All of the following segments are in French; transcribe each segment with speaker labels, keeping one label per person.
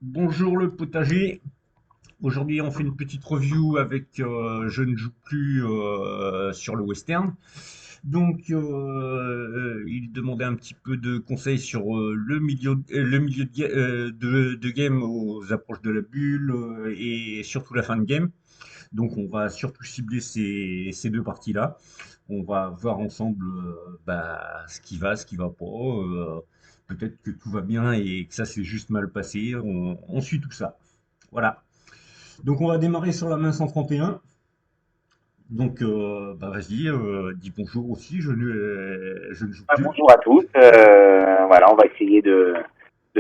Speaker 1: Bonjour le potager. Aujourd'hui, on fait une petite review avec Je ne joue plus sur le western. Donc, il demandait un petit peu de conseils sur le milieu de game aux approches de la bulle et surtout la fin de game. Donc, on va surtout cibler ces deux parties-là. On va voir ensemble ce qui va pas. Peut-être que tout va bien et que ça s'est juste mal passé. On suit tout ça. Voilà. Donc on va démarrer sur la main 131. Donc vas-y, dis bonjour aussi, je ne joue plus.
Speaker 2: Bonjour à tous. Voilà, on va essayer de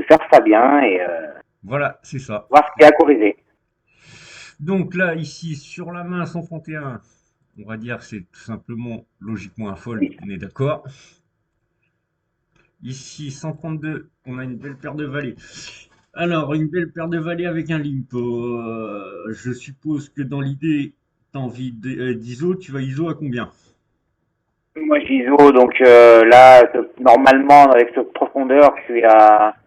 Speaker 2: faire ça bien et
Speaker 1: Voilà, c'est ça.
Speaker 2: voir ce qu'il y a à corriger.
Speaker 1: Donc là, ici, sur la main 131, on va dire c'est tout simplement logiquement un fold,
Speaker 2: Oui.
Speaker 1: on est d'accord. Ici, 132, on a une belle paire de valets. Alors, une belle paire de valets avec un limp. Je suppose que dans l'idée, tu as envie d'ISO, tu vas ISO à combien?
Speaker 2: Moi, j'ISO, donc là, normalement, avec cette profondeur, je suis à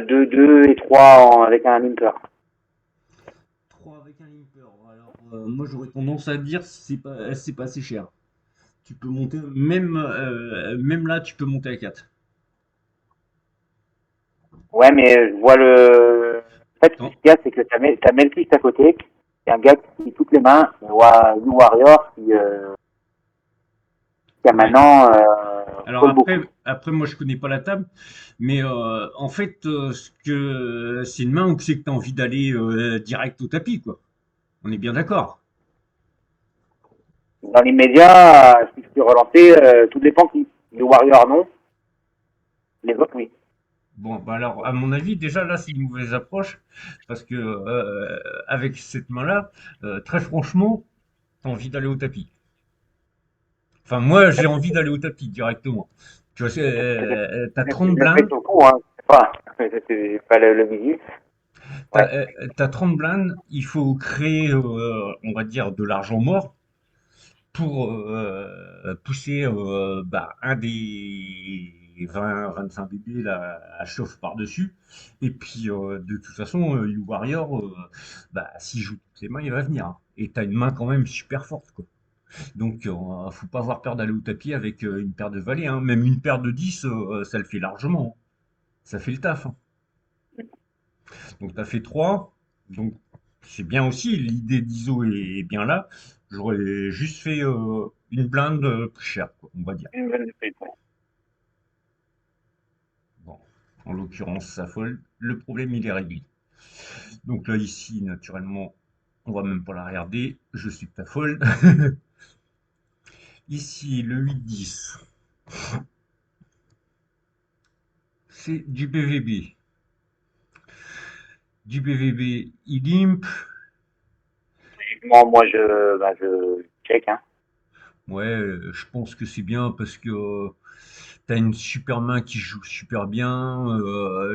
Speaker 2: 2 2 et 3 avec un limper.
Speaker 1: 3 avec un limper. Alors, moi j'aurais tendance à dire c'est pas assez cher. Tu peux monter, même là, tu peux monter à 4.
Speaker 2: Ouais, mais je vois le... En fait, ce
Speaker 1: Attends.
Speaker 2: qu'il y a, c'est que t'as Melkis à côté, c'est un gars qui toutes les mains, je vois You Warrior qui a
Speaker 1: Ouais.
Speaker 2: maintenant
Speaker 1: Alors
Speaker 2: call beaucoup.
Speaker 1: après, moi je connais pas la table, mais en fait, c'est une main où c'est que tu as envie d'aller direct au tapis, quoi. On est bien d'accord.
Speaker 2: Dans l'immédiat, si je peux relancer, tout dépend qui. You Warrior, non. Les autres, oui.
Speaker 1: Bon, bah alors, à mon avis, déjà là, c'est une mauvaise approche, parce que avec cette main-là, très franchement, t'as envie d'aller au tapis. Enfin, moi, j'ai envie d'aller au tapis directement. Tu vois, t'as
Speaker 2: Je
Speaker 1: 30
Speaker 2: le fais
Speaker 1: blindes,
Speaker 2: tout coup, hein. C'est pas, c'est pas le visu. Ouais.
Speaker 1: t'as 30 blindes, il faut créer, on va dire, de l'argent mort pour pousser un des 20-25 bébés là, à chauffe par-dessus. Et puis, de toute façon, YouWarrior, s'il joue toutes les mains, il va venir, hein. Et t'as une main quand même super forte, quoi. Donc, faut pas avoir peur d'aller au tapis avec une paire de valets, hein. Même une paire de 10, ça le fait largement, hein. Ça fait le taf, hein. Donc, tu as fait 3. Donc, c'est bien aussi. L'idée d'ISO est bien là. J'aurais juste fait une blinde plus chère, quoi, on va dire.
Speaker 2: Une bonne prise, ouais.
Speaker 1: Bon, en l'occurrence, ça fold. Le problème, il est réglé. Donc là, ici, naturellement, on va même pas la regarder. Je suis ta fold. Ici, le 8-10, c'est du BVB. Du BVB, il limp.
Speaker 2: Moi, je check, hein.
Speaker 1: Ouais, je pense que c'est bien parce que t'as une super main qui joue super bien.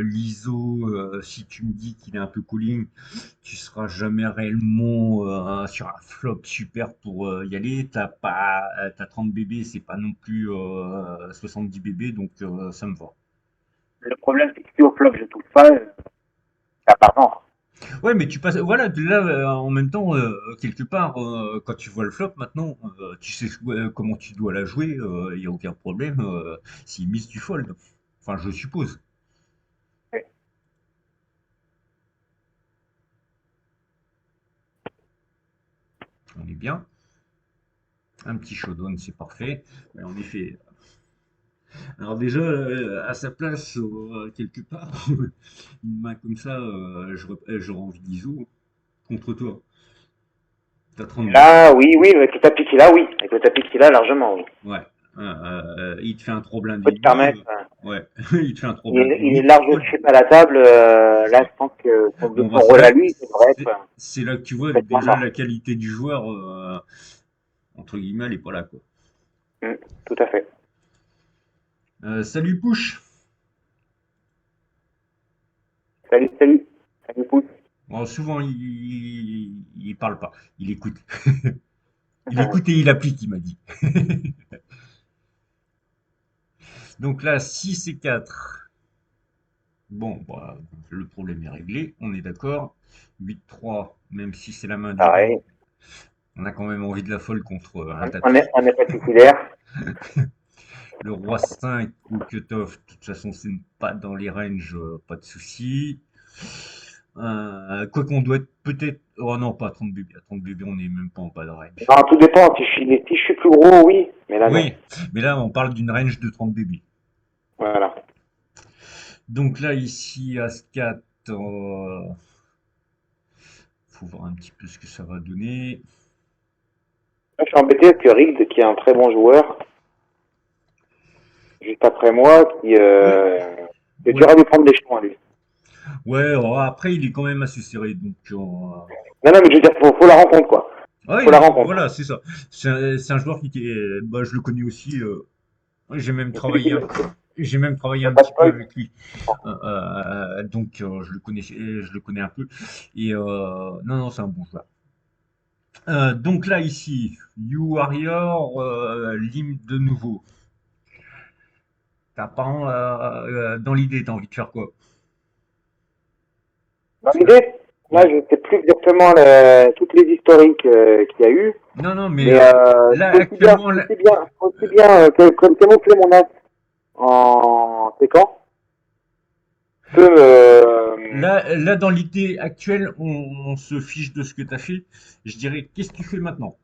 Speaker 1: L'ISO, si tu me dis qu'il est un peu calling, tu seras jamais réellement sur un flop super pour y aller. T'as 30 bébés, c'est pas non plus 70 bébés, donc ça me va.
Speaker 2: Le problème, c'est que si au flop, je touche pas, ça part mort.
Speaker 1: Ouais, mais tu passes, voilà, là, en même temps, quelque part, quand tu vois le flop, maintenant, tu sais comment tu dois la jouer, il n'y a aucun problème. S'il mise, tu fold. Enfin, je suppose.
Speaker 2: Ouais.
Speaker 1: On est bien. Un petit showdown, c'est parfait. Mais en effet. Alors déjà, à sa place, quelque part, une main comme ça, j'aurais envie d'ISO contre toi. T'as 30 blindes.
Speaker 2: Là, oui, oui, avec le tapis qu'il a, oui. Avec le tapis qu'il a, largement, oui.
Speaker 1: Ouais. Il te fait un 3 blindes
Speaker 2: Faut
Speaker 1: et
Speaker 2: te
Speaker 1: demi.
Speaker 2: permettre.
Speaker 1: Ouais. Il te fait un 3 blindes et
Speaker 2: Il est
Speaker 1: demi, tu
Speaker 2: large de
Speaker 1: fold.
Speaker 2: chip à la table. Là, je pense que
Speaker 1: Bon,
Speaker 2: son rôle à lui, ça devrait être
Speaker 1: c'est là que tu vois
Speaker 2: complètement
Speaker 1: déjà
Speaker 2: mort.
Speaker 1: la qualité du joueur, entre guillemets, elle est pas là, quoi.
Speaker 2: Tout à fait.
Speaker 1: Salut Push.
Speaker 2: Salut, salut. Salut, pouce.
Speaker 1: Bon, souvent, il parle pas, il écoute. Il écoute et il applique, il m'a dit. Donc là, 6 et 4. Bon, bah, le problème est réglé, on est d'accord. 8-3, même si c'est la main du roi,
Speaker 2: Pareil.
Speaker 1: on a quand même envie de la folle contre un tas de
Speaker 2: On est
Speaker 1: trucs.
Speaker 2: pas suicidaire.
Speaker 1: Le roi 5 au cutoff, de toute façon, c'est pas dans les ranges, pas de souci. Quoi qu'on doit être peut-être. Oh non, pas à 30 bébés. À 30 bébés, on n'est même pas en bas de range.
Speaker 2: Non, tout dépend. Si je suis plus gros, oui. Mais là, non.
Speaker 1: Oui, mais là, on parle d'une range de 30 bébés.
Speaker 2: Voilà.
Speaker 1: Donc là, ici, As-4, faut voir un petit peu ce que ça va donner.
Speaker 2: Là, je suis embêté parce que Riggs, qui est un très bon joueur, juste après moi,
Speaker 1: Oui,
Speaker 2: c'est
Speaker 1: ouais,
Speaker 2: dur à lui prendre des champs à lui.
Speaker 1: ouais. Après, il est quand même assez serré, donc.
Speaker 2: Non, non, mais je veux dire, faut la rencontre, quoi.
Speaker 1: Ouais,
Speaker 2: Faut la rencontre.
Speaker 1: voilà, c'est ça. C'est un joueur bah, je le connais aussi. Ouais,
Speaker 2: Mais celui qui
Speaker 1: j'ai même travaillé
Speaker 2: n'a
Speaker 1: un
Speaker 2: pas de
Speaker 1: petit peu
Speaker 2: spoil.
Speaker 1: avec lui. Donc je le connais un peu. Et non, non, c'est un bon joueur. Donc là ici, You Warrior, Lim de nouveau. T'as pas dans l'idée, t'as envie de faire quoi?
Speaker 2: Dans
Speaker 1: Parce que
Speaker 2: l'idée, là,
Speaker 1: ouais.
Speaker 2: je ne sais plus exactement toutes les historiques qu'il y a eu,
Speaker 1: Non, non, mais
Speaker 2: mais
Speaker 1: là actuellement,
Speaker 2: aussi bien comme camoufler mon as en séquence que
Speaker 1: là dans l'idée actuelle, on se fiche de ce que t'as fait. Je dirais, qu'est-ce que tu fais maintenant?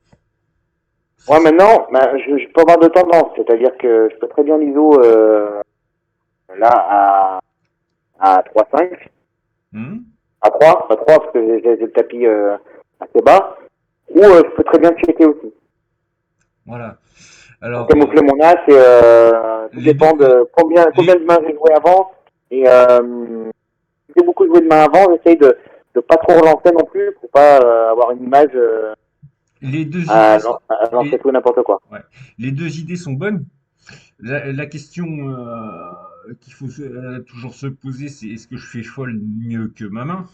Speaker 1: Ça,
Speaker 2: moi maintenant, ben, je peux avoir de tendance, c'est-à-dire que je peux très bien l'ISO là à 3,5,
Speaker 1: hmm,
Speaker 2: à 3, pas 3 parce que j'ai le tapis assez bas, ou je peux très bien checker aussi.
Speaker 1: voilà.
Speaker 2: Pour
Speaker 1: Alors,
Speaker 2: camoufler mon as, et tout
Speaker 1: les deux,
Speaker 2: dépend de combien
Speaker 1: les,
Speaker 2: de mains j'ai joué avant, et si j'ai beaucoup joué de mains avant, j'essaye de pas trop relancer non plus pour pas avoir une image
Speaker 1: les deux idées, sont-
Speaker 2: à lancer
Speaker 1: les,
Speaker 2: tout n'importe quoi.
Speaker 1: ouais, les deux idées sont bonnes. La question qu'il faut toujours se poser, c'est est-ce que je fais fold mieux que ma main?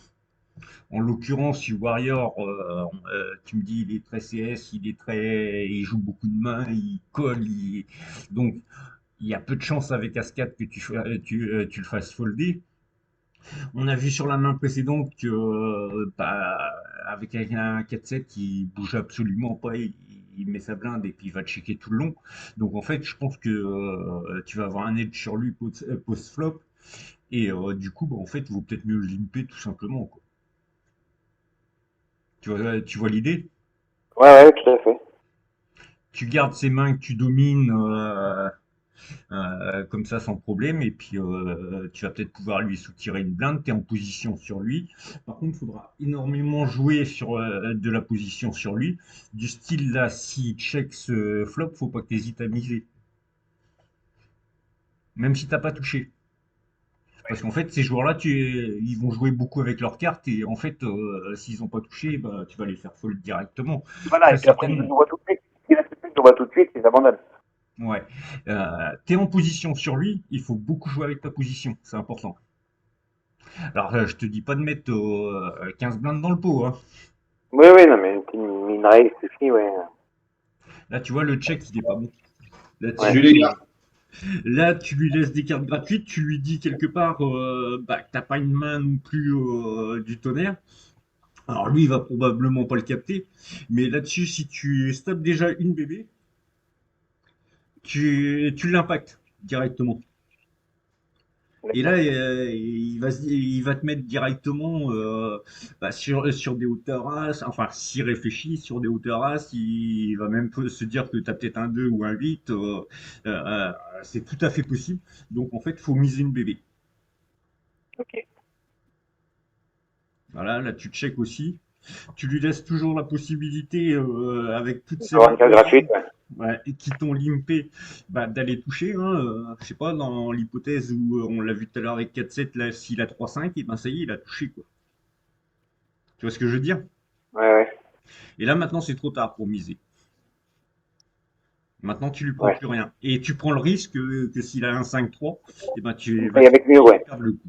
Speaker 1: En l'occurrence, Warrior, tu me dis, il est très CS, il joue beaucoup de mains, il colle, donc il y a peu de chances avec As-4 que tu le fasses folder. On a vu sur la main précédente que bah, avec un 4-7, il bouge absolument pas, il met sa blinde et puis il va checker tout le long. Donc en fait, je pense que tu vas avoir un edge sur lui post-flop et du coup, bah, en fait, il vaut peut-être mieux le limper tout simplement, quoi. Tu vois l'idée?
Speaker 2: Ouais, ouais, tout à fait.
Speaker 1: Tu gardes ces mains que tu domines comme ça sans problème. Et puis tu vas peut-être pouvoir lui soutirer une blinde, tu es en position sur lui. Par contre, il faudra énormément jouer sur de la position sur lui. Du style là, si check ce flop, faut pas que tu hésites à miser. Même si t'as pas touché. Parce qu'en fait, ces joueurs-là, ils vont jouer beaucoup avec leurs cartes et en fait, s'ils n'ont pas touché, bah, tu vas les faire fold directement.
Speaker 2: Voilà,
Speaker 1: Très
Speaker 2: et puis après, je
Speaker 1: certainement.
Speaker 2: le vois tout de suite. Si là, tout de suite, je le vois tout de suite, ils abandonnent.
Speaker 1: Ouais. T'es en position sur lui, il faut beaucoup jouer avec ta position, c'est important. Alors, je te dis pas de mettre 15 blindes dans le pot, hein.
Speaker 2: Oui, oui, non, mais une règle suffit, ouais.
Speaker 1: Là, tu vois, le check, il est pas bon.
Speaker 2: Ouais.
Speaker 3: Salut les
Speaker 1: Là-dessus,
Speaker 3: gars.
Speaker 1: là, tu lui laisses des cartes gratuites, tu lui dis quelque part bah, que t'as pas une main non plus du tonnerre. Alors lui, il va probablement pas le capter, mais là-dessus, si tu stops déjà une bébé, tu l'impactes directement. Et là,
Speaker 2: D'accord.
Speaker 1: il va te mettre directement bah, sur des hauteurs as. Enfin, s'il réfléchit sur des hauteurs as, il va même se dire que tu as peut-être un 2 ou un 8. Euh, c'est tout à fait possible. Donc, en fait, il faut miser une bébé.
Speaker 2: Ok.
Speaker 1: Voilà, là, tu check aussi. Tu lui laisses toujours la possibilité, avec toutes ces
Speaker 2: Avoir
Speaker 1: mains
Speaker 2: une carte gratuite, ouais.
Speaker 1: ouais, et qui t'ont limpé, bah, d'aller toucher. Hein, je sais pas, dans l'hypothèse où on l'a vu tout à l'heure avec 4-7, là, s'il a 3-5, et ben ça y est, il a touché, quoi. Tu vois ce que je veux dire?
Speaker 2: Ouais, ouais.
Speaker 1: Et là, maintenant, c'est trop tard pour miser. Maintenant, tu lui prends
Speaker 2: Ouais.
Speaker 1: plus rien. Et tu prends le risque que s'il a un 5-3, et ben tu vas
Speaker 2: Et avec mieux, ouais.
Speaker 1: perdre le coup.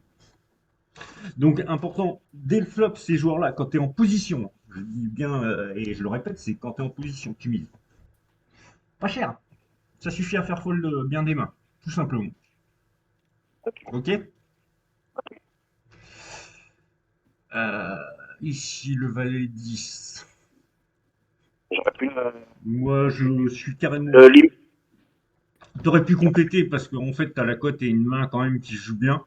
Speaker 1: Donc, important, dès le flop, ces joueurs-là, quand tu es en position, je dis bien, et je le répète, c'est quand tu es en position, tu mises. Pas cher. Ça suffit à faire fold bien des mains, tout simplement.
Speaker 2: Ok.
Speaker 1: Ok? Euh, Ici, le valet 10.
Speaker 2: J'aurais pu
Speaker 1: Moi, je suis carrément.
Speaker 2: lim-
Speaker 1: T'aurais pu compléter parce qu'en fait, t'as la cote et une main quand même qui joue bien.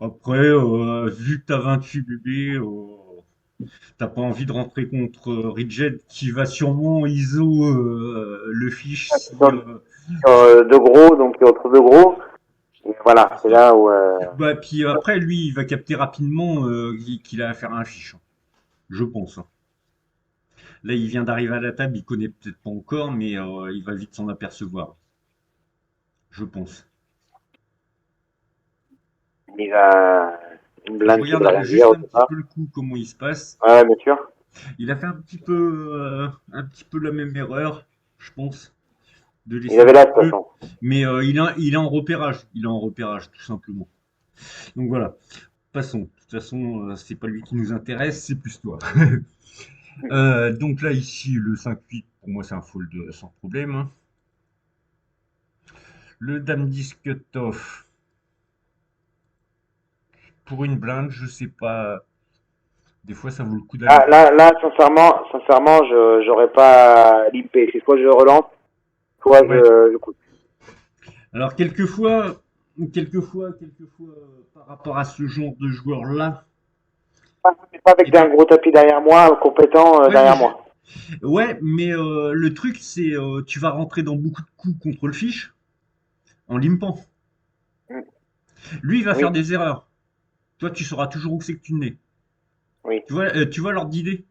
Speaker 1: Après, vu que t'as 28 bébés, t'as pas envie de rentrer contre Ridget qui va sûrement ISO le fiche si.
Speaker 2: sur, sur de gros, donc entre deux gros. Et
Speaker 1: C'est
Speaker 2: voilà, c'est
Speaker 1: ça.
Speaker 2: là où
Speaker 1: Bah, puis après, lui, il va capter rapidement qu'il a affaire à un fiche, hein, je pense, hein. Là, il vient d'arriver à la table, il connaît peut-être pas encore, mais il va vite s'en apercevoir, je pense.
Speaker 2: il a une
Speaker 1: Je
Speaker 2: blinde qui
Speaker 1: regarde
Speaker 2: doit rien dire,
Speaker 1: juste
Speaker 2: je
Speaker 1: un
Speaker 2: sais
Speaker 1: petit
Speaker 2: pas.
Speaker 1: peu le coup, comment il se passe.
Speaker 2: Ouais, bien sûr.
Speaker 1: Il a fait un petit peu la même erreur, je pense, de
Speaker 2: Il
Speaker 1: laisser
Speaker 2: avait
Speaker 1: le
Speaker 2: là, de toute
Speaker 1: bleu,
Speaker 2: façon.
Speaker 1: mais il est en repérage, il est en repérage, tout simplement. Donc voilà, passons. De toute façon, c'est pas lui qui nous intéresse, c'est plus toi. Donc là, ici, le 5-8, pour moi, c'est un fold sans problème, hein. Le dame 10 cut-off, pour une blinde, je sais pas. Des fois, ça vaut le coup d'aller
Speaker 2: Ah,
Speaker 1: voir.
Speaker 2: sincèrement, j'aurais pas limpé. C'est soit je relance, soit
Speaker 1: Ouais.
Speaker 2: je coupe.
Speaker 1: Alors, quelquefois, par rapport à ce genre de joueur-là,
Speaker 2: C'est pas
Speaker 1: eh
Speaker 2: avec
Speaker 1: ben,
Speaker 2: un gros tapis derrière moi, compétent
Speaker 1: ouais,
Speaker 2: derrière moi.
Speaker 1: ouais, mais le truc, c'est tu vas rentrer dans beaucoup de coups contre le fiche en limpant.
Speaker 2: Mm.
Speaker 1: Lui, il va faire
Speaker 2: Oui,
Speaker 1: des erreurs. Toi, tu sauras toujours où c'est que tu nais.
Speaker 2: oui.
Speaker 1: Tu vois l'ordre d'idée.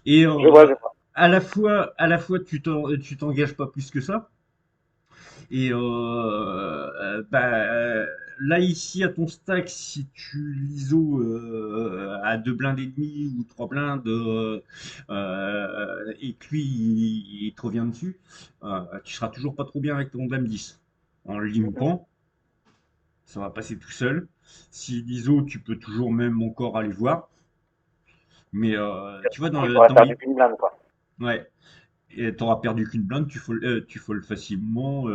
Speaker 1: Et
Speaker 2: Je vois.
Speaker 1: à la fois, tu t'engages pas plus que ça. Et là, ici, à ton stack, si tu l'ISO à 2 blindes et demi ou 3 blindes et que lui, il te revient dessus, tu seras toujours pas trop bien avec ton dame 10. En le limpant, ça va passer tout seul. Si l'ISO, tu peux toujours même encore aller voir. Mais tu vois,
Speaker 2: Il pourrait faire du une blinde, quoi.
Speaker 1: ouais, et t'auras perdu qu'une blinde, tu fold facilement.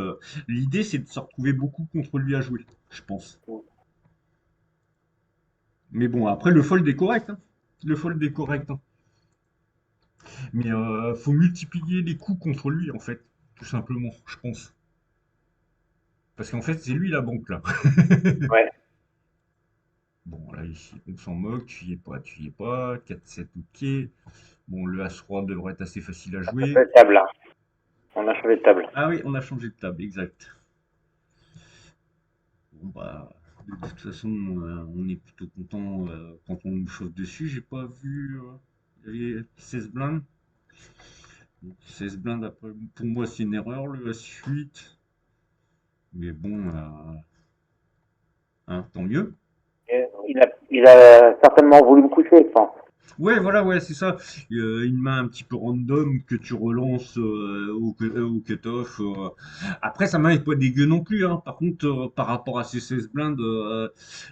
Speaker 1: L'idée, c'est de se retrouver beaucoup contre lui à jouer, je pense.
Speaker 2: Mm.
Speaker 1: Mais bon, après, le fold est correct, hein. Le fold est correct, hein. Mais faut multiplier les coups contre lui, en fait, tout simplement, je pense. Parce qu'en fait, c'est lui la banque, là.
Speaker 2: Ouais.
Speaker 1: Bon, là, ici, on s'en moque, tu y es pas, tu y es pas. 4-7, ok. Bon, le As-Roi devrait être assez facile à
Speaker 2: On a
Speaker 1: jouer.
Speaker 2: changé de table, là. On a changé de table.
Speaker 1: Ah oui, on a changé de table, exact. Bon, bah, de toute façon, on est plutôt content quand on nous chauffe dessus. J'ai pas vu. Il y avait 16 blindes. Donc, 16 blindes, après, pour moi, c'est une erreur, le S8. Mais bon, hein, tant mieux.
Speaker 2: Et il a certainement voulu me coucher, je pense.
Speaker 1: Ouais, voilà, ouais, c'est ça. Une main un petit peu random que tu relances au cut-off. Après, sa main est pas dégueu non plus, hein. Par contre, par rapport à ses 16 blindes,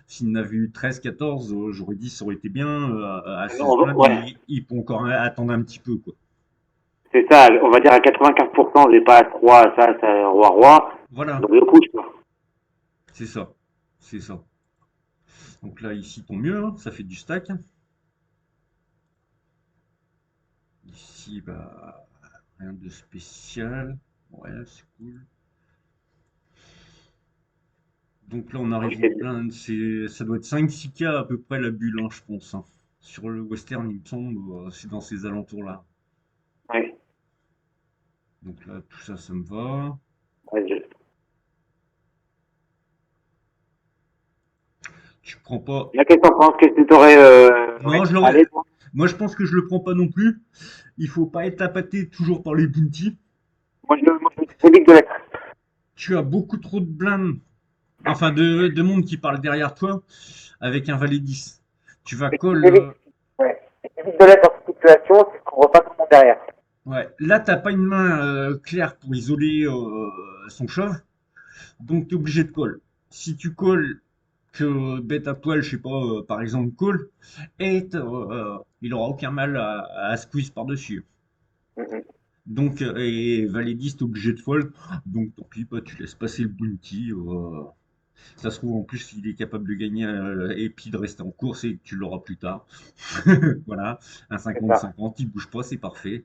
Speaker 1: s'il en avait eu 13-14, j'aurais dit ça aurait été bien. À 16 blindes,
Speaker 2: Ouais.
Speaker 1: il peut encore attendre un petit peu, quoi.
Speaker 2: C'est ça, on va dire à 95%, j'ai pas à 3, ça, roi.
Speaker 1: Voilà,
Speaker 2: Donc je couche, quoi.
Speaker 1: c'est ça. C'est ça. Donc là, ici, tant mieux, hein, ça fait du stack, hein. Ici, bah, rien de spécial. Ouais, c'est cool. Donc là, on
Speaker 2: Oui,
Speaker 1: arrive aux blindes, ça doit être 5-6K à peu près la bulle, hein, je pense, hein. Sur le western, il me semble, c'est dans ces alentours-là.
Speaker 2: ouais.
Speaker 1: Donc là, tout ça, ça me va.
Speaker 2: Ouais,
Speaker 1: Tu prends pas.
Speaker 2: La question pense que tu t'aurais
Speaker 1: Non, je l'aurais.
Speaker 2: allé, toi.
Speaker 1: Moi, je pense que je le prends pas non plus. Il faut pas être appâté toujours par les bounties.
Speaker 2: Moi, je évite de l'être.
Speaker 1: Tu as beaucoup trop de blindes, enfin de monde qui parle derrière toi avec un valet 10. Tu vas call.
Speaker 2: J'évite, ouais. J'évite de l'être dans cette situation, c'est qu'on repasse tout le monde derrière.
Speaker 1: Ouais. Là, t'as pas une main claire pour isoler son shove. Donc, tu es obligé de call. Si tu call que bête à poil, je sais pas, par exemple, call, et il aura aucun mal à squeeze par-dessus.
Speaker 2: Mhm.
Speaker 1: Donc, et valet 10, t'es obligé de fold. Donc, tant pis, bah, tu laisses passer le bounty. Ça se trouve, en plus, il est capable de gagner et puis de rester en course et que tu l'auras plus tard. Voilà, un
Speaker 2: C'est ça.
Speaker 1: 50-50, il bouge pas, c'est parfait.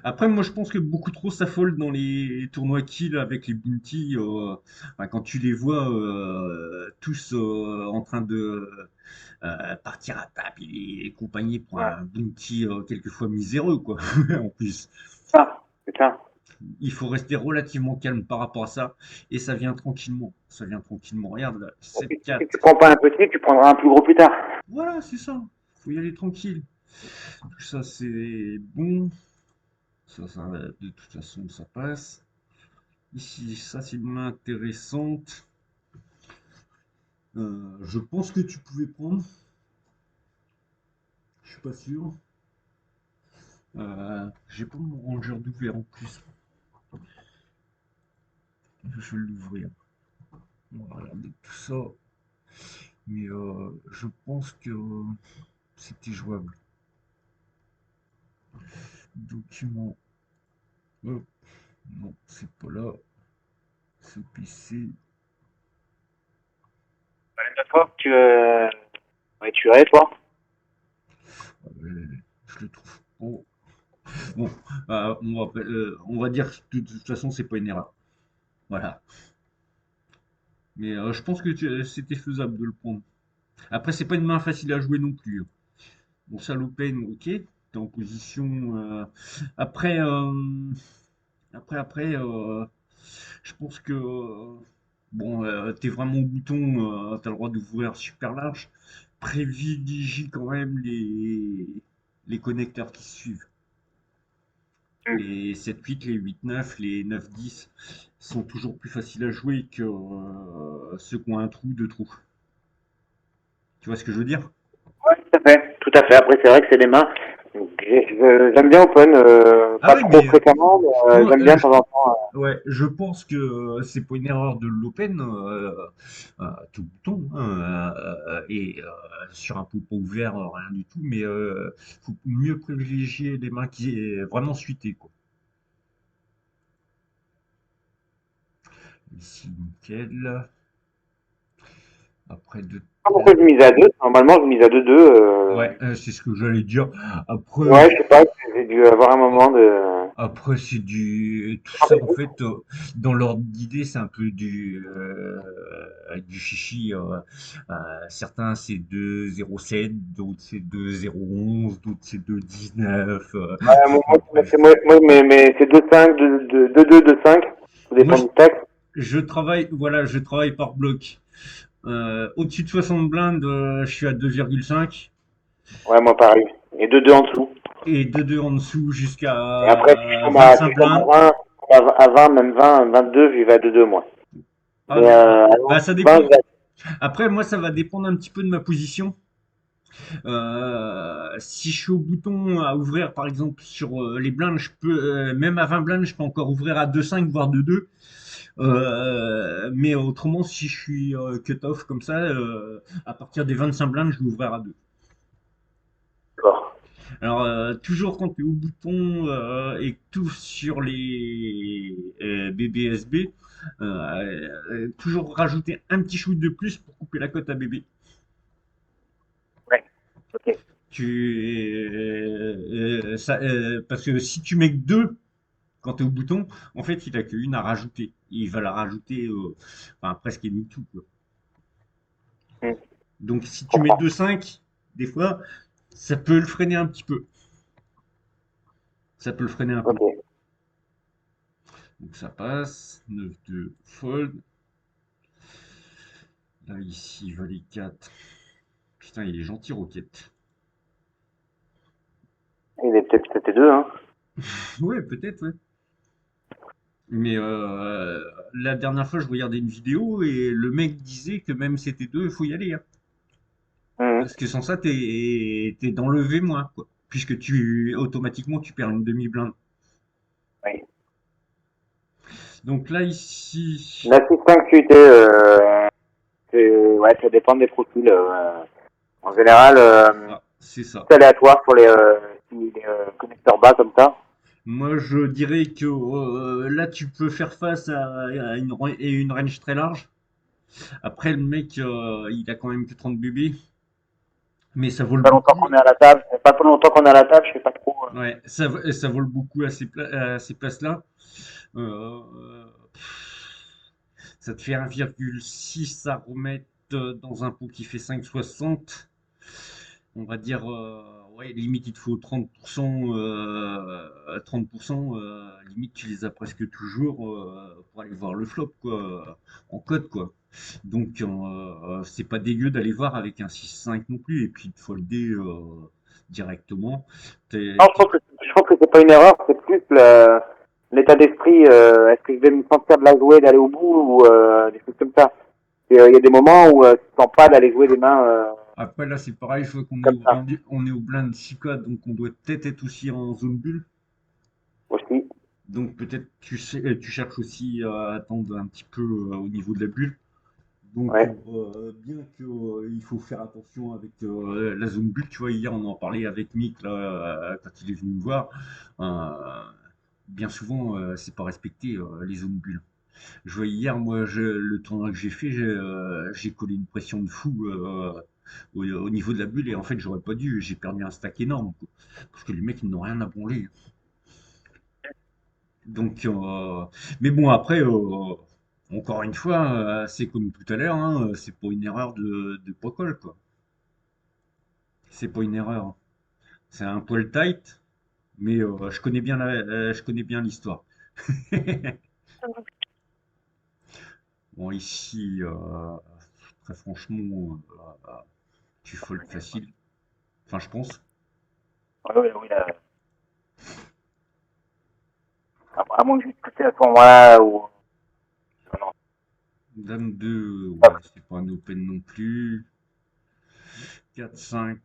Speaker 1: Après, moi, je pense que beaucoup trop s'affolent dans les tournois kill avec les bounty. Enfin, quand tu les vois tous en train de partir à table et compagnie pour
Speaker 2: Ouais.
Speaker 1: un bounty quelquefois miséreux, quoi. En plus,
Speaker 2: C'est ça.
Speaker 1: il faut rester relativement calme par rapport à ça et ça vient tranquillement. Ça vient tranquillement. Regarde là,
Speaker 2: Si tu
Speaker 1: 7-4.
Speaker 2: prends pas un petit, tu prendras un plus gros plus tard.
Speaker 1: Voilà, c'est ça. Faut y aller tranquille. Tout ça, c'est bon. Ça, de toute façon, ça passe. Ici, ça, c'est une main intéressante. Je pense que tu pouvais prendre. Je suis pas sûr. J'ai pas mon rangeur d'ouvert en plus. Je vais l'ouvrir. On va regarder tout ça. Mais je pense que c'était jouable. Document. Hop. Non, c'est pas là. C'est PC.
Speaker 2: La dernière fois que tu es, toi.
Speaker 1: Je le trouve pas. Bon, on va dire que de toute façon, c'est pas une erreur. Voilà. Mais je pense que c'était faisable de le prendre. Après, c'est pas une main facile à jouer non plus, hein. Bon, ça l'open, ok. T'es en position. Après, je pense que bon, t'es vraiment au bouton, t'as le droit d'ouvrir super large. Privilégie quand même les connecteurs qui suivent. Les 7-8, les 8-9, les 9-10 sont toujours plus faciles à jouer que ceux qui ont un trou, deux trous. Tu vois ce que je veux dire?
Speaker 2: Ouais, tout à fait. Tout à fait. Après, c'est vrai que c'est des mains. J'aime bien Open,
Speaker 1: Ah
Speaker 2: pas
Speaker 1: oui,
Speaker 2: trop
Speaker 1: mais
Speaker 2: fréquemment, mais
Speaker 1: moi,
Speaker 2: j'aime bien de temps en temps.
Speaker 1: ouais, je pense que c'est pas une erreur de l'Open, tout bouton, hein, et sur un pot pas ouvert, rien du tout, mais faut mieux privilégier les mains qui est vraiment suitées, quoi. Ici, nickel. Après deux
Speaker 2: Pas pourquoi
Speaker 1: tables.
Speaker 2: je mise à deux. Normalement, je mise à 2-2.
Speaker 1: Ouais, c'est ce que j'allais dire. Après,
Speaker 2: Ouais, je sais pas, j'ai dû avoir un moment de.
Speaker 1: après c'est tout ça en fait dans l'ordre d'idée, c'est un peu du chichi. Certains c'est 2,07, d'autres c'est 2,011, d'autres c'est 2,19. Bon, bref.
Speaker 2: Mais c'est 2-5, 2-2, 2-5. Ça
Speaker 1: Moi,
Speaker 2: dépend du stack.
Speaker 1: je travaille, voilà, je travaille par bloc. Au-dessus de 60 blindes, je suis à 2,5
Speaker 2: Ouais, moi pareil. Et 2-2 en dessous.
Speaker 1: et de 2 en dessous
Speaker 2: Et après,
Speaker 1: jusqu'à 25
Speaker 2: si je tombe
Speaker 1: blindes.
Speaker 2: à 20, même 20, 22, j'y vais à 2-2, moi.
Speaker 1: Ah
Speaker 2: Mais
Speaker 1: non,
Speaker 2: à
Speaker 1: bah ça
Speaker 2: 20,
Speaker 1: dépend. Après, moi, ça va dépendre un petit peu de ma position. Si je suis au bouton à ouvrir, par exemple, sur les blindes, je peux, même à 20 blindes, je peux encore ouvrir à 2,5, voire 2,2. Mais autrement, si je suis cut-off comme ça, à partir des 25 blindes, je vais ouvrir à 2.
Speaker 2: d'accord.
Speaker 1: Alors, toujours quand tu es au bouton et que tu ouvres sur les BBSB, toujours rajouter un petit shoot de plus pour couper la cote à bébé.
Speaker 2: Ouais, ok.
Speaker 1: Parce que si tu mets que 2 quand tu es au bouton, en fait, il a qu'une à rajouter. Il va la rajouter enfin, presque tout, quoi.
Speaker 2: Hmm,
Speaker 1: Donc, si
Speaker 2: je
Speaker 1: tu mets
Speaker 2: comprends.
Speaker 1: 2,5, des fois, ça peut le freiner un petit peu. Ça peut le freiner un peu.
Speaker 2: Ok.
Speaker 1: Donc, ça passe. 9-2 fold. Là, ici, valet 4. Putain, il est gentil, Roquette.
Speaker 2: Il est peut-être c'était 2, hein.
Speaker 1: Ouais, peut-être, ouais. Mais la dernière fois, je regardais une vidéo et le mec disait que même c'était 2, il faut y aller, hein.
Speaker 2: Mhm.
Speaker 1: Parce que sans ça, t'es dans le V-, quoi. Puisque automatiquement, tu perds une demi-blinde.
Speaker 2: Oui.
Speaker 1: Donc là, ici,
Speaker 2: La 6-5 QT, ouais, ça dépend des profils. En général,
Speaker 1: c'est ça.
Speaker 2: c'est aléatoire pour les connecteurs bas comme ça.
Speaker 1: Moi, je dirais que là, tu peux faire face à une range très large. Après, le mec, il a quand même que 30 bébés, mais ça vole
Speaker 2: Pas longtemps
Speaker 1: beaucoup.
Speaker 2: qu'on est à la table. Ça fait pas longtemps qu'on est à la table, je sais pas trop.
Speaker 1: Ouais, ça vole beaucoup à ces places-là. Euh, Ça te fait 1,6 à remettre dans un pot qui fait 5,60. On va dire, ouais, limite, il te faut 30%, 30%, limite, tu les as presque toujours pour aller voir le flop, quoi, en code, quoi. Donc, c'est pas dégueu d'aller voir avec un 6,5 non plus, et puis de folder directement.
Speaker 2: Non, je trouve que c'est pas une erreur, c'est plus l'état d'esprit. Est-ce que je vais me sentir de la jouer, d'aller au bout ou des choses comme ça. Il y a des moments où tu sens pas d'aller jouer des mains
Speaker 1: Après, là, c'est pareil, je vois qu'on est
Speaker 2: comme
Speaker 1: au
Speaker 2: ça
Speaker 1: on est au blind 6 codes, donc on doit peut-être être aussi en zone bulle.
Speaker 2: aussi.
Speaker 1: Donc peut-être tu cherches aussi à attendre un petit peu au niveau de la bulle. Donc
Speaker 2: Ouais.
Speaker 1: bien que il faut faire attention avec la zone bulle, tu vois, hier on en parlait avec Mick là, quand il est venu me voir. Euh, Bien souvent, c'est pas respecté les zones bulles. Je vois hier, moi, le tournoi que j'ai fait, j'ai collé une pression de fou au niveau de la bulle et en fait j'aurais pas dû, j'ai perdu un stack énorme quoi. Parce que les mecs ils n'ont rien à branler. Donc, mais bon, après, encore une fois, c'est comme tout à l'heure, hein, c'est pas une erreur de protocole, quoi. C'est pas une erreur. C'est un poil tight, mais je connais bien l'histoire. Bon, ici, très franchement, tu fold facile. Enfin, je pense.
Speaker 2: Oui, oui, oui. À moins que je puisse à ce moment-là ou non.
Speaker 1: Dame 2, ouais, c'est pas un open non plus. 4-5,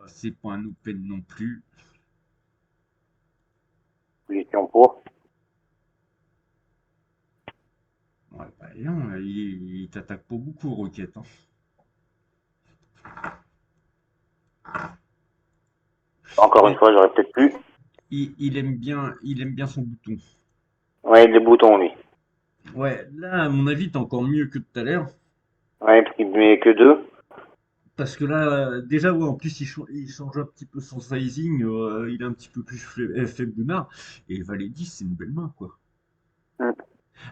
Speaker 1: c'est pas un open non plus.
Speaker 2: Position pour.
Speaker 1: Ouais, bah, non, il t'attaque pas beaucoup, Rocket, hein.
Speaker 2: Encore une
Speaker 1: Mais
Speaker 2: fois, j'aurais peut-être pu.
Speaker 1: il aime bien son bouton.
Speaker 2: Ouais, les boutons, lui.
Speaker 1: Ouais, là, à mon avis, t'es encore mieux que tout à l'heure.
Speaker 2: Ouais, parce qu'il met que deux.
Speaker 1: Parce que là, déjà, ouais, en plus, il change un petit peu son sizing. Il est un petit peu plus faible Bernard. Et Valet 10, c'est une belle main, quoi.
Speaker 2: Hmm.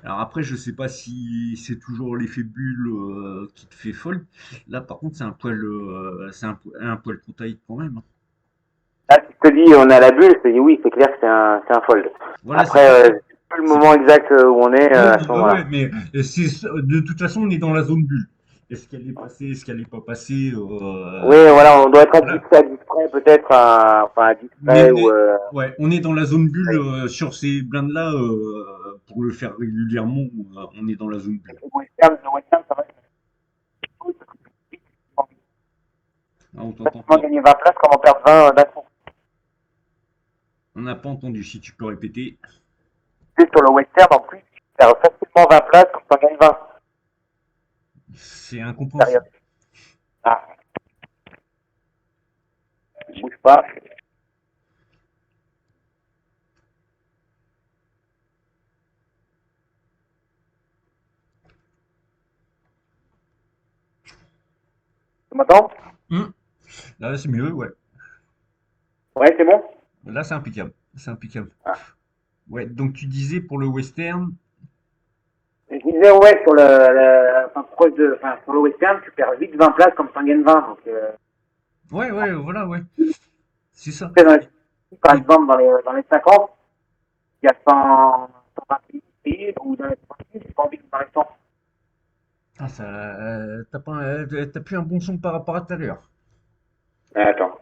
Speaker 1: Alors après, je sais pas si c'est toujours l'effet bulle qui te fait fold. Là, par contre, c'est un poil trop tight quand même, hein.
Speaker 2: Là, si je te dis on est à la bulle, je te dis oui, c'est clair que c'est un fold.
Speaker 1: Voilà, c'est
Speaker 2: Après,
Speaker 1: ça.
Speaker 2: c'est pas le
Speaker 1: C'est
Speaker 2: moment exact où on est
Speaker 1: Non,
Speaker 2: à ce
Speaker 1: bah ouais,
Speaker 2: moment-là.
Speaker 1: mais de toute façon, on est dans la zone bulle. Est-ce qu'elle est passée, est-ce qu'elle n'est pas passée
Speaker 2: Oui, voilà, on doit être
Speaker 1: voilà.
Speaker 2: à discret peut-être, enfin à
Speaker 1: Mais,
Speaker 2: discret ou
Speaker 1: ouais, on est dans la zone bulle sur ces blindes-là. Pour le faire régulièrement, on est dans la zone bulle.
Speaker 2: Le western, ça va être cool, parce que
Speaker 1: Ah, on t'entend
Speaker 2: facilement
Speaker 1: pas.
Speaker 2: gagner 20 places, comment perdre 20 d'un coup.
Speaker 1: On n'a pas entendu. Si tu peux répéter.
Speaker 2: Plus sur le western, en plus, tu perds facilement 20 places, comme ça gagne 20.
Speaker 1: C'est
Speaker 2: Sérieux.
Speaker 1: incompréhensible.
Speaker 2: Ah, bouge pas. Tu m'entends?
Speaker 1: Hum, Là, c'est mieux, ouais.
Speaker 2: Ouais, c'est bon?
Speaker 1: Là, c'est impeccable. C'est impeccable.
Speaker 2: Ah.
Speaker 1: Ouais, donc tu disais pour le western.
Speaker 2: Je disais, ouais, enfin, sur le western, tu perds vite 20 places comme ça gagne 20. Donc,
Speaker 1: Ouais, ouais, voilà, ouais. C'est ça.
Speaker 2: dans les, par
Speaker 1: Et,
Speaker 2: exemple, dans les 50, il y a 120 pays, ou dans les 30, j'ai pas envie que dans les 100.
Speaker 1: ah, ça, t'as plus un bon son par rapport à tout à l'heure.
Speaker 2: Attends.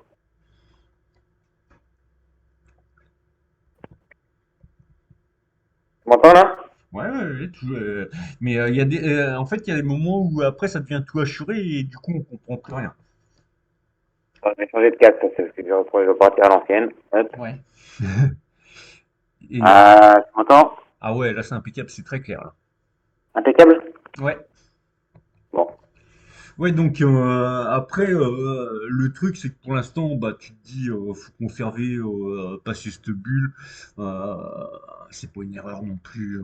Speaker 2: Tu m'entends là?
Speaker 1: Ouais, ouais, ouais, mais il y a en fait, il y a des moments où après ça devient tout assuré et du coup on comprend plus rien.
Speaker 2: Je vais changer de casque, parce que je vais partir à l'ancienne. Hop.
Speaker 1: Ouais. Et
Speaker 2: Tu m'entends?
Speaker 1: ah ouais, là c'est impeccable, c'est très clair là.
Speaker 2: Impeccable?
Speaker 1: Ouais.
Speaker 2: Bon.
Speaker 1: Ouais, donc après le truc c'est que pour l'instant bah tu te dis faut conserver passer cette bulle. Euh, c'est pas une erreur non plus.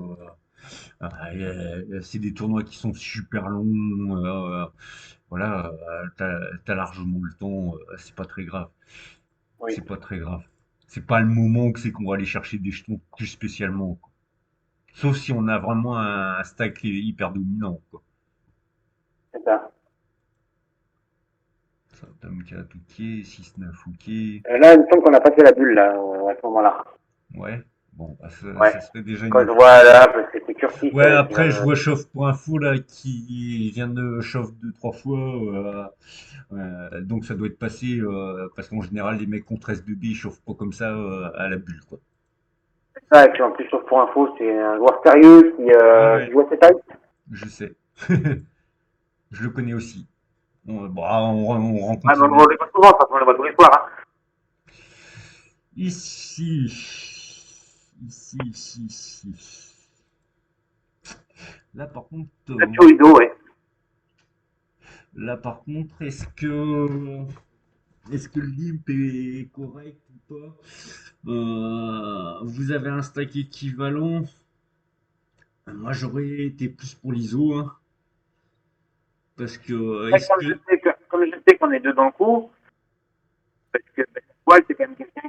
Speaker 1: C'est des tournois qui sont super longs. Voilà, t'as largement le temps. C'est pas très grave.
Speaker 2: Oui,
Speaker 1: C'est pas très grave. C'est pas le moment que c'est qu'on va aller chercher des jetons plus spécialement, quoi. Sauf si on a vraiment un stack hyper dominant, quoi.
Speaker 2: c'est ça.
Speaker 1: Ça, Tom 4, ok. 6-9, ok.
Speaker 2: Là, il me semble qu'on a passé la bulle, là, à ce moment-là.
Speaker 1: Ouais. Bon, bah,
Speaker 2: Ouais.
Speaker 1: ça serait déjà
Speaker 2: Quand
Speaker 1: une
Speaker 2: je vois là, parce que c'est Curtis
Speaker 1: Ouais,
Speaker 2: qui vient
Speaker 1: après, je
Speaker 2: de...
Speaker 1: vois Chauffe pour info là qui vient de chauffe deux, trois fois. Donc ça doit être passé parce qu'en général, les mecs contre SBB, ils chauffent pas comme ça à la bulle, quoi.
Speaker 2: ça, et puis en plus, sauf pour info, c'est un joueur sérieux
Speaker 1: Ouais,
Speaker 2: qui
Speaker 1: ouais,
Speaker 2: joue à ses tailles.
Speaker 1: je sais. Je le connais aussi. On
Speaker 2: Ouais,
Speaker 1: rencontre
Speaker 2: mais
Speaker 1: les
Speaker 2: on ne
Speaker 1: mêmes.
Speaker 2: le voit pas souvent, parce qu'on le voit tous les soirs. Hein.
Speaker 1: Ici. Ici. Là, par contre,
Speaker 2: Nacho Ido, ouais.
Speaker 1: est-ce que le limp est correct ou pas? Vous avez un stack équivalent. Moi, j'aurais été plus pour l'ISO, hein, parce que
Speaker 2: Ouais,
Speaker 1: est-ce que
Speaker 2: comme je sais qu'on est deux dans le coup, parce que Paul, c'est quand même quelqu'un qui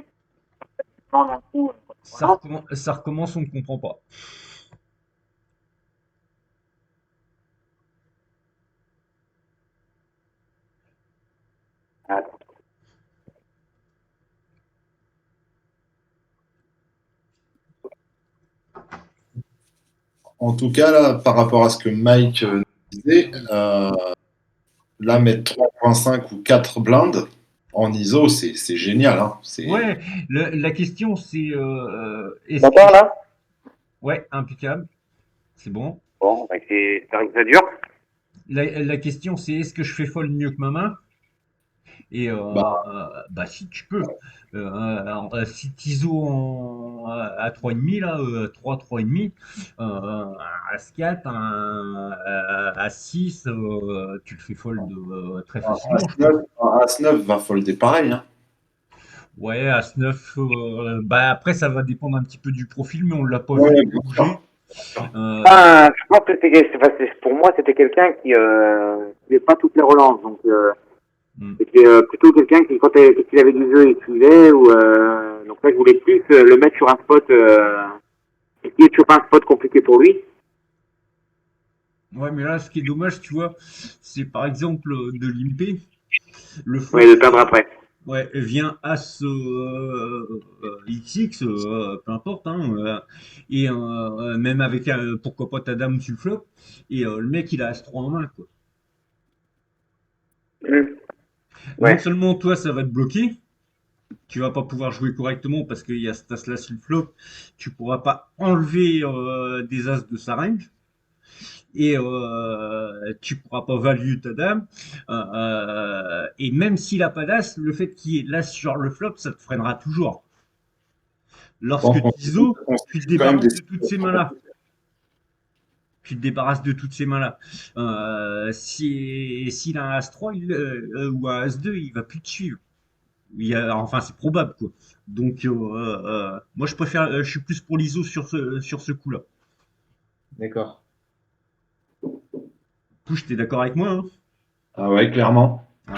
Speaker 2: est dans le coup. Voilà.
Speaker 1: ça recommence, on ne comprend pas.
Speaker 3: En tout cas, là, par rapport à ce que Mike disait, là, mettre 3,5 ou 4 blindes en ISO, c'est génial. Hein.
Speaker 1: Ouais, la question c'est est-ce que
Speaker 2: D'accord, là?
Speaker 1: ouais, impeccable, c'est bon.
Speaker 2: Bon, bah, c'est vrai que ça dure.
Speaker 1: La question c'est est-ce que je fais fold mieux que ma main? Et
Speaker 3: Bah,
Speaker 1: bah si tu peux. Si t'ISO à 3,5 là, 3, 3,5, un As-4, un As-6, tu le fais fold très
Speaker 3: un
Speaker 1: facilement, je pense.
Speaker 3: As-9, un As-9 va folder pareil. Hein.
Speaker 1: Ouais, As-9, bah après ça va dépendre un petit peu du profil, mais on l'a pas vu
Speaker 3: Ouais,
Speaker 1: trop
Speaker 3: bien sûr.
Speaker 1: bouger. Euh,
Speaker 2: Ah, je pense que pour moi, c'était quelqu'un qui faisait pas toutes les relances. Donc,
Speaker 1: hmm.
Speaker 2: c'était plutôt quelqu'un qui, quand il avait du jeu, il suivait. Donc là, je voulais plus le mettre sur un spot, essayer de choper un spot compliqué pour lui.
Speaker 1: Ouais, mais là, ce qui est dommage, tu vois, c'est par exemple de limper. Le
Speaker 2: Oui,
Speaker 1: flop
Speaker 2: de perdre après.
Speaker 1: ouais, vient As XX, peu importe, hein, et même avec pourquoi pas ta dame sur le flop, et le mec il a As 3 en main, quoi.
Speaker 2: Mmh.
Speaker 1: Non
Speaker 2: Ouais.
Speaker 1: seulement toi ça va te bloquer, tu vas pas pouvoir jouer correctement parce qu'il y a cet As là sur le flop, tu pourras pas enlever des As de sa range, et tu pourras pas value ta dame, et même s'il a pas d'As, le fait qu'il y ait l'As sur le flop, ça te freinera toujours.
Speaker 3: Je pense
Speaker 1: Lorsque
Speaker 3: qu'on
Speaker 1: tu ISO, tu te
Speaker 3: constitue quand même
Speaker 1: débarrasses
Speaker 3: des
Speaker 1: de toutes ces
Speaker 3: situations
Speaker 1: mains-là.
Speaker 3: compliquées.
Speaker 1: Tu te débarrasses de toutes ces mains-là. S'il a un As-3 ou un As-2, il va plus te suivre. Enfin, c'est probable, quoi. Donc, moi, je suis plus pour l'ISO sur ce coup-là.
Speaker 3: D'accord.
Speaker 1: Pouche, t'es d'accord avec moi, hein?
Speaker 3: Ah ouais, clairement.
Speaker 1: Ouais,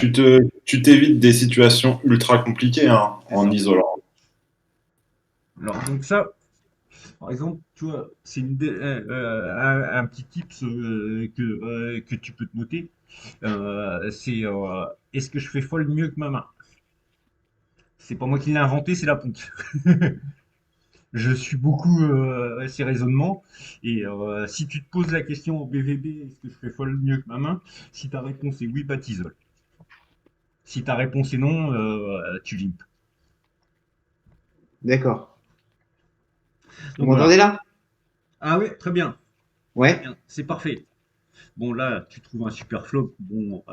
Speaker 3: Tu t'évites des situations ultra compliquées hein,
Speaker 1: c'est
Speaker 3: en
Speaker 1: ça.
Speaker 3: isolant.
Speaker 1: Alors, donc ça, par exemple, tu vois, c'est un petit tips que tu peux te noter. C'est est-ce que je fais fold mieux que ma main? C'est pas moi qui l'ai inventé, c'est la ponte. Je suis beaucoup ces raisonnements. Et si tu te poses la question en BVB, est-ce que je fais fold mieux que ma main? Si ta réponse est oui, bah t'isole. Si ta réponse est non, tu limpes.
Speaker 4: D'accord. Vous
Speaker 1: Donc voilà.
Speaker 4: m'entendez là?
Speaker 1: Ah ouais, très bien. Très
Speaker 4: Ouais.
Speaker 1: bien. C'est parfait. Bon, là, tu trouves un super flop. Bon,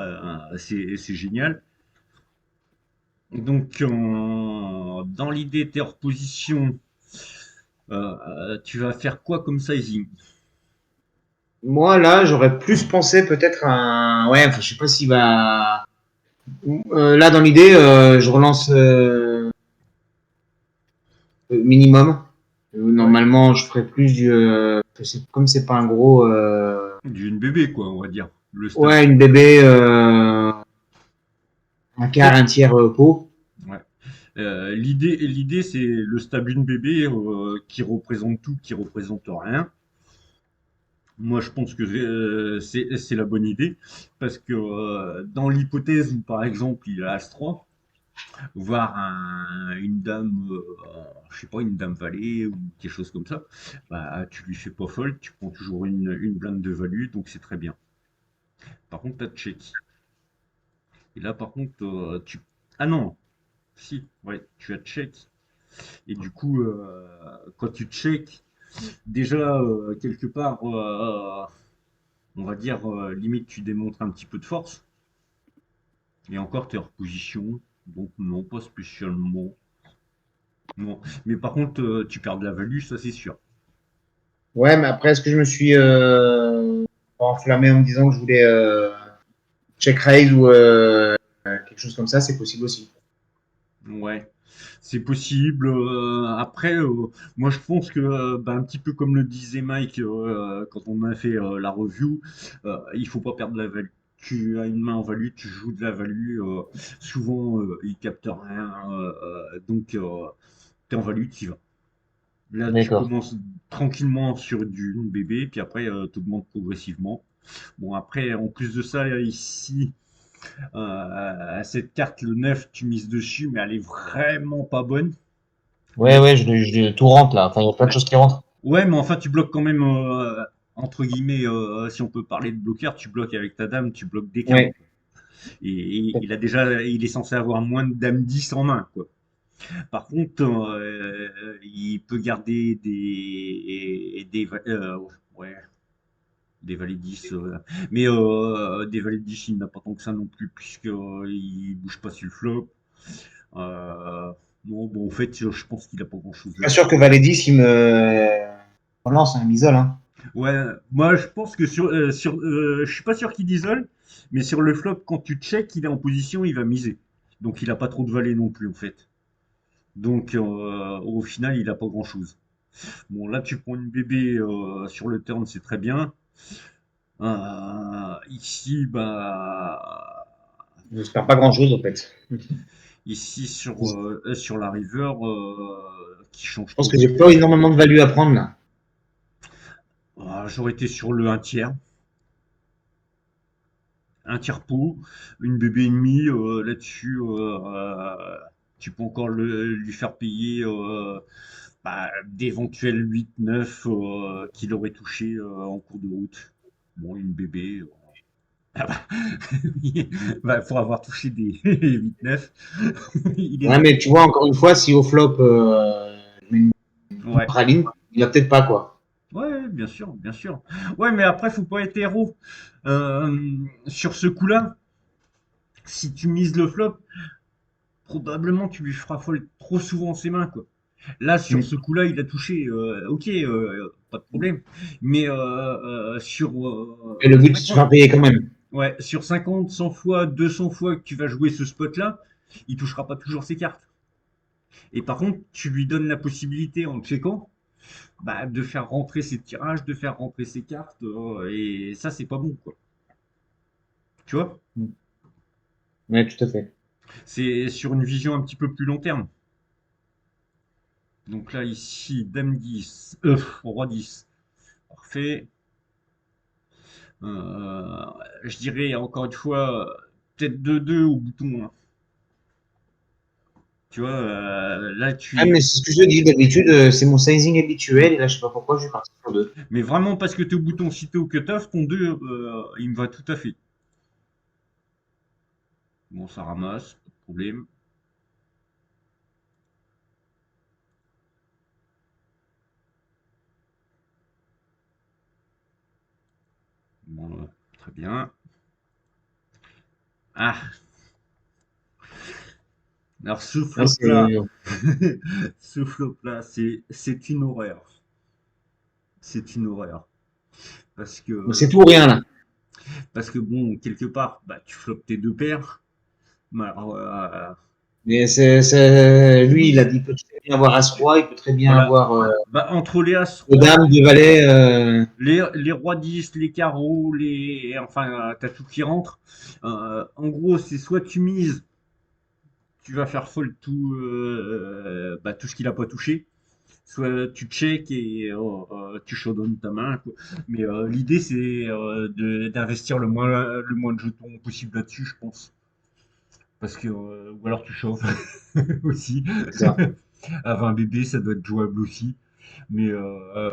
Speaker 1: c'est génial. Donc, dans l'idée, tes repositions, tu vas faire quoi comme sizing?
Speaker 4: Moi là, j'aurais plus pensé peut-être un. Ouais, enfin, je sais pas s'il va. Là, dans l'idée, je relance minimum. Normalement, je ferais plus comme c'est pas un gros,
Speaker 1: D'une bébé, quoi, on va dire. Le stade.
Speaker 4: ouais, une bébé, un quart, un tiers pot.
Speaker 1: Ouais. L'idée, c'est le stade d'une bébé qui représente tout, qui représente rien. Moi, je pense que c'est la bonne idée parce que dans l'hypothèse où, par exemple, il a As-3, voir une dame, je sais pas, une dame valet ou quelque chose comme ça, bah, tu lui fais pas folle, tu prends toujours une blinde de value, donc c'est très bien. Par contre, t'as check. Et là, par contre, ah non, si, ouais, tu as check. Et du coup, quand tu check, déjà, quelque part, on va dire, limite, tu démontres un petit peu de force. Et encore, tu es hors position. Donc, non, pas spécialement. Non. Mais par contre, tu perds de la value, ça c'est sûr.
Speaker 4: Ouais, mais après, est-ce que je me suis enflammé en me disant que je voulais check raise ou quelque chose comme ça, c'est possible aussi.
Speaker 1: Ouais, c'est possible. Après, moi je pense que, bah, un petit peu comme le disait Mike quand on a fait la review, il faut pas perdre la value. Tu as une main en value, tu joues de la value. Souvent, il capte rien. Donc, t'es en value, tu y vas. Là, tu
Speaker 4: D'accord.
Speaker 1: commences tranquillement sur du bébé, puis après, tu augmentes progressivement. Bon, après, en plus de ça, ici, à cette carte, le 9 tu mises dessus, mais elle est vraiment pas bonne.
Speaker 4: Ouais,
Speaker 1: Le,
Speaker 4: ouais, tout rentre là. Enfin, il y a plein de
Speaker 1: ouais.
Speaker 4: choses qui rentrent.
Speaker 1: Ouais, mais enfin, tu bloques quand même, entre guillemets, si on peut parler de bloqueur, tu bloques avec ta dame, tu bloques des 15.
Speaker 4: Ouais.
Speaker 1: Et il est censé avoir moins de dame 10 en main, quoi. Par contre, il peut garder ouais, des valets 10. Mais des valets 10, il n'a pas tant que ça non plus, puisque il bouge pas sur le flop. Non, bon, en fait, je pense qu'il a pas grand-chose
Speaker 4: Pas
Speaker 1: là.
Speaker 4: sûr que Valet 10, il me relance, hein, il m'isole. Hein.
Speaker 1: Ouais, moi, je pense que je suis pas sûr qu'il isole, mais sur le flop, quand tu check, il est en position, il va miser. Donc, il a pas trop de valets non plus, en fait. Donc, au final, il a pas grand-chose. Bon, là, tu prends une bébé sur le turn, c'est très bien. Ici, bah,
Speaker 4: J'espère pas grand-chose en fait.
Speaker 1: ici
Speaker 4: Je
Speaker 1: sur la river, qui change pas
Speaker 4: pense que j'ai pas
Speaker 1: beaucoup.
Speaker 4: énormément de value à prendre là.
Speaker 1: J'aurais été sur le un tiers pot, une bébé et demi là-dessus. Tu peux encore lui faire payer bah, d'éventuels 8-9 qu'il aurait touché en cours de route. Bon, une bébé. Ah bah, oui, bah, pour avoir touché des 8-9, il les
Speaker 4: Ouais,
Speaker 1: a.
Speaker 4: mais tu vois, encore une fois, si au flop, je mets une
Speaker 1: Ouais.
Speaker 4: praline, il a peut-être pas quoi.
Speaker 1: Ouais, bien sûr, bien sûr. Ouais, mais après, faut pas être héros. Sur ce coup-là, si tu mises le flop, probablement tu lui feras folle trop souvent ses mains, quoi. Là, sur ce
Speaker 4: Mm.
Speaker 1: coup-là, il a touché, ok, pas de problème. Mais
Speaker 4: Et le but, c'est de se
Speaker 1: 50,
Speaker 4: faire payer quand même.
Speaker 1: ouais, sur 50, 100 fois, 200 fois que tu vas jouer ce spot-là, il touchera pas toujours ses cartes. Et par contre, tu lui donnes la possibilité en checkant bah, de faire rentrer ses tirages, de faire rentrer ses cartes, et ça, c'est pas bon, quoi. Tu vois?
Speaker 4: Mm. Ouais, tout à fait.
Speaker 1: C'est sur une vision un petit peu plus long terme. Donc là, ici, Dame 10, Roi 10. Parfait. Euh, je dirais encore une fois, peut-être 2-2 au bouton, hein. Tu vois, là,
Speaker 4: Ah, mais c'est ce que je dis d'habitude, c'est mon sizing habituel, et là, je sais pas pourquoi, je suis parti sur deux.
Speaker 1: mais vraiment parce que tu es au bouton cité au cutoff, ton 2 il me va tout à fait. Bon, ça ramasse, pas de problème. Bon, très bien. Ah, alors ce
Speaker 4: Là,
Speaker 1: flop-là, ce flop-là, c'est une horreur. C'est une horreur. Parce
Speaker 4: c'est
Speaker 1: que,
Speaker 4: tout ou rien, là.
Speaker 1: parce que bon, quelque part, bah, tu floppes tes deux paires. Mais alors,
Speaker 4: Mais lui, il peut très bien avoir As-Roi, il peut très bien
Speaker 1: Voilà.
Speaker 4: avoir
Speaker 1: Bah, entre les
Speaker 4: deux
Speaker 1: As-Roi,
Speaker 4: dames, deux valets.
Speaker 1: les Rois 10, les carreaux, enfin, t'as tout qui rentre. En gros, c'est soit tu mises, tu vas faire fold tout ce qu'il a pas touché, soit tu check et tu showdown ta main, quoi. Mais l'idée, c'est d'investir le moins de jetons possible là-dessus, je pense. Parce que, ou alors tu chauffes aussi.
Speaker 4: C'est ça.
Speaker 1: À 20 bébés, ça doit être jouable aussi. Mais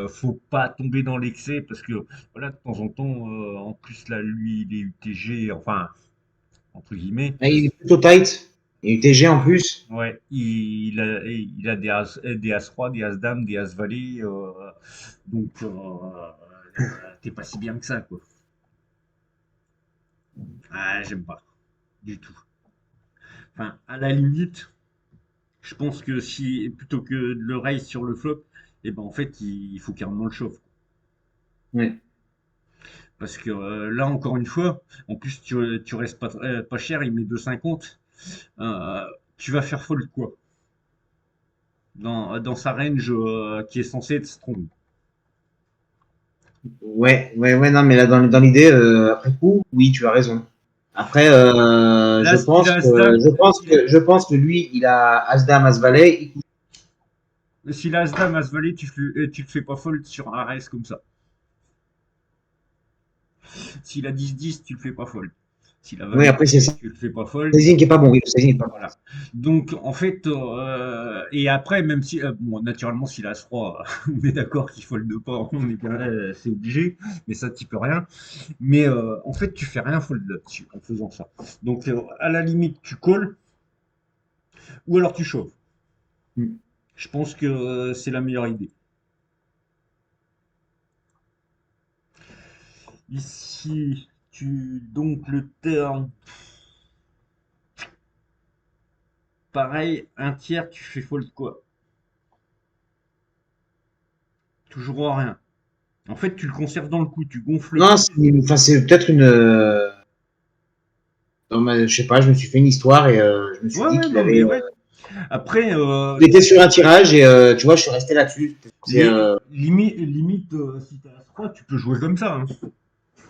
Speaker 1: faut pas tomber dans l'excès parce que voilà, de temps en temps, en plus là, lui, il est UTG, enfin, entre guillemets.
Speaker 4: Ah, il est plutôt tight. Il est TG en plus.
Speaker 1: Ouais, il a des As-Roi, des As-Dames, des As-Valet, donc t'es pas si bien que ça, quoi. Ah, j'aime pas, du tout. Enfin, à la limite, je pense que si, plutôt que de le raise sur le flop, et ben en fait, il faut carrément le chauffe.
Speaker 4: Ouais.
Speaker 1: Parce que là, encore une fois, en plus, tu restes pas cher, il met 2,50. Euh, tu vas faire fold quoi? Dans sa range qui est censée être strong.
Speaker 4: Ouais, non, mais là, dans l'idée, après coup, oui, tu as raison. Après,
Speaker 1: Là, s'il a As-Dame,
Speaker 4: je pense que lui, il a As-Dame, As-Valet.
Speaker 1: s'il a As-Dame, As-Valet, tu le fais pas fold sur un raise comme ça. S'il a 10-10, tu le fais pas fold. S'il a
Speaker 4: Oui,
Speaker 1: Valet
Speaker 4: après, c'est
Speaker 1: 10,
Speaker 4: ça.
Speaker 1: tu le fais pas fold.
Speaker 4: Sizing qui est pas bon, oui, le sizing est pas bon.
Speaker 1: Voilà. Donc, en fait, et après, même si, bon, naturellement, s'il a As-Roi, on est d'accord qu'il fold pas, on est bien, c'est obligé, mais ça, t'y peux rien. Mais en fait, tu fais rien fold là-dessus en faisant ça. Donc, à la limite, tu calls ou alors tu chauves.
Speaker 4: Mm.
Speaker 1: Je pense que c'est la meilleure idée. Ici, donc le turn, pareil, un tiers, tu fais fold quoi? Toujours rien. En fait, tu le conserves dans le coup, tu gonfles le
Speaker 4: Non,
Speaker 1: prix.
Speaker 4: enfin, c'est peut-être une. Je sais pas, je me suis fait une histoire et je me suis
Speaker 1: Ouais,
Speaker 4: dit
Speaker 1: ouais,
Speaker 4: qu'il
Speaker 1: non, mais
Speaker 4: avait.
Speaker 1: ouais. Après,
Speaker 4: Il était sur un tirage et tu vois, je suis resté là-dessus. C'est
Speaker 1: limite, si tu as As-Roi, tu peux jouer comme ça, hein.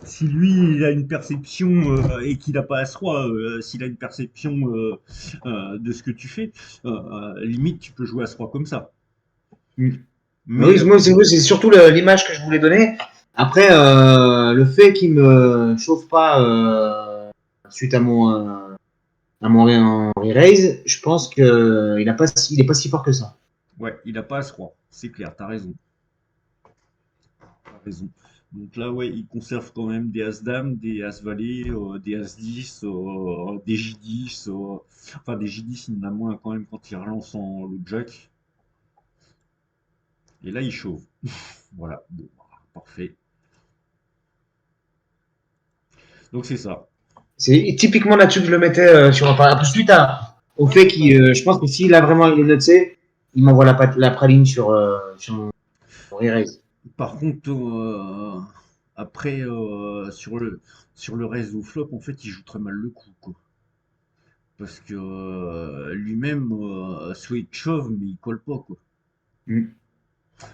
Speaker 1: Si lui, il a une perception et qu'il n'a pas As-Roi, s'il a une perception de ce que tu fais, limite, tu peux jouer As-Roi comme ça.
Speaker 4: Mm.
Speaker 1: Mais
Speaker 4: Oui, moi, c'est surtout l'image que je voulais donner. Après, le fait qu'il me chauffe pas suite à mon re-raise, je pense que il est pas si fort que ça.
Speaker 1: ouais, il n'a pas As-Roi, c'est clair, t'as raison. T'as raison. Donc là, ouais, il conserve quand même des As-Dame, des As-Valet, des As-10, des J10. Enfin, des J10, il en a moins quand même quand il relance en le Jack. Et là, il chauffe. Voilà, bon, parfait. Donc c'est ça.
Speaker 4: C'est typiquement là-dessus que je le mettais sur un pari. Suite au fait qu'il, je pense que s'il a vraiment il est noté, il m'envoie la praline sur mon re-raise.
Speaker 1: Par contre, après, sur le réseau flop, en fait, il joue très mal le coup, quoi. Parce que lui-même, Sweet Chauve, mais il colle pas, quoi.
Speaker 4: Mm.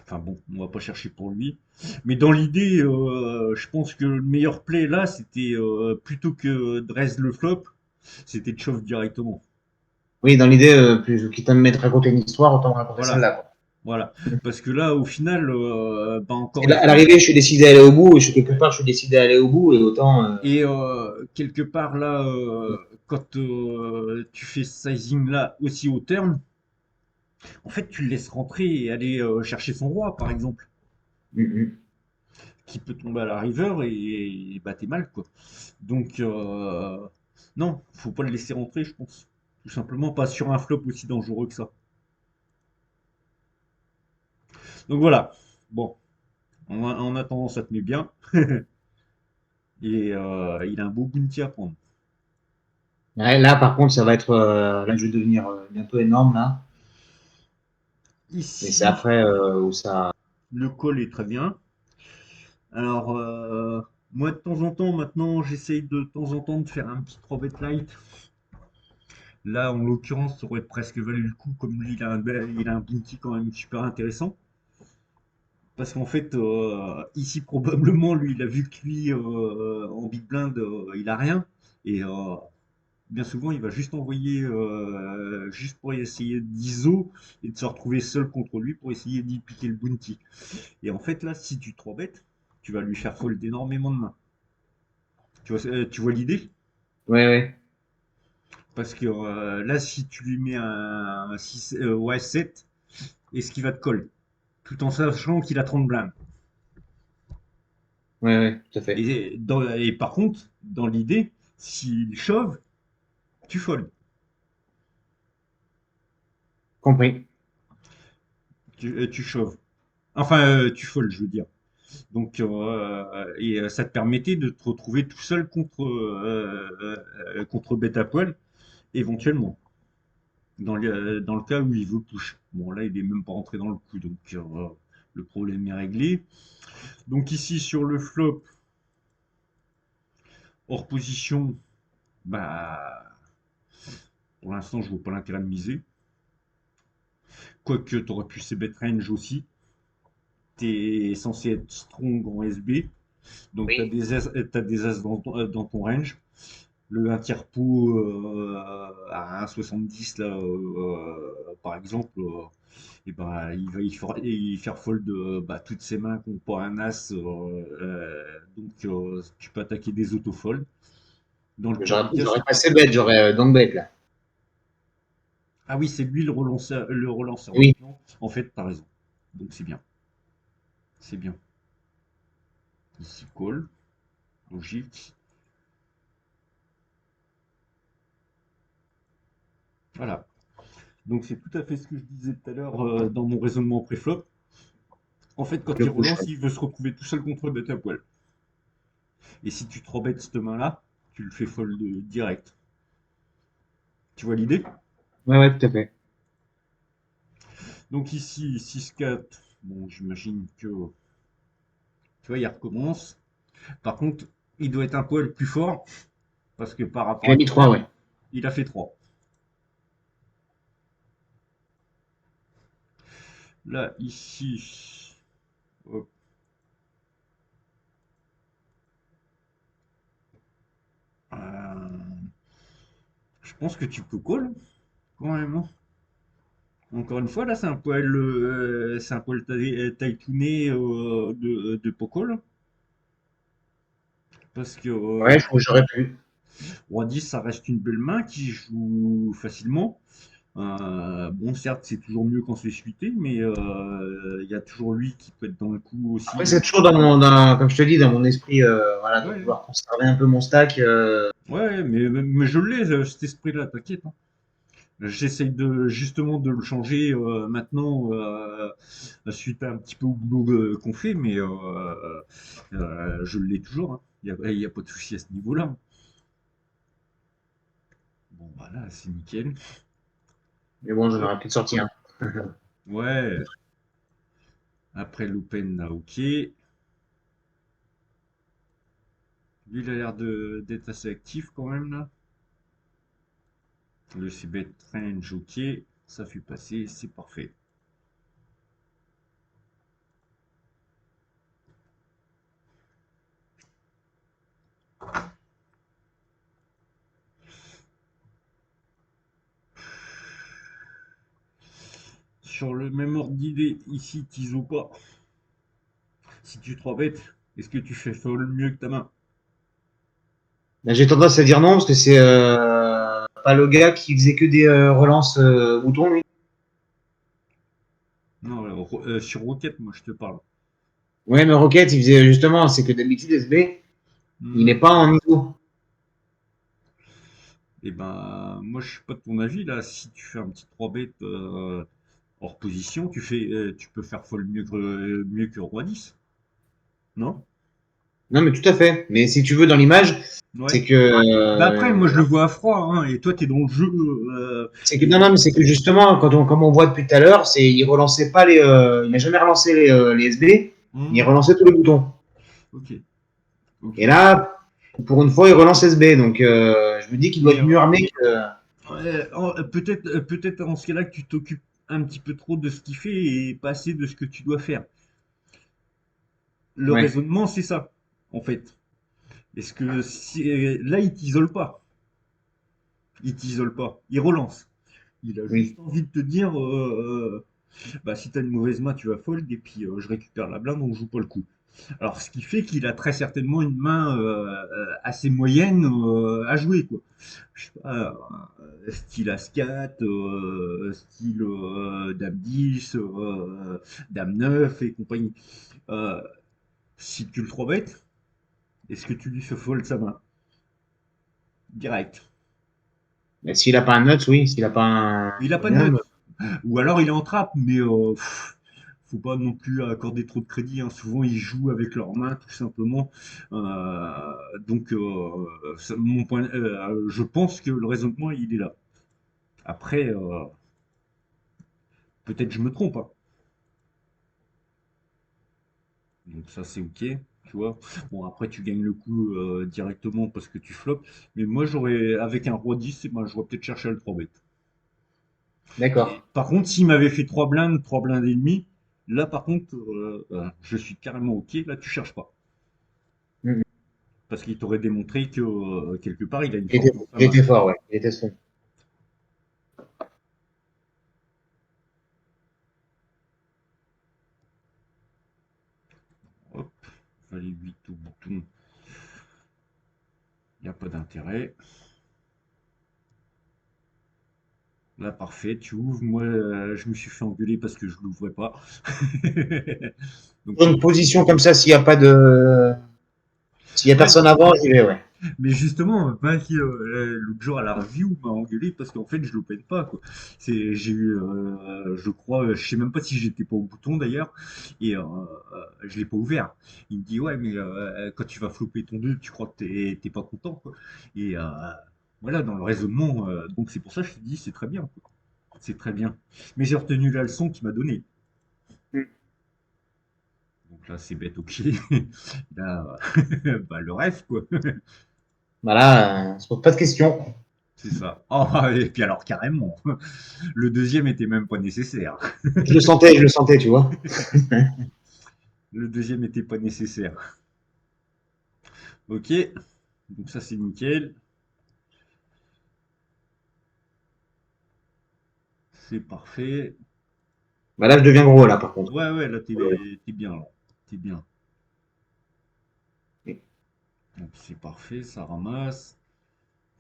Speaker 1: Enfin bon, on va pas chercher pour lui. Mais dans l'idée, je pense que le meilleur play là, c'était plutôt que de raise le flop, c'était de Chauve directement.
Speaker 4: Oui, dans l'idée, quitte à me mettre à raconter une histoire, autant raconter
Speaker 1: Voilà,
Speaker 4: celle-là, quoi.
Speaker 1: voilà. Parce que là, au final, bah, encore
Speaker 4: Et
Speaker 1: une
Speaker 4: là, à
Speaker 1: fois,
Speaker 4: l'arrivée, je suis décidé à aller au bout, et je suis quelque part, je suis décidé à aller au bout, et autant.
Speaker 1: et quelque part là, quand tu fais ce sizing là aussi au turn, en fait, tu le laisses rentrer et aller chercher son roi, par exemple,
Speaker 4: Mm,
Speaker 1: qui peut tomber à la river et bah t'es mal quoi. Donc non, faut pas le laisser rentrer, je pense. Tout simplement pas sur un flop aussi dangereux que ça. Donc voilà. Bon, en attendant, ça te met bien. Et il a un beau bounty à prendre.
Speaker 4: ouais, là, par contre, ça va être. Là, je vais devenir bientôt énorme, là. Et c'est
Speaker 1: Ici,
Speaker 4: après où ça.
Speaker 1: le call est très bien. Alors, moi, de temps en temps, maintenant, j'essaye de temps en temps de faire un petit 3 bet light. Là, en l'occurrence, ça aurait presque valu le coup, comme lui, il a un bounty quand même super intéressant. Parce qu'en fait, ici, probablement, lui, il a vu que lui, en big blind, il a rien. Et bien souvent, il va juste envoyer, juste pour essayer d'ISO et de se retrouver seul contre lui pour essayer d'y piquer le bounty. Et en fait, là, si tu 3 bêtes, tu vas lui faire fold énormément de mains. Tu vois l'idée?
Speaker 4: Ouais, ouais.
Speaker 1: Parce que là, si tu lui mets un 6, ouais, 7, est-ce qu'il va te call? Tout en sachant qu'il a 30 blindes.
Speaker 4: Ouais, ouais, tout à fait.
Speaker 1: Et par contre, dans l'idée, s'il shove, tu fold.
Speaker 4: Compris.
Speaker 1: Tu shoves. Enfin, tu fold, je veux dire. Donc, ça te permettait de te retrouver tout seul contre Beta Poil, éventuellement, dans le cas où il veut push. Bon, là, il est même pas rentré dans le coup, donc le problème est réglé. Donc ici, sur le flop, hors position, bah, pour l'instant, je vois pas l'intérêt de miser. Quoique, tu aurais pu ces bet range aussi. Tu es censé être strong en SB. Donc, tu as
Speaker 4: Oui.
Speaker 1: t'as des as dans ton range. Le 1 tiers pot à 1,70 là, par exemple, et ben, il faire fold bah, toutes ses mains qui n'ont pas un as. Donc, tu peux attaquer des autofolds. Dans le pire des cas,
Speaker 4: J'aurais passé bête, j'aurais donc bête là.
Speaker 1: ah oui, c'est lui le relanceur.
Speaker 4: Oui.
Speaker 1: Donc, non, en fait, t'as raison. Donc, c'est bien. C'est bien. Ici, call. Logique. Voilà. Donc, c'est tout à fait ce que je disais tout à l'heure dans mon raisonnement pré-flop. En fait, quand
Speaker 4: Le
Speaker 1: il
Speaker 4: push.
Speaker 1: relance, il veut se retrouver tout seul contre bête à poil. Et si tu te rebêtes cette main-là, tu le fais fold direct. Tu vois l'idée?
Speaker 4: Ouais, ouais, tout à fait.
Speaker 1: Donc ici, 6-4. Bon, j'imagine que, tu vois, il recommence. Par contre, il doit être un poil plus fort, parce que par
Speaker 4: Il
Speaker 1: rapport
Speaker 4: a
Speaker 1: à
Speaker 4: mis
Speaker 1: tout à
Speaker 4: 3,
Speaker 1: l'heure,
Speaker 4: ouais.
Speaker 1: il a fait 3. Là, ici, hop, euh, je pense que tu peux call, quand même, hein. Encore une fois, là, c'est un poil taïtouné de Pocol. Parce que
Speaker 4: Ouais, j'aurais pu.
Speaker 1: Roi 10, ça reste une belle main qui joue facilement. Bon, certes, c'est toujours mieux quand c'est suité, mais il y a toujours lui qui peut être dans le coup
Speaker 4: Après,
Speaker 1: aussi.
Speaker 4: c'est toujours comme je te dis, dans mon esprit, voilà, de
Speaker 1: Ouais,
Speaker 4: vouloir conserver un peu mon stack.
Speaker 1: ouais, mais je l'ai, cet esprit-là, t'inquiète, hein. J'essaye justement de le changer maintenant suite à un petit peu au boulot qu'on fait, mais je l'ai toujours, hein. Il y a pas de souci à ce niveau-là. Bon, voilà, c'est nickel.
Speaker 4: Mais bon, j'en aurais
Speaker 1: Hop,
Speaker 4: pu de sortir.
Speaker 1: ouais. Après l'open, là, ok. Lui, il a l'air d'être assez actif quand même, là. Le CBet range, ok. Ça fait passer, c'est parfait. Sur le même ordre d'idée, ici, t'ISO pas. Si tu 3 bêtes, est-ce que tu fais fold mieux que ta main?
Speaker 4: Là, j'ai tendance à dire non, parce que c'est pas le gars qui faisait que des relances boutons, lui.
Speaker 1: Non, sur Rocket, moi, je te parle.
Speaker 4: Ouais, mais Rocket, il faisait justement, c'est que d'habitude, SB, il n'est
Speaker 1: Hmm.
Speaker 4: pas en niveau.
Speaker 1: Eh ben, moi, je suis pas de ton avis, là. Si tu fais un petit 3 bêtes hors position, tu peux faire fold mieux que Roi 10. Non?
Speaker 4: Non, mais tout à fait. Mais si tu veux, dans l'image,
Speaker 1: Ouais.
Speaker 4: c'est que,
Speaker 1: Bah après, moi, je le vois à froid, hein, et toi, t'es dans le jeu.
Speaker 4: non, non, mais c'est que justement, comme on voit depuis tout à l'heure, il relançait pas il n'a jamais relancé les SB, il
Speaker 1: Hmm.
Speaker 4: relançait tous les boutons.
Speaker 1: Ok, ok.
Speaker 4: Et là, pour une fois, il relance SB. Donc, je me dis qu'il doit
Speaker 1: Mais
Speaker 4: être mieux armé que.
Speaker 1: Peut-être en ce cas-là que tu t'occupes un petit peu trop de ce qu'il fait et pas assez de ce que tu dois faire. Le
Speaker 4: Ouais,
Speaker 1: raisonnement, c'est ça, en fait. Est-ce que là, il t'isole pas. Il t'isole pas. Il relance. Il a
Speaker 4: oui.
Speaker 1: juste envie de te dire, bah, si t'as une mauvaise main, tu vas fold et puis je récupère la blinde, on joue pas le coup. Alors, ce qui fait qu'il a très certainement une main assez moyenne à jouer, quoi. Je sais pas, style As-4, style Dame 10, Dame 9 et compagnie. Euh, Si tu le 3 bêtes, est-ce que tu lui fais fold sa main? Direct.
Speaker 4: Mais s'il a pas un nuts, oui. S'il a pas un
Speaker 1: Il a pas de
Speaker 4: podium,
Speaker 1: nuts. Ou alors il est en trappe, mais faut pas non plus accorder trop de crédit, hein. Souvent ils jouent avec leurs mains tout simplement. Donc je pense que le raisonnement il est là. Après, peut-être je me trompe, hein. Donc ça c'est ok, tu vois. Bon après tu gagnes le coup directement parce que tu flops. Mais moi j'aurais avec un roi 10, eh ben, j'aurais peut-être cherché à le 3 bet.
Speaker 4: d'accord.
Speaker 1: Par contre, s'il m'avait fait 3 blindes et demi, là par contre, je suis carrément ok, là tu cherches pas.
Speaker 4: Mhm.
Speaker 1: Parce qu'il t'aurait démontré que quelque part il a une
Speaker 4: Il était,
Speaker 1: force dans sa
Speaker 4: il
Speaker 1: main.
Speaker 4: était fort, ouais. Il était son.
Speaker 1: Hop, valet 8 au bouton, il n'y a pas d'intérêt. Là parfait, tu ouvres, moi je me suis fait engueuler parce que je l'ouvrais pas. Donc
Speaker 4: Pour une position comme ça, s'il y a
Speaker 1: ouais,
Speaker 4: personne avant, j'y vais, ouais.
Speaker 1: mais justement, l'autre jour à la review m'a engueulé parce qu'en fait je l'open pas quoi. J'ai eu, je crois, je sais même pas si j'étais pas au bouton d'ailleurs et je l'ai pas ouvert. Il me dit ouais mais quand tu vas flopper ton 2 tu crois que t'es pas content quoi. Et voilà dans le raisonnement, donc c'est pour ça que je te dis c'est très bien quoi. C'est très bien. Mais j'ai retenu la leçon qu'il m'a donnée. Donc là c'est bête ok. Là bah, le rêve quoi.
Speaker 4: Voilà, on se pose pas de questions.
Speaker 1: C'est ça. Oh, et puis alors carrément. Le deuxième était même pas nécessaire.
Speaker 4: Je le sentais, tu vois.
Speaker 1: Le deuxième était pas nécessaire. Ok, donc ça c'est nickel. C'est parfait.
Speaker 4: Bah là, je deviens gros, là, par contre.
Speaker 1: Ouais, ouais, là t'es bien là. T'es bien. Donc c'est parfait, ça ramasse.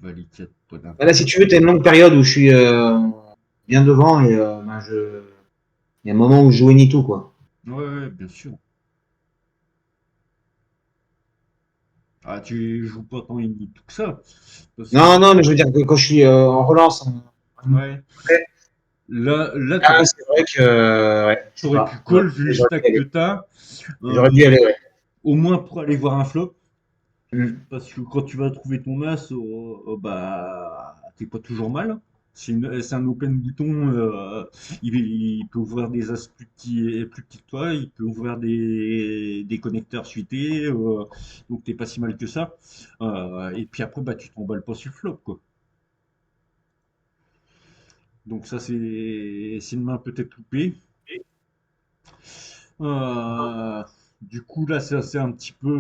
Speaker 1: Valet 4, pas
Speaker 4: Bah là, si
Speaker 1: d'intérêt.
Speaker 4: tu veux, tu as une longue période où je suis bien devant et ben, il y a un moment où je joue ni tout, quoi.
Speaker 1: Ouais, ouais, bien sûr. Ah, tu joues pas tant ini tout que ça. Parce que,
Speaker 4: Non, non, mais je veux dire que quand je suis en relance,
Speaker 1: ouais. Là,
Speaker 4: ah, c'est vrai que, ouais, je sais
Speaker 1: t'aurais pu
Speaker 4: pas.
Speaker 1: call vu le
Speaker 4: J'aurais dû y
Speaker 1: stack que
Speaker 4: aller.
Speaker 1: t'as.
Speaker 4: J'aurais dû y aller, ouais.
Speaker 1: Au moins pour aller voir un flop.
Speaker 4: Mm.
Speaker 1: Parce que quand tu vas trouver ton as, bah, t'es pas toujours mal. C'est un open bouton, il peut ouvrir des as plus petits que toi, il peut ouvrir des connecteurs suités, donc t'es pas si mal que ça. Et puis après, bah, tu t'emballes pas sur le flop, quoi. Donc ça, c'est une main peut-être loupée. Euh, du coup, là, c'est un petit peu,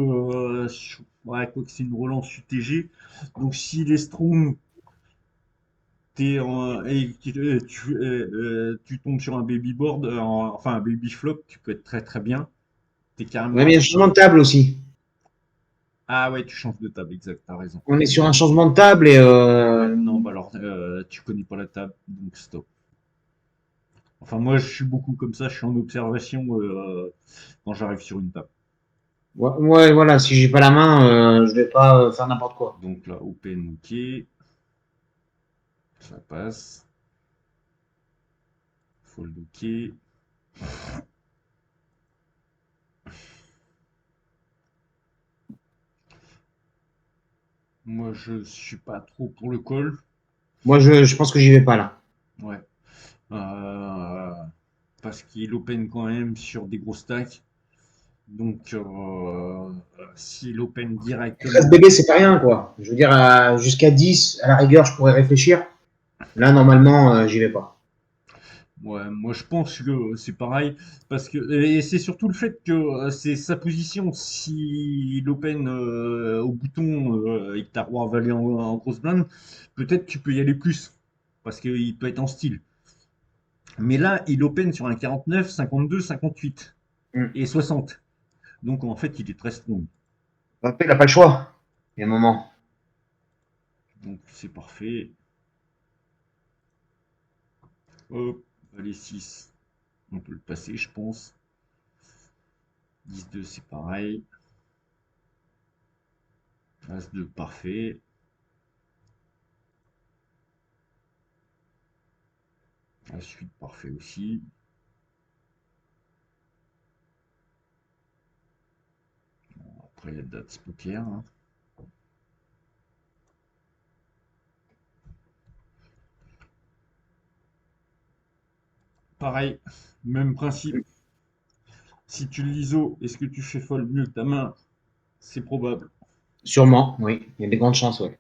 Speaker 1: ouais, quoi que c'est une relance UTG. Donc s'il est strong, tu tombes sur un baby board, enfin un baby flop, tu peux être très très bien. T'es
Speaker 4: Ouais,
Speaker 1: carrément.
Speaker 4: mais il y a un changement de table aussi.
Speaker 1: Ah ouais, tu changes de table, exact, t'as raison.
Speaker 4: On est sur un changement de table et
Speaker 1: Ouais, non, bah alors tu connais pas la table, donc stop. Enfin, moi je suis beaucoup comme ça, je suis en observation quand j'arrive sur une table.
Speaker 4: ouais, ouais, voilà, si j'ai pas la main, je vais pas faire n'importe quoi.
Speaker 1: Donc là, open, ok, ça passe. Fold, ok. Moi je suis pas trop pour le call.
Speaker 4: Moi, je pense que j'y vais pas là.
Speaker 1: Ouais. Euh, Parce qu'il open quand même sur des gros stacks. Donc, s'il open
Speaker 4: 13
Speaker 1: directement,
Speaker 4: bébés, c'est pas rien, quoi. Je veux dire, jusqu'à 10, à la rigueur, je pourrais réfléchir. Là, normalement, j'y vais pas.
Speaker 1: Ouais, moi je pense que c'est pareil parce que et c'est surtout le fait que c'est sa position. Si il open au bouton et que t'as roi valet en grosse blinde, peut-être tu peux y aller plus parce qu'il peut être en style. Mais là, il open sur un 49, 52, 58
Speaker 4: Hmm.
Speaker 1: et 60. Donc en fait, il est très strong.
Speaker 4: Mbappé, il n'a pas le choix. Il y a un moment.
Speaker 1: Donc c'est parfait. Hop, valet 6. On peut le passer, je pense. 10-2, c'est pareil. As-2, parfait. As-8, parfait aussi. Après, il y a Dats Poker, hein. Pareil, même principe. Si tu l'ISO, est-ce que tu fais fold mieux que ta main? C'est probable.
Speaker 4: Sûrement, oui. Il y a des grandes chances, ouais.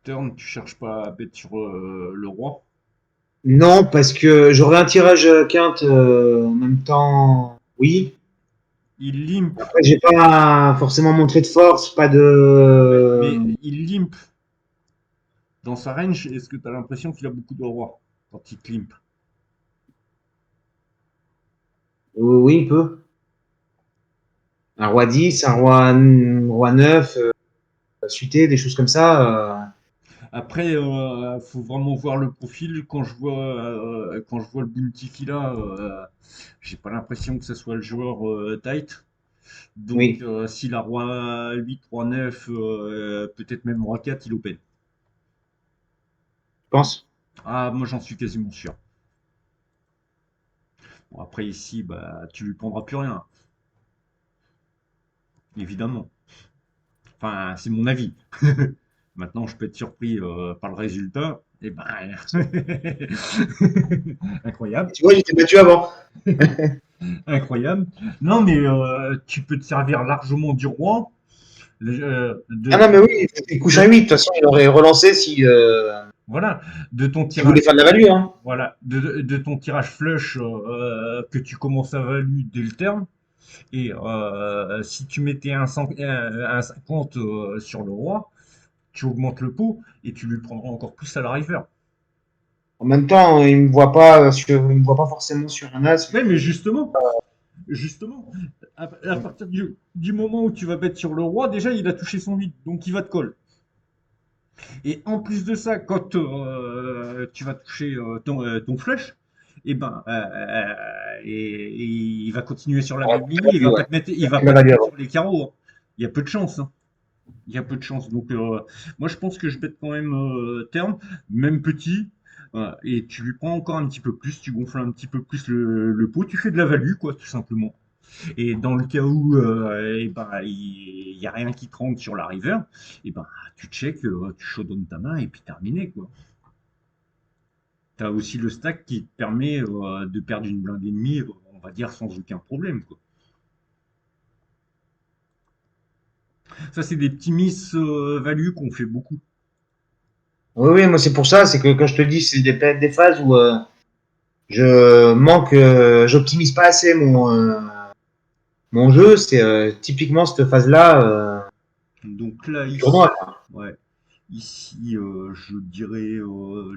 Speaker 1: Turn, tu cherches pas à bet sur le roi.
Speaker 4: Non, parce que j'aurais un tirage quinte en même temps. Oui.
Speaker 1: Il limp,
Speaker 4: Après, j'ai pas forcément montré de force, pas
Speaker 1: ouais,
Speaker 4: de.
Speaker 1: mais il limp dans sa range. Est-ce que tu as l'impression qu'il a beaucoup de rois quand il limp?
Speaker 4: Oui, il peut. Un roi 10, un roi 9, suité, des choses comme ça.
Speaker 1: Après, faut vraiment voir le profil. Quand je vois le bounty qu'il a, j'ai pas l'impression que ce soit le joueur tight. Donc,
Speaker 4: Oui,
Speaker 1: s'il a roi 8, roi 9, peut-être même roi 4, il open.
Speaker 4: je pense.
Speaker 1: Ah, moi j'en suis quasiment sûr. Bon, après ici, bah, tu lui prendras plus rien, évidemment. Enfin, c'est mon avis. Maintenant, je peux être surpris par le résultat. Et ben, incroyable,
Speaker 4: Tu vois, j'étais battu avant.
Speaker 1: incroyable. Non, mais tu peux te servir largement du roi,
Speaker 4: Ah non, mais oui, il couche un
Speaker 1: de-
Speaker 4: 8. De toute façon, il aurait relancé si
Speaker 1: voilà, de ton
Speaker 4: il voulait
Speaker 1: tirage,
Speaker 4: faire de la value. Hein.
Speaker 1: voilà, de ton tirage flush que tu commences à value dès le terme. Et si tu mettais un 50 sur le roi, tu augmentes le pot et tu lui prendras encore plus à la river.
Speaker 4: En même temps, il me voit pas forcément sur un as.
Speaker 1: Oui, mais justement, à partir du moment où tu vas mettre sur le roi, déjà il a touché son 8, donc il va te call. Et en plus de ça, quand tu vas toucher ton flush, et ben, et il va continuer sur la
Speaker 4: Ouais,
Speaker 1: même ligne,
Speaker 4: ouais.
Speaker 1: il va
Speaker 4: La
Speaker 1: pas te
Speaker 4: value
Speaker 1: mettre
Speaker 4: avant.
Speaker 1: sur les carreaux, hein. Il y a peu de chance, hein. Il y a peu de chance. Donc, moi, je pense que je bête quand même terme, même petit. Et tu lui prends encore un petit peu plus, tu gonfles un petit peu plus le pot, tu fais de la value, quoi, tout simplement. Et dans le cas où eh ben, il n'y a rien qui te rentre sur la river, et ben, tu check, tu showdown ta main et puis terminé, quoi. Tu as aussi le stack qui te permet de perdre une blinde ennemie, on va dire, sans aucun problème, quoi. Ça, c'est des petits miss value qu'on fait beaucoup.
Speaker 4: Oui, oui, moi c'est pour ça, c'est que quand je te dis, c'est des phases où j'optimise pas assez mon jeu. C'est typiquement cette phase-là
Speaker 1: Donc là,
Speaker 4: du
Speaker 1: ici,
Speaker 4: tournoi.
Speaker 1: ouais. Ici, je dirais,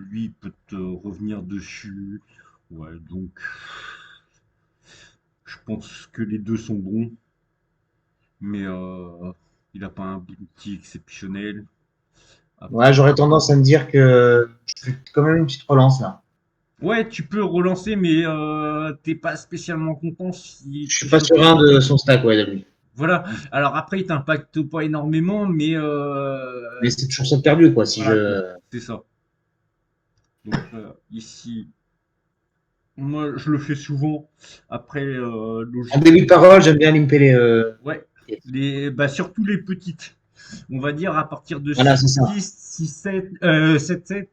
Speaker 1: lui, il peut te revenir dessus. Ouais, donc, je pense que les deux sont bons, mais il n'a pas un bounty exceptionnel.
Speaker 4: Ouais,
Speaker 1: Après,
Speaker 4: j'aurais tendance à me dire que je fais quand même une petite relance là.
Speaker 1: ouais, tu peux relancer, mais t'es pas spécialement content si
Speaker 4: Je suis
Speaker 1: tu
Speaker 4: pas
Speaker 1: showdown.
Speaker 4: serein de son stack, ouais, de lui.
Speaker 1: Voilà. Alors après, il t'impacte pas énormément, mais
Speaker 4: Mais c'est toujours ça de perdu, quoi. Si
Speaker 1: voilà,
Speaker 4: je
Speaker 1: c'est ça. Donc ici, moi, je le fais souvent. Après,
Speaker 4: en début de
Speaker 1: logiquement,
Speaker 4: parole, j'aime bien limper les.
Speaker 1: ouais, bah, surtout les petites. On va dire à partir de
Speaker 4: Voilà,
Speaker 1: six
Speaker 4: c'est ça.
Speaker 1: 10 6 7 7 7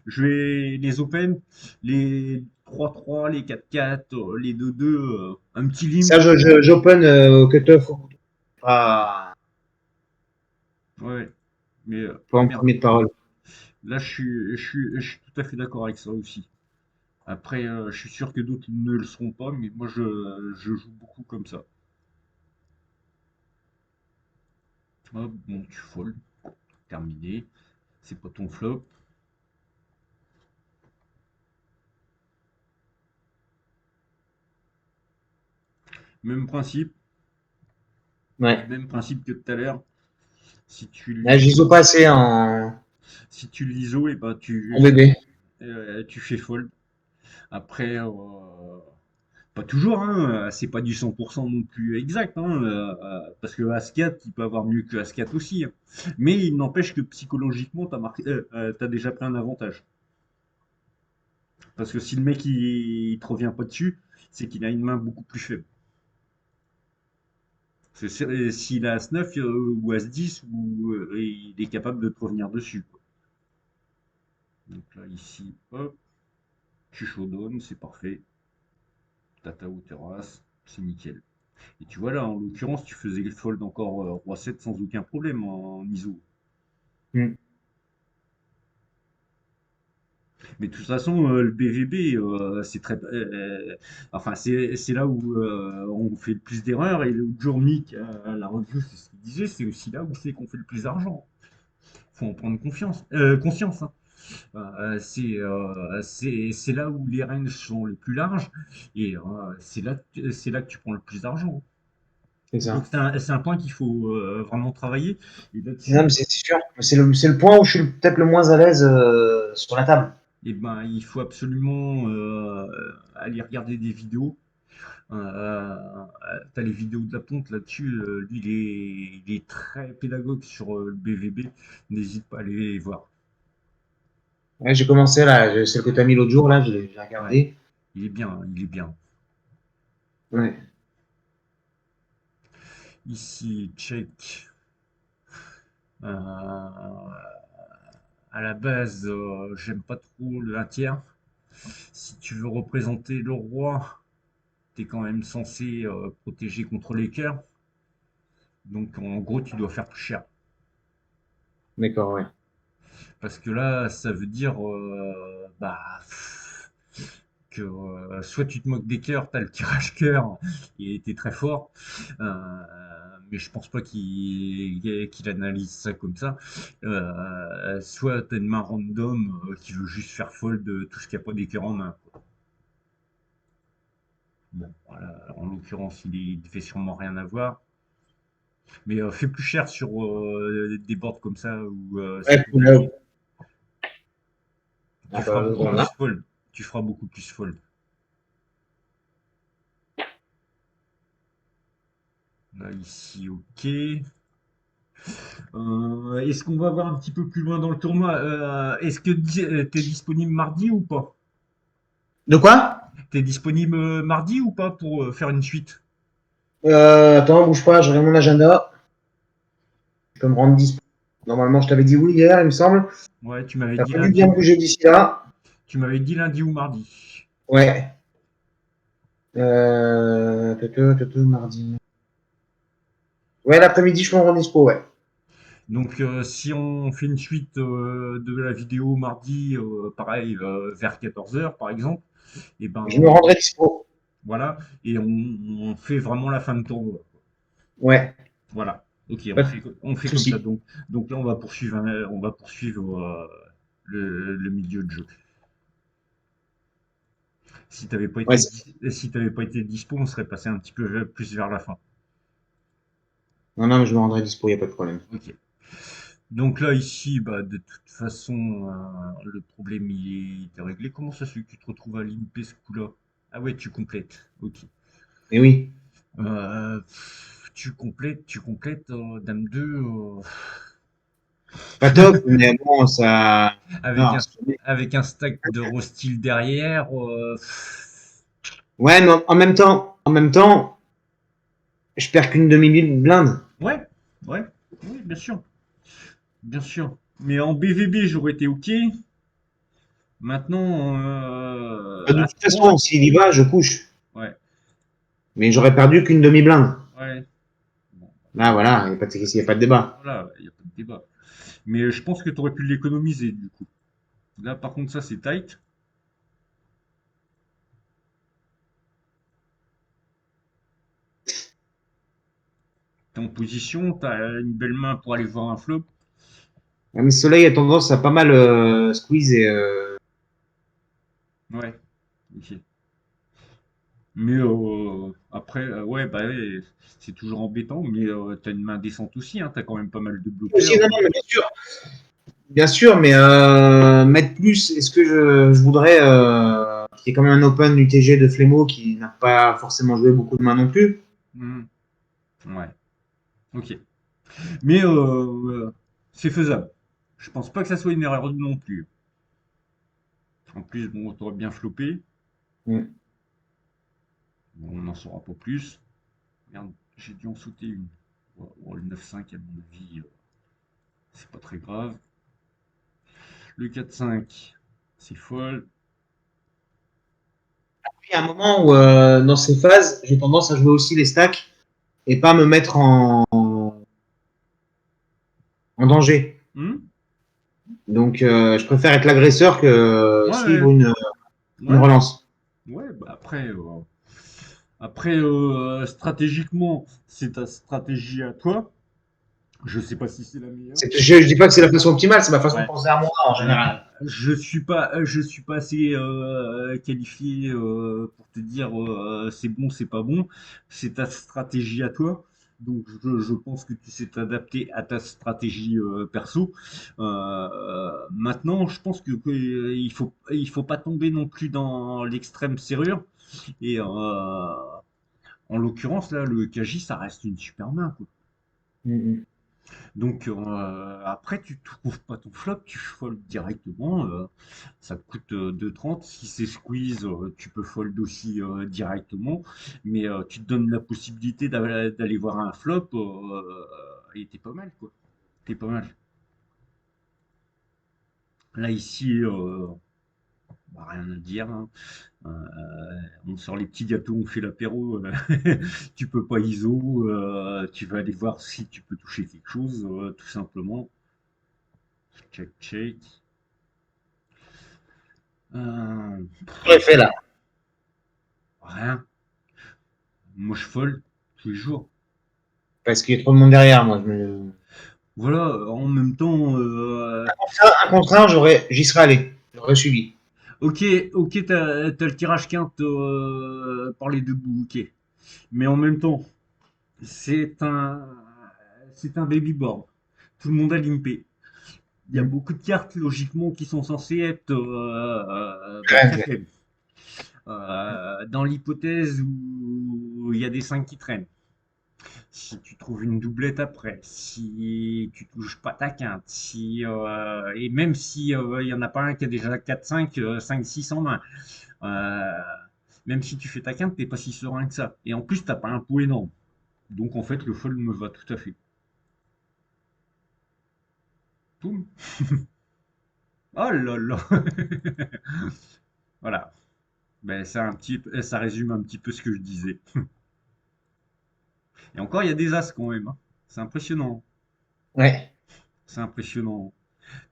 Speaker 1: je vais les open, les 3 3 les 4 4 les 2 2 un petit limp.
Speaker 4: Ça, j'open au cut-off. pas
Speaker 1: Ouais. Mais
Speaker 4: en
Speaker 1: merde,
Speaker 4: premier de parole.
Speaker 1: là je suis tout à fait d'accord avec ça aussi. Après, je suis sûr que d'autres ne le seront pas, mais moi je joue beaucoup comme ça. Hop, bon, tu fold, terminé. C'est pas ton flop. Même principe,
Speaker 4: Ouais.
Speaker 1: même principe que tout à l'heure. Si tu
Speaker 4: Là,
Speaker 1: lis,
Speaker 4: j'y ai pas assez en,
Speaker 1: si tu l'ISO, et ben
Speaker 4: en bébé.
Speaker 1: tu fais fold. Après, pas toujours, hein, c'est pas du 100% non plus exact, hein, parce que As-4, il peut avoir mieux que As-4 aussi, hein. Mais il n'empêche que psychologiquement, t'as déjà pris un avantage. Parce que si le mec il te revient pas dessus, c'est qu'il a une main beaucoup plus faible. S'il a As-9 ou As-10, il est capable de te revenir dessus, quoi. Donc là, ici, hop, tu showdown, c'est parfait. Tata ou terrasse, c'est nickel. Et tu vois là, en l'occurrence, tu faisais le fold encore Roi 7 sans aucun problème en ISO.
Speaker 4: Hmm.
Speaker 1: Mais de toute façon, le BVB, c'est très, enfin, c'est là où on fait le plus d'erreurs. Et l'autre jour, Mick, à la review, c'est ce qu'il disait, c'est aussi là où c'est qu'on fait le plus d'argent. Faut en prendre conscience, hein. C'est là où les ranges sont les plus larges et c'est là que tu prends le plus d'argent.
Speaker 4: C'est
Speaker 1: Donc
Speaker 4: ça.
Speaker 1: c'est un point qu'il faut vraiment travailler. Et
Speaker 4: Non,
Speaker 1: là-dessus,
Speaker 4: mais c'est sûr. C'est le point où je suis peut-être le moins à l'aise sur la table.
Speaker 1: eh ben, il faut absolument aller regarder des vidéos. T'as les vidéos de la ponte là-dessus. Lui, il est très pédagogue sur le BVB. N'hésite pas à aller les voir.
Speaker 4: Ouais, j'ai commencé là, celle que tu as mis l'autre jour, là, j'ai
Speaker 1: Ouais,
Speaker 4: regardé.
Speaker 1: il est bien, hein, il est bien.
Speaker 4: Ouais.
Speaker 1: Ici, check. À la base, j'aime pas trop le 1 tiers. Si tu veux représenter le roi, t'es quand même censé protéger contre les cœurs. Donc en gros, tu dois faire plus cher.
Speaker 4: D'accord, ouais.
Speaker 1: Parce que là, ça veut dire bah, que soit tu te moques des cœurs, t'as le tirage cœur et t'es très fort. Mais je pense pas qu'il analyse ça comme ça. Soit t'as une main random qui veut juste faire fold de tout ce qui a pas des cœurs en main. Bon, voilà, en l'occurrence, il devait sûrement rien avoir. Mais fais plus cher sur des boards comme ça où
Speaker 4: Ouais,
Speaker 1: c'est compliqué. Tu
Speaker 4: attends,
Speaker 1: feras
Speaker 4: deux
Speaker 1: beaucoup
Speaker 4: secondes,
Speaker 1: plus
Speaker 4: là.
Speaker 1: fold. Tu feras beaucoup plus fold. Là, ici, ok. Est-ce qu'on va voir un petit peu plus loin dans le tournoi? Est-ce que tu es disponible mardi ou pas?
Speaker 4: De quoi?
Speaker 1: Tu es disponible mardi ou pas pour faire une suite?
Speaker 4: Attends, bouge pas, je regarde mon agenda. Je peux me rendre dispo. Normalement, je t'avais dit oui hier, il me semble.
Speaker 1: Ouais, tu m'avais
Speaker 4: T'as
Speaker 1: dit
Speaker 4: pas dû bien
Speaker 1: lundi.
Speaker 4: bouger d'ici là.
Speaker 1: Tu m'avais dit lundi ou mardi.
Speaker 4: Ouais. Mardi. Ouais, l'après-midi, je peux me rendre dispo, ouais.
Speaker 1: Donc, si on fait une suite de la vidéo mardi, pareil, vers 14 heures par exemple, et ben
Speaker 4: Je me rendrai dispo.
Speaker 1: voilà, et on fait vraiment la fin de tournoi.
Speaker 4: Ouais,
Speaker 1: Voilà. Ok,
Speaker 4: pas
Speaker 1: on
Speaker 4: de
Speaker 1: fait comme ça.
Speaker 4: souci.
Speaker 1: Donc là, on va poursuivre le milieu de jeu. Si t'avais pas
Speaker 4: Ouais,
Speaker 1: été, si t'avais pas été dispo, on serait passé un petit peu plus vers la fin.
Speaker 4: non, non, mais je me rendrai dispo, il n'y a pas de problème.
Speaker 1: Ok. Donc là, ici, bah, de toute façon, le problème il est réglé. Comment ça se fait que tu te retrouves à limper ce coup-là? Ah ouais, tu complètes. Ok.
Speaker 4: Et oui,
Speaker 1: Tu complètes, Dame 2
Speaker 4: pas top, mais bon, ça.
Speaker 1: avec
Speaker 4: Non,
Speaker 1: un, avec un stack de Rostil derrière.
Speaker 4: ouais, mais en même temps, je perds qu'une demi-blinde.
Speaker 1: Ouais, ouais, oui, bien sûr. Bien sûr. Mais en BVB, j'aurais été OK. Maintenant,
Speaker 4: De
Speaker 1: à
Speaker 4: toute
Speaker 1: 3,
Speaker 4: façon, s'il y va, je couche.
Speaker 1: ouais,
Speaker 4: Mais j'aurais perdu qu'une demi-blinde.
Speaker 1: ouais. Bon.
Speaker 4: Là, voilà, il y a pas de débat.
Speaker 1: Voilà, il n'y a pas de débat. Mais je pense que tu aurais pu l'économiser du coup. Là, par contre, ça, c'est tight. T'es en position, t'as une belle main pour aller voir un flop.
Speaker 4: Mais Soleil a tendance à pas mal squeeze et
Speaker 1: Ouais, ok. Mais après, ouais, bah ouais, c'est toujours embêtant, mais t'as une main décente aussi, hein, t'as quand même pas mal de
Speaker 4: aussi,
Speaker 1: bloqueurs.
Speaker 4: non, non, mais bien sûr, mais mettre plus, est-ce que je voudrais qu'il y ait quand même un open UTG de Flemmo qui n'a pas forcément joué beaucoup de mains non plus.
Speaker 1: Hmm, ouais, ok. Mais c'est faisable. Je pense pas que ça soit une erreur non plus. En plus, bon, t'aurais bien flopé.
Speaker 4: Mm.
Speaker 1: Bon, on n'en saura pas plus. Merde, j'ai dû en sauter une. Bon, le 9-5, à mon avis, c'est pas très grave. Le 4-5, c'est folle.
Speaker 4: Il y a un moment où dans ces phases, j'ai tendance à jouer aussi les stacks et pas me mettre en danger.
Speaker 1: Hmm.
Speaker 4: Donc je préfère être l'agresseur que
Speaker 1: Ouais,
Speaker 4: suivre une
Speaker 1: ouais,
Speaker 4: relance.
Speaker 1: ouais, bah après, stratégiquement, c'est ta stratégie à toi. Je sais pas si c'est la meilleure.
Speaker 4: Je dis pas que c'est la façon optimale, c'est ma façon de
Speaker 1: Ouais.
Speaker 4: penser à moi en
Speaker 1: Ouais.
Speaker 4: général.
Speaker 1: Je suis pas assez qualifié pour te dire c'est bon, c'est pas bon. C'est ta stratégie à toi. Donc je pense que tu sais t'adapter à ta stratégie perso. Maintenant, je pense il faut pas tomber non plus dans l'extrême serrure. Et en l'occurrence là, le KJ, ça reste une super main, quoi.
Speaker 4: Mm,
Speaker 1: Donc après, tu trouves pas ton flop, tu fold directement. Ça te coûte 2,30. Si c'est squeeze, tu peux fold aussi directement. Mais tu te donnes la possibilité d'aller voir un flop et t'es pas mal, quoi. T'es pas mal. Là, ici, bah, rien à dire, hein. On sort les petits gâteaux, on fait l'apéro. Tu peux pas ISO. Tu vas aller voir si tu peux toucher quelque chose, tout simplement. Check, check. Euh,
Speaker 4: mm. Fait là.
Speaker 1: Rien. Moi, je fold tous les jours.
Speaker 4: Parce qu'il y a trop de monde derrière, moi.
Speaker 1: Voilà, en même temps,
Speaker 4: Un contre un, j'y serais allé. J'aurais suivi.
Speaker 1: ok, ok, t'as le tirage quinte par les deux bouts, ok. Mais en même temps, c'est un, c'est un baby board. Tout le monde a limpé. Il y a
Speaker 4: Mm.
Speaker 1: beaucoup de cartes, logiquement, qui sont censées être bah, très faibles. Dans l'hypothèse où il y a des 5 qui traînent. Si tu trouves une doublette après, si tu touches pas ta quinte, si, et même si il y en a pas un qui a déjà 4-5, 5-6 en main, euh, même si tu fais ta quinte, t'es pas si serein que ça. Et en plus, t'as pas un pot énorme. Donc en fait, le fold me va tout à fait. Poum. Oh là là. Voilà. Ben, ça résume un petit peu ce que je disais. Et encore, il y a des as quand même, hein. C'est impressionnant.
Speaker 4: Ouais.
Speaker 1: C'est impressionnant.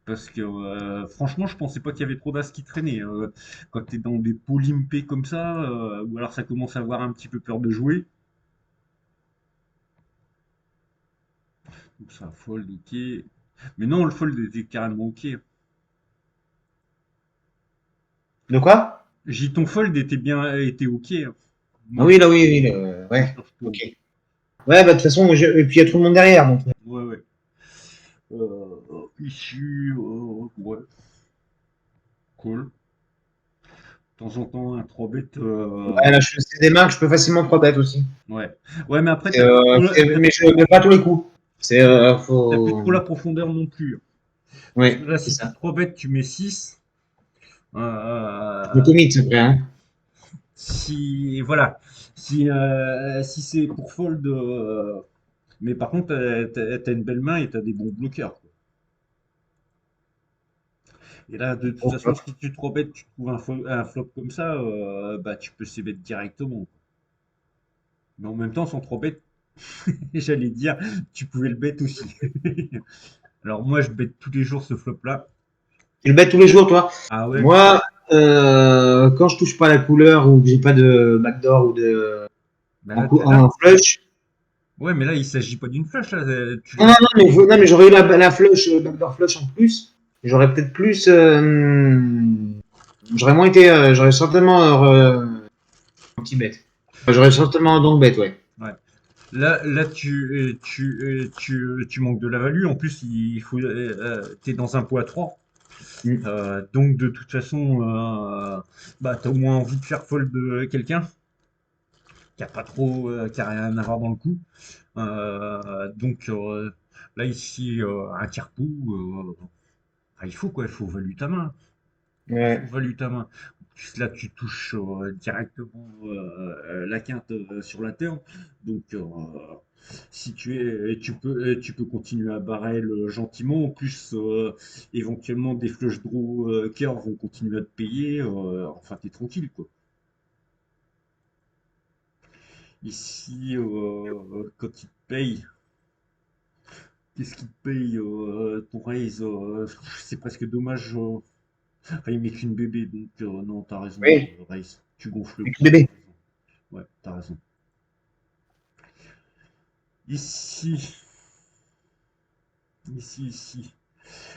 Speaker 1: Parce que franchement, je pensais pas qu'il y avait trop d'as qui traînaient. Quand tu es dans des pots limpés comme ça, ou alors ça commence à avoir un petit peu peur de jouer. Donc ça fold, ok. Mais non, le fold était carrément ok.
Speaker 4: De quoi?
Speaker 1: J'ai ton fold était ok, hein.
Speaker 4: Ah
Speaker 1: Moi,
Speaker 4: oui, là, oui, oui.
Speaker 1: je
Speaker 4: Ouais.
Speaker 1: cherche
Speaker 4: Ok.
Speaker 1: pas.
Speaker 4: Ouais, bah, de toute façon, et puis il y a tout le monde derrière. Donc.
Speaker 1: Ouais, ouais. Ici, ouais, cool. De temps en temps, un 3 bet,
Speaker 4: Ouais, là, c'est des mains que je peux facilement 3 bêtes aussi.
Speaker 1: ouais. Ouais, mais après,
Speaker 4: Mais je ne mets pas tous les coups.
Speaker 1: t'as plus trop la
Speaker 4: Faut.
Speaker 1: profondeur non plus, hein. Parce que
Speaker 4: Oui,
Speaker 1: là,
Speaker 4: c'est
Speaker 1: si tu
Speaker 4: ça.
Speaker 1: 3 bêtes, tu mets 6.
Speaker 4: Je me commit après. Hein.
Speaker 1: Si voilà, si c'est pour fold, mais par contre t'as une belle main et t'as des bons bloqueurs, quoi. Et là de toute façon si tu te rebêtes, tu trouves un flop comme ça, bah tu peux c-bet directement. Mais en même temps sans trop bête, J'allais dire, tu pouvais le bet aussi. Alors moi, je bête tous les jours ce flop-là.
Speaker 4: Tu le bêtes tous les jours, toi?
Speaker 1: Ah ouais,
Speaker 4: Moi, quand je touche pas la couleur ou que j'ai pas de backdoor ou de
Speaker 1: bah là,
Speaker 4: en flush.
Speaker 1: ouais, mais là, il s'agit pas d'une flush, là.
Speaker 4: Non, non, non, non, mais j'aurais eu la flush, backdoor flush en plus. J'aurais peut-être plus. J'aurais moins été. J'aurais certainement un petit bet. Enfin, j'aurais certainement un donc bet, ouais.
Speaker 1: Ouais. Là, tu manques de la value. En plus, t'es dans un pot à 3.
Speaker 4: Mm.
Speaker 1: Donc, de toute façon, bah, t'as au moins envie de faire fold de quelqu'un qui a pas trop, qui a rien à voir dans le coup. Donc, là, ici, un tiers-pot, ah, il faut quoi? Il faut value ta main. Il faut
Speaker 4: Ouais.
Speaker 1: value ta main. En plus, là, tu touches directement la quinte sur la terre. Donc, si tu peux continuer à barrel gentiment. En plus, éventuellement, des flush draw cœur vont continuer à te payer. Enfin, t'es tranquille, quoi. Ici, quand ils te payent, qu'est-ce qu'ils te payent ton raise? C'est presque dommage. Enfin, il met qu'une bébé, donc non, t'as raison,
Speaker 4: Oui,
Speaker 1: Race. Tu gonfles le
Speaker 4: avec
Speaker 1: prix,
Speaker 4: bébé.
Speaker 1: t'as raison. Ouais, t'as raison. Ici, ici.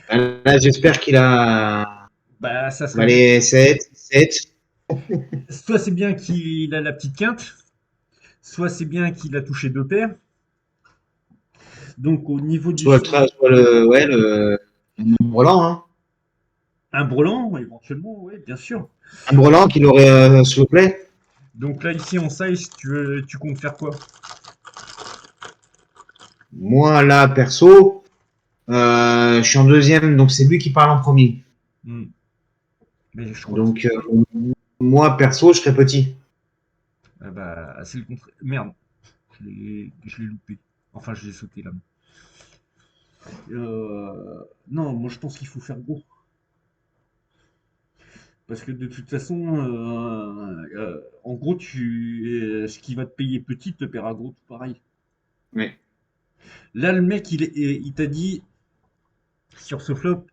Speaker 4: Là, j'espère qu'il a.
Speaker 1: Bah, ça serait bien.
Speaker 4: Allez, 7.
Speaker 1: Soit c'est bien qu'il a la petite quinte, soit c'est bien qu'il a touché deux paires. Donc, au niveau du
Speaker 4: Soit
Speaker 1: solde,
Speaker 4: soit ouais, le brelan, hein.
Speaker 1: un brelan, éventuellement, ouais, bien sûr.
Speaker 4: Un brelan qu'il aurait, s'il vous plaît.
Speaker 1: Donc là, ici, en size, tu comptes faire quoi?
Speaker 4: Moi, là, perso, je suis en deuxième, donc c'est lui qui parle en premier.
Speaker 1: Hmm. Mais je crois que
Speaker 4: Donc, moi, perso, je serais petit.
Speaker 1: bah, c'est le contraire. Merde, je l'ai loupé. Enfin, je l'ai sauté là. Non, moi je pense qu'il faut faire gros. Parce que de toute façon, en gros, ce qui va te payer petit te paiera gros tout pareil.
Speaker 4: Ouais.
Speaker 1: Là, le mec, il t'a dit sur ce flop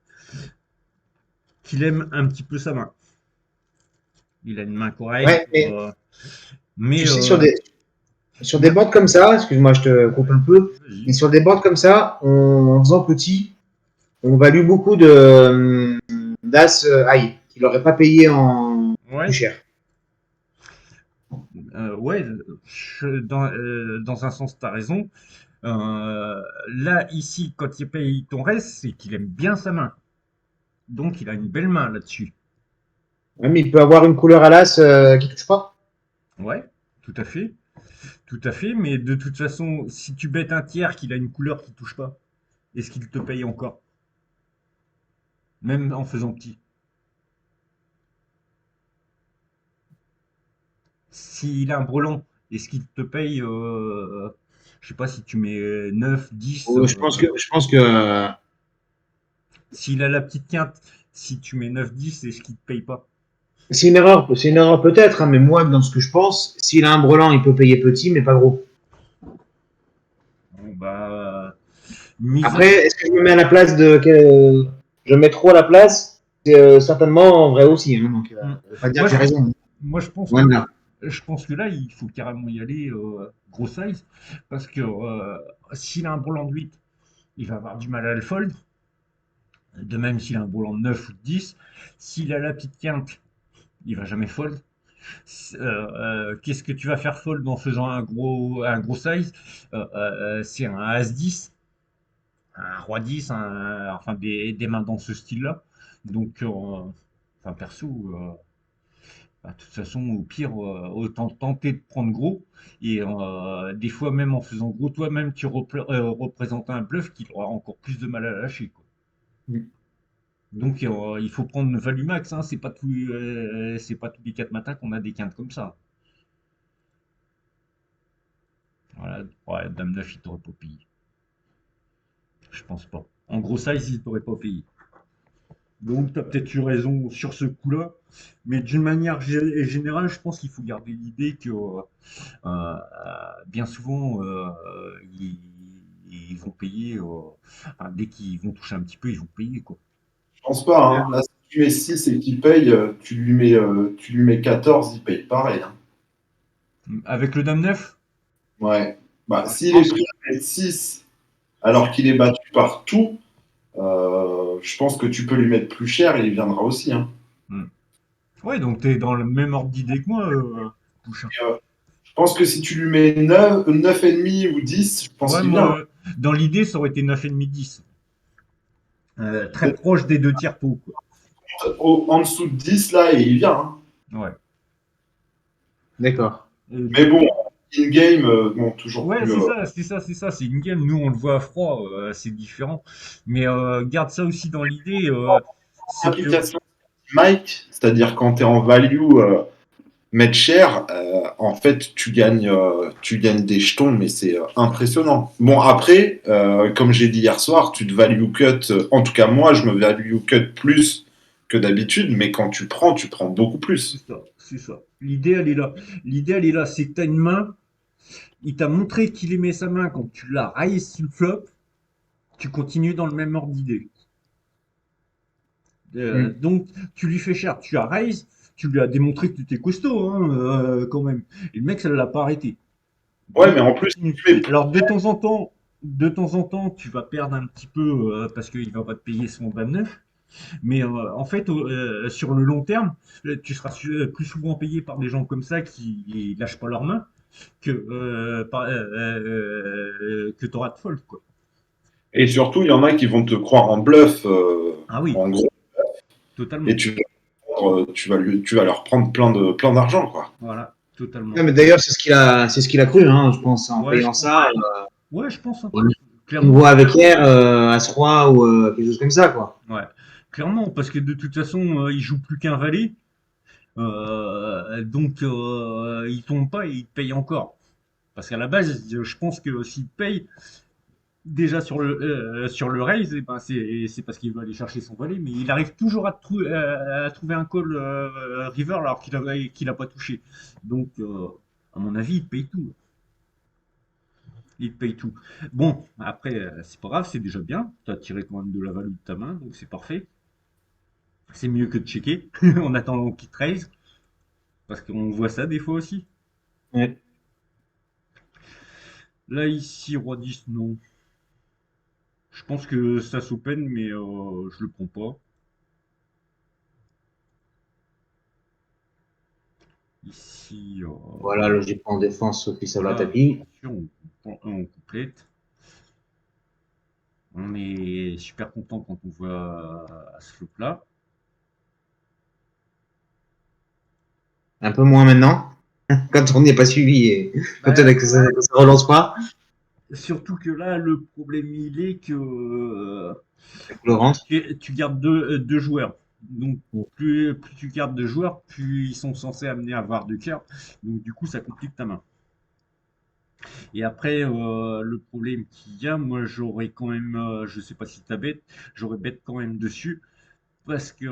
Speaker 1: qu'il aime un petit peu sa main. Il a une main correcte,
Speaker 4: Ouais, mais
Speaker 1: mais
Speaker 4: tu sais, sur des boards comme ça, excuse-moi, je te coupe un peu, mais
Speaker 1: vas-y.
Speaker 4: sur des boards comme ça, en faisant petit, on value beaucoup de d'as high, qu'il n'aurait pas payé en plus
Speaker 1: Ouais,
Speaker 4: cher.
Speaker 1: ouais, dans un sens, tu as raison. Là, ici, quand il paye ton reste, c'est qu'il aime bien sa main. Donc, il a une belle main là-dessus.
Speaker 4: Même il peut avoir une couleur à l'as qui touche pas.
Speaker 1: Ouais, tout à fait. Tout à fait, mais de toute façon, si tu bêtes un tiers qu'il a une couleur qui touche pas, est-ce qu'il te paye encore? Même en faisant petit. S'il a un brelan, est-ce qu'il te paye, je sais pas si tu mets 9, 10,
Speaker 4: Je pense que
Speaker 1: s'il a la petite quinte, si tu mets 9, 10, est-ce qu'il te paye pas?
Speaker 4: c'est une erreur peut-être, hein, mais moi, dans ce que je pense, s'il a un brelan, il peut payer petit, mais pas gros.
Speaker 1: Bon, bah, mise à...
Speaker 4: Après, est-ce que je me mets à la place de. Je me mets trop à la place? C'est certainement vrai aussi. Hein, donc,
Speaker 1: Hmm.
Speaker 4: ça veut pas dire
Speaker 1: Moi,
Speaker 4: que j'ai
Speaker 1: je,
Speaker 4: raison.
Speaker 1: moi, je pense que
Speaker 4: Loin de là.
Speaker 1: je pense que là, il faut carrément y aller gros size, parce que s'il a un brelan de 8, il va avoir du mal à le fold. De même s'il a un brelan de 9 ou de 10. S'il a la petite quinte, il va jamais fold. Qu'est-ce que tu vas faire fold en faisant un gros size? C'est un As-10, un Roi-10, enfin des mains dans ce style-là. Donc, enfin perso, bah, de toute façon, au pire, autant tenter de prendre gros. Et des fois, même en faisant gros, toi-même, tu représentes un bluff qui aura encore plus de mal à lâcher, quoi.
Speaker 4: Mm.
Speaker 1: Donc, il faut prendre une value max, hein. C'est pas tous les 4 matins qu'on a des quintes comme ça. Voilà. Ouais, Dame 9, il t'aurait pas payé. Je pense pas. En gros size, il t'aurait pas payé. Donc, tu as peut-être eu raison sur ce coup-là. Mais d'une manière générale, je pense qu'il faut garder l'idée que bien souvent, ils vont payer, enfin, dès qu'ils vont toucher un petit peu, ils vont payer, quoi.
Speaker 3: Je pense pas, hein. Là, si tu mets 6 et qu'il paye, tu lui mets 14, il paye pareil, hein.
Speaker 1: Avec le Dame 9,
Speaker 3: Ouais. Bah,
Speaker 1: je
Speaker 3: s'il est
Speaker 1: pense.
Speaker 3: prêt à mettre 6 alors qu'il est battu par tout, je pense que tu peux lui mettre plus cher et il viendra aussi, hein.
Speaker 1: Hmm. Ouais, donc tu es dans le même ordre d'idée que moi, Bouchard.
Speaker 3: Et, je pense que si tu lui mets 9 et demi ou 10, je pense
Speaker 1: Ouais,
Speaker 3: qu'il vient.
Speaker 1: moi, dans l'idée, ça aurait été 9,5 10. Très
Speaker 3: Peut-être
Speaker 1: proche des deux tiers pots, quoi.
Speaker 3: en dessous de 10 là, et il vient, hein.
Speaker 1: Ouais.
Speaker 4: D'accord.
Speaker 3: Mais bon, in-game, bon, toujours
Speaker 1: Ouais,
Speaker 3: plus.
Speaker 1: c'est ça, c'est ça, c'est ça, c'est une game. Nous, on le voit à froid, c'est différent. Mais garde ça aussi dans l'idée, c'est que.
Speaker 3: Application Mike, c'est-à-dire quand tu es en value, mettre cher, en fait, tu gagnes des jetons, mais c'est impressionnant. Bon, après, comme j'ai dit hier soir, tu te value cut, en tout cas moi, je me value cut plus que d'habitude, mais quand tu prends beaucoup
Speaker 1: C'est
Speaker 3: plus.
Speaker 1: ça, c'est ça. L'idée, elle est là. L'idée, elle est là. C'est que tu as une main, il t'a montré qu'il aimait sa main quand tu l'as raise sur le flop, tu continues dans le même ordre d'idée.
Speaker 4: Hmm.
Speaker 1: Donc, tu lui fais cher, tu as raise, tu lui as démontré que tu étais costaud, hein, quand même. Et le mec, ça ne l'a pas arrêté.
Speaker 3: Ouais,
Speaker 1: Donc,
Speaker 3: mais en
Speaker 1: tu
Speaker 3: plus,
Speaker 1: continues.
Speaker 3: tu mets plus.
Speaker 1: Alors, de temps en temps, tu vas perdre un petit peu parce qu'il va pas te payer son 29. Mais en fait, sur le long terme, tu seras plus souvent payé par des gens comme ça qui lâchent pas leurs mains que tu auras de fold, quoi.
Speaker 3: Et surtout, il y en a qui vont te croire en bluff,
Speaker 1: Ah oui,
Speaker 3: en gros, et
Speaker 1: totalement.
Speaker 3: tu vas leur prendre plein d'argent, quoi.
Speaker 1: Voilà,
Speaker 4: Ouais,
Speaker 1: totalement.
Speaker 4: mais d'ailleurs, c'est ce qu'il a cru, hein, je pense, en
Speaker 1: Ouais, je
Speaker 4: payant
Speaker 1: pense.
Speaker 4: ça.
Speaker 1: Ouais, je pense, hein.
Speaker 4: Il me
Speaker 1: Clairement.
Speaker 4: voit avec hier As-Roi ou quelque chose comme ça, quoi.
Speaker 1: Ouais. Clairement, parce que de toute façon, il joue plus qu'un valet. Donc, il tombe pas et il te paye encore. Parce qu'à la base, je pense que s'il te paye, déjà sur le raise, eh ben c'est parce qu'il veut aller chercher son valet, mais il arrive toujours à trouver un call river alors qu'il a pas touché. Donc, à mon avis, il paye tout. Il paye tout. Bon, après, c'est pas grave, c'est déjà bien. Tu as tiré quand même de la value de ta main, donc c'est parfait. C'est mieux que de checker en attendant qu'il te raise, parce qu'on voit ça des fois aussi.
Speaker 4: Ouais.
Speaker 1: Là, ici, roi 10, non. Je pense que ça s'open, mais je le prends pas. Ici,
Speaker 4: Voilà, logiquement en défense, sauf qu'il sort la
Speaker 1: voilà,
Speaker 4: tapis.
Speaker 1: on complète. On est super content quand on voit ce flop-là.
Speaker 4: Un peu moins maintenant, quand on n'est pas suivi et quand
Speaker 1: Bah,
Speaker 4: ça relance pas,
Speaker 1: surtout que là, le problème, il est que
Speaker 4: la couleur rentre.
Speaker 1: tu gardes deux joueurs. Donc, plus tu gardes deux joueurs, plus ils sont censés amener à avoir deux cœurs. Donc, du coup, ça complique ta main. Et après, le problème qu'il y a, moi, j'aurais quand même, je sais pas si t'as bête, j'aurais bête quand même dessus. Parce que,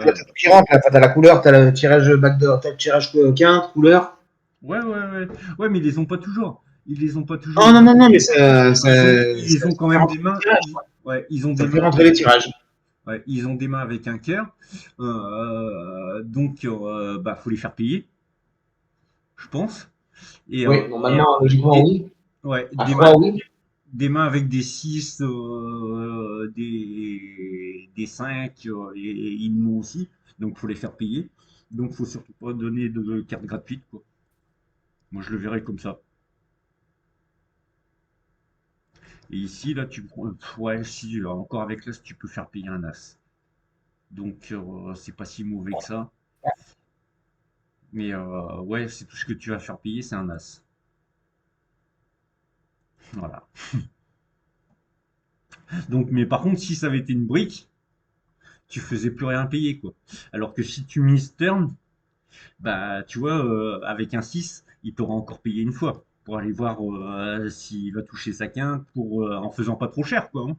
Speaker 4: T'as tout qui rentre, là, t'as la couleur, t'as le tirage backdoor, t'as le tirage quinte, couleur.
Speaker 1: ouais, ouais, ouais. Ouais, mais ils les ont pas toujours. Ils les ont pas
Speaker 4: Non,
Speaker 1: toujours.
Speaker 4: non, non, non, mais
Speaker 1: Ils ont quand
Speaker 4: fait
Speaker 1: même des
Speaker 4: rentrer les
Speaker 1: mains.
Speaker 4: tirages.
Speaker 1: Ouais, ils ont
Speaker 4: Ça
Speaker 1: des
Speaker 4: fait
Speaker 1: mains
Speaker 4: rentrer les tirages.
Speaker 1: ouais, ils ont des mains avec un cœur. Donc, bah, faut les faire payer, je pense. Et
Speaker 4: Oui, normalement, logiquement,
Speaker 1: des,
Speaker 4: oui.
Speaker 1: ouais,
Speaker 4: À froid, oui.
Speaker 1: des mains avec des 6 des 5 et ils nous aussi. Donc, faut les faire payer. Donc, faut surtout pas donner de carte gratuite, quoi. Moi, je le verrais comme ça. Et ici, là, ouais, si, encore avec l'as, tu peux faire payer un as. Donc, c'est pas si mauvais que ça. Mais ouais, c'est tout ce que tu vas faire payer, c'est un as. Voilà. Donc, mais par contre, si ça avait été une brique, tu faisais plus rien payer, quoi. Alors que si tu mises turn, bah, tu vois, avec un 6 il t'aura encore payé une fois pour aller voir s'il va toucher sa quinte en faisant pas trop cher, quoi, hein.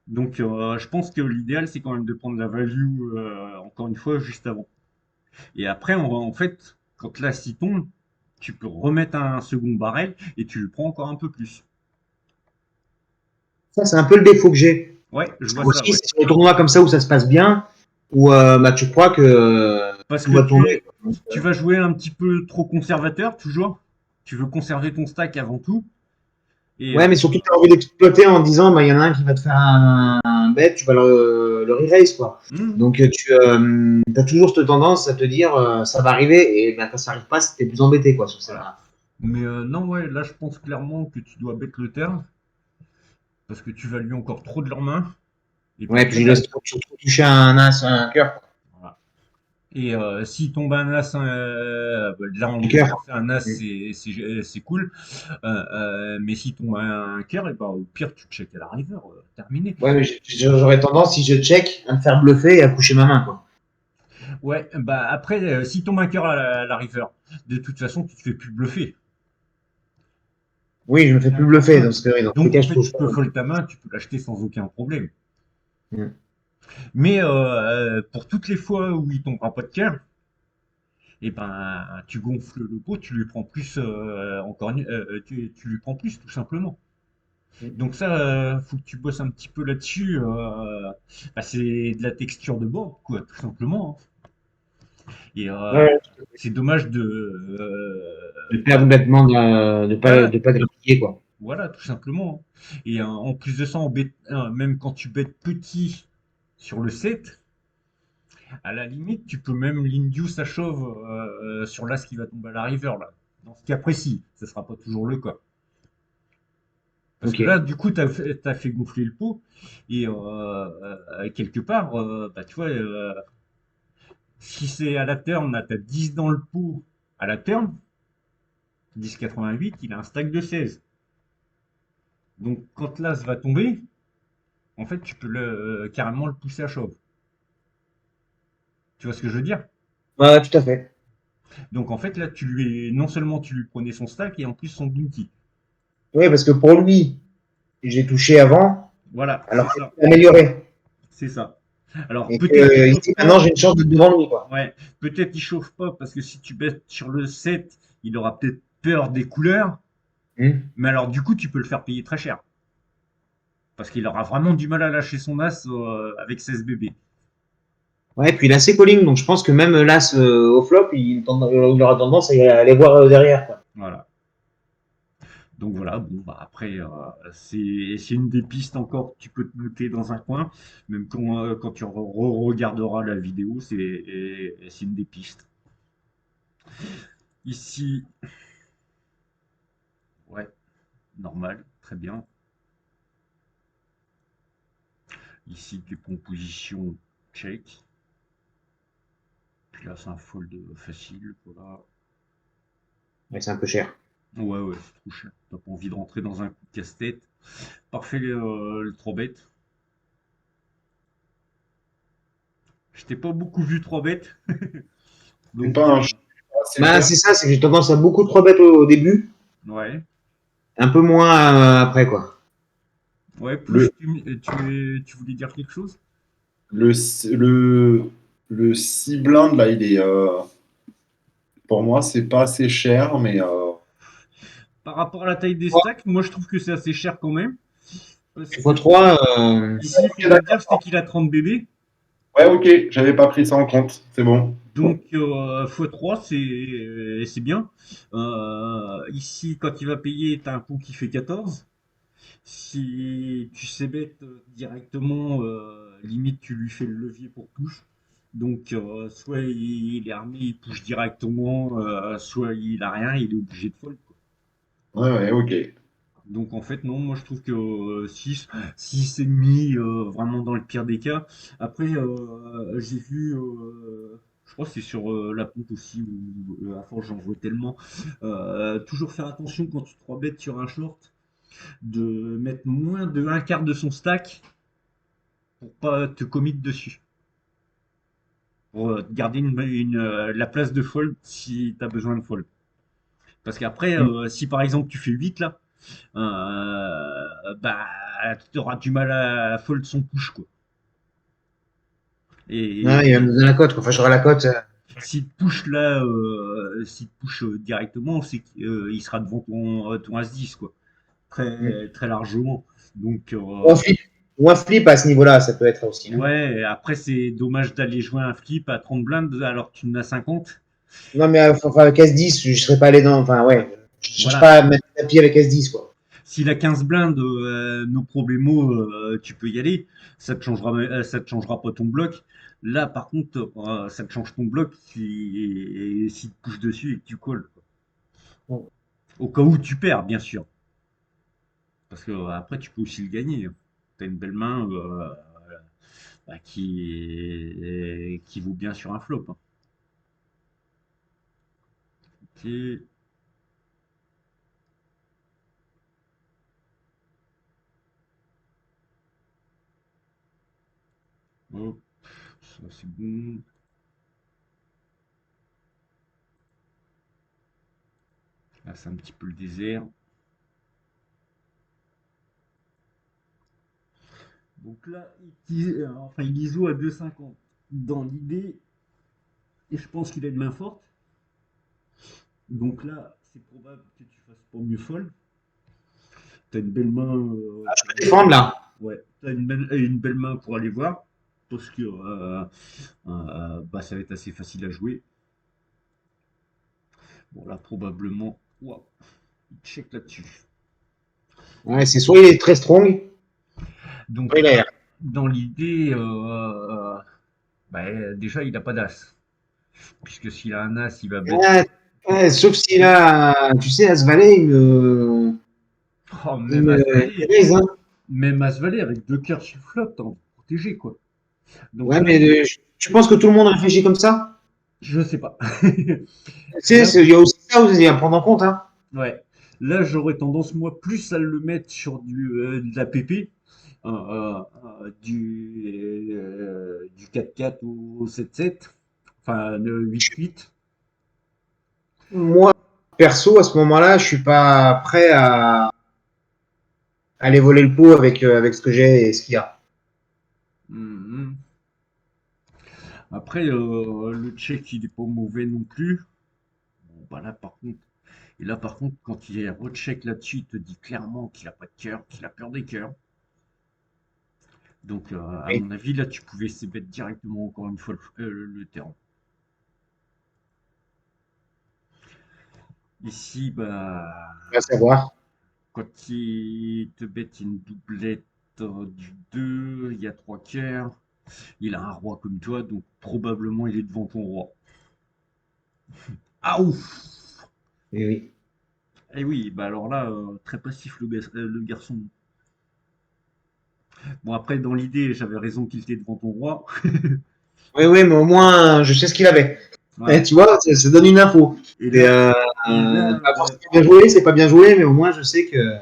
Speaker 1: Donc, je pense que l'idéal, c'est quand même de prendre la value, encore une fois, juste avant. Et après, en fait, quand l'as il tombe, tu peux remettre un second barrel et tu le prends encore un peu plus.
Speaker 4: Ça, c'est un peu le défaut que j'ai.
Speaker 1: Ouais, je vois ça,
Speaker 4: Aussi,
Speaker 1: ouais.
Speaker 4: c'est sur les tournois comme ça où ça se passe bien, où bah, tu crois que
Speaker 1: Parce
Speaker 4: tout
Speaker 1: que
Speaker 4: va tomber.
Speaker 1: tu vas jouer un petit peu trop conservateur, toujours. Tu veux conserver ton stack avant tout. Et
Speaker 4: Ouais, mais surtout, tu as envie d'exploiter en disant, bah, il y en a un qui va te faire un bet, tu vas le re-raise, quoi.
Speaker 1: hmm,
Speaker 4: Donc, tu as toujours cette tendance à te dire, ça va arriver, et ben, quand ça arrive pas, c'était plus embêté, quoi, sur
Speaker 1: voilà.
Speaker 4: celle-là.
Speaker 1: Mais non, ouais, là, je pense clairement que tu dois bet le turn parce que tu vas lui encore trop de leurs mains. Et puis
Speaker 4: Ouais, puis je
Speaker 1: après,
Speaker 4: laisse surtout toucher un as, un cœur.
Speaker 1: voilà. Et s'il tombe un as, là en
Speaker 4: Un cœur.
Speaker 1: l'occurrence un as, c'est cool. Mais s'il tombe un cœur, et ben, au pire, tu check à la river, terminé.
Speaker 4: Ouais, mais j'aurais tendance, si je check, à me faire bluffer et à coucher ma main, quoi.
Speaker 1: Ouais, bah après, s'il tombe un cœur à la river, de toute façon, tu te fais plus bluffer.
Speaker 4: Oui, je me fais plus bluffer dans ce cas, dans tous les
Speaker 1: Donc
Speaker 4: cas,
Speaker 1: en
Speaker 4: je
Speaker 1: fait,
Speaker 4: touche
Speaker 1: tu
Speaker 4: pas.
Speaker 1: peux fold ta main, tu peux l'acheter sans aucun problème.
Speaker 4: Mm.
Speaker 1: Mais pour toutes les fois où il tombera pas de cœur, et ben tu gonfles le pot, tu lui prends plus tu lui prends plus tout simplement. Donc ça, faut que tu bosses un petit peu là-dessus. Bah, c'est de la texture de board, quoi, tout simplement, hein. Et
Speaker 4: Ouais,
Speaker 1: c'est dommage
Speaker 4: de
Speaker 1: bah,
Speaker 4: perdre bêtement, de
Speaker 1: voilà,
Speaker 4: pas grappiller, quoi.
Speaker 1: voilà, tout simplement, hein. Et en plus de ça, même quand tu bêtes petit sur le set, à la limite, tu peux même l'induce à shove sur l'as qui va tomber à la river, là. Dans ce cas précis, ce sera pas toujours le cas. Parce
Speaker 4: Ok.
Speaker 1: que là, du coup, t'as fait gonfler le pot, et quelque part, bah, tu vois, si c'est à la turn, là, t'as 10 dans le pot à la turn, 10,88, il a un stack de 16. Donc, quand l'as va tomber, en fait, tu peux carrément le pousser à shove. Tu vois ce que je veux dire?
Speaker 4: Ouais, tout à fait.
Speaker 1: Donc, en fait, là, non seulement tu lui prenais son stack, et en plus son bounty.
Speaker 4: Oui, parce que pour lui, j'ai touché avant,
Speaker 1: Voilà, c'est
Speaker 4: alors que
Speaker 1: ça.
Speaker 4: c'est amélioré.
Speaker 1: C'est ça. Alors,
Speaker 4: Et
Speaker 1: peut-être qu'il
Speaker 4: que
Speaker 1: chauffe
Speaker 4: ici, maintenant,
Speaker 1: pas.
Speaker 4: j'ai une chance d'être devant lui, quoi.
Speaker 1: Ouais, peut-être il chauffe pas parce que si tu baisses sur le 7, il aura peut-être peur des couleurs.
Speaker 4: Hmm.
Speaker 1: Mais alors, du coup, tu peux le faire payer très cher. Parce qu'il aura vraiment du mal à lâcher son as avec 16 bébés.
Speaker 4: Ouais, puis il a ses calling, donc je pense que même l'as au flop, il aura tendance à aller voir derrière, quoi.
Speaker 1: Voilà. Donc voilà, bon, bah après, c'est une des pistes encore que tu peux te noter dans un coin. Même quand tu regarderas la vidéo, c'est une des pistes. Ici, ouais, normal, très bien. Ici, tu prends position check. Puis là, c'est un fold facile. Voilà.
Speaker 4: Ouais, c'est un peu cher.
Speaker 1: Ouais, ouais, c'est trop cher. T'as pas envie de rentrer dans un coup de casse-tête. Parfait, le 3 bêtes. Je t'ai pas beaucoup vu 3 bêtes.
Speaker 3: C'est
Speaker 1: Donc,
Speaker 3: pas un choix assez
Speaker 4: Bah,
Speaker 3: cher.
Speaker 4: c'est ça, c'est que j'ai tendance à beaucoup trop bête au début,
Speaker 1: ouais.
Speaker 4: un peu moins après, quoi.
Speaker 1: Ouais,
Speaker 3: Le,
Speaker 1: push, tu voulais dire quelque chose?
Speaker 3: le, le, le 6 blindes, là, pour moi, c'est pas assez cher, mais
Speaker 1: Par rapport à la taille des stacks, moi je trouve que c'est assez cher quand même. Parce que
Speaker 4: x3,
Speaker 1: ici, il
Speaker 3: ok,
Speaker 1: faudrait dire c'était qu'il a 30 bébés.
Speaker 3: ouais, ok, j'avais pas pris ça en compte, c'est bon.
Speaker 1: Donc x3, c'est bien. Ici, quand il va payer, tu as un coût qui fait 14. Si tu sais bête directement, limite tu lui fais le levier pour push. Donc soit il est armé, il push directement, soit il a rien, il est obligé de fold, quoi.
Speaker 3: Ouais, ouais, ok.
Speaker 1: Donc en fait non, moi je trouve que 6, 6 et demi, vraiment dans le pire des cas. Après j'ai vu, je crois que c'est sur la pompe aussi, où à force j'en vois tellement. Toujours faire attention quand tu 3 bêtes sur un short, de mettre moins de un quart de son stack pour pas te commit dessus. Pour garder la place de fold si tu as besoin de fold. Parce qu'après, si par exemple tu fais 8 là, bah tu auras du mal à fold son push, quoi.
Speaker 4: Ouais, il va
Speaker 1: Et
Speaker 4: me donner la cote, quoi. Enfin, j'aurai la cote.
Speaker 1: s'il te push là, s'il te push directement, c'est qu'il sera devant ton As-10, quoi. Très, très largement. Donc,
Speaker 4: Ou un flip à ce niveau-là, ça peut être aussi. Hein.
Speaker 1: ouais, après, c'est dommage d'aller jouer un flip à 30 blindes alors que tu en as 50.
Speaker 4: Non, mais enfin, avec S10, je serais pas allé dans. Enfin, ouais. Je cherche
Speaker 1: Voilà.
Speaker 4: pas à mettre un pied avec S10, quoi.
Speaker 1: S'il a 15 blindes, nos problèmes, tu peux y aller. Ça te changera pas ton bloc. Là, par contre, ça te change ton bloc si tu touches dessus et que tu colles. Au cas où tu perds, bien sûr. Parce que après, tu peux aussi le gagner. Tu as une belle main bah, qui vaut bien sur un flop. Hein. Ok. Hop, ça c'est bon. Là, c'est un petit peu le désert. Donc là, il ISO à 2,50 dans l'idée, et je pense qu'il a une main forte. Donc là, c'est probable que tu fasses pas mieux fold. T'as une belle main.
Speaker 4: Je peux défendre, là.
Speaker 1: Ouais, t'as une belle main pour aller voir. Parce que bah, ça va être assez facile à jouer. Bon, là, probablement. Waouh, il check là-dessus.
Speaker 4: Ouais, c'est soit il est très strong,
Speaker 1: Donc
Speaker 4: soit il a
Speaker 1: là,
Speaker 4: air.
Speaker 1: dans l'idée, bah, déjà, il n'a pas d'as. Puisque s'il a un as, il va bête.
Speaker 4: Ouais, ouais, sauf s'il a. Tu sais, As-Valet,
Speaker 1: Oh,
Speaker 4: il
Speaker 1: même
Speaker 4: me
Speaker 1: As-Valet,
Speaker 4: raise, hein.
Speaker 1: même As-Valet avec deux cœurs sur flop, t'es protégé, quoi. Donc
Speaker 4: Ouais,
Speaker 1: là,
Speaker 4: mais tu penses que tout le monde réfléchit comme ça?
Speaker 1: je sais pas.
Speaker 4: Tu sais,
Speaker 1: Là,
Speaker 4: il y a aussi ça aussi à prendre en compte, hein.
Speaker 1: ouais. Là, j'aurais tendance, moi, plus à le mettre sur de la PP, du 4-4 au 7-7, enfin, le 8-8.
Speaker 4: Moi, perso, à ce moment-là, je suis pas prêt à aller voler le pot avec ce que j'ai et ce qu'il y a.
Speaker 1: Mhm. Après, le check, il est pas mauvais non plus. Bon, bah là, par contre, quand il recheck là-dessus, il te dit clairement qu'il a pas de cœur, qu'il a peur des cœurs. Donc, à
Speaker 4: Oui,
Speaker 1: mon avis, là, tu pouvais c-bet directement, encore une fois, le terrain. Ici, bah,
Speaker 4: on va savoir.
Speaker 1: quand il te bête une doublette du 2, il y a 3 cœurs. Il a un roi comme toi, donc probablement il est devant ton roi. Ah ouf!
Speaker 4: Oui, oui.
Speaker 1: Eh oui, bah alors là, très passif le garçon. Bon, après, dans l'idée, j'avais raison qu'il était devant ton roi.
Speaker 4: Oui, oui, mais au moins, je sais ce qu'il avait. Et
Speaker 1: Voilà.
Speaker 4: tu vois, ça donne une info.
Speaker 1: Et
Speaker 4: C'est
Speaker 1: là, et là,
Speaker 4: pas forcément bien joué, c'est pas bien joué, mais au moins, je sais que.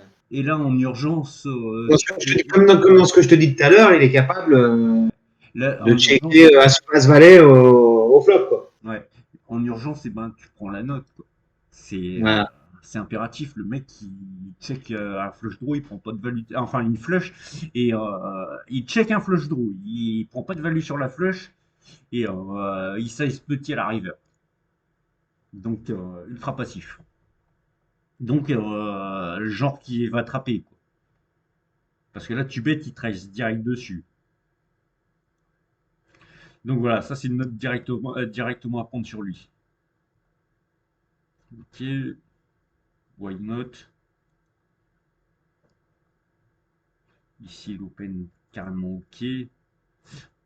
Speaker 1: en urgence,
Speaker 4: Comme dans ce que je te dis tout à l'heure, il est capable
Speaker 1: là,
Speaker 4: de
Speaker 1: en urgence,
Speaker 4: checker As-Valet au flop, quoi.
Speaker 1: ouais, en urgence, eh ben, tu prends la note, quoi. C'est euh,
Speaker 4: Voilà.
Speaker 1: c'est impératif. Le mec, il check un flush draw, il prend pas de value, enfin une flush, et il check un flush draw, il prend pas de value sur la flush, et il size petit à la river. Donc, ultra passif. Donc, le genre qui va attraper, quoi. Parce que là, tu bêtes, il trace direct dessus. Donc voilà, ça c'est une note directement à prendre sur lui. Ok, why not? Ici, l'open carrément ok.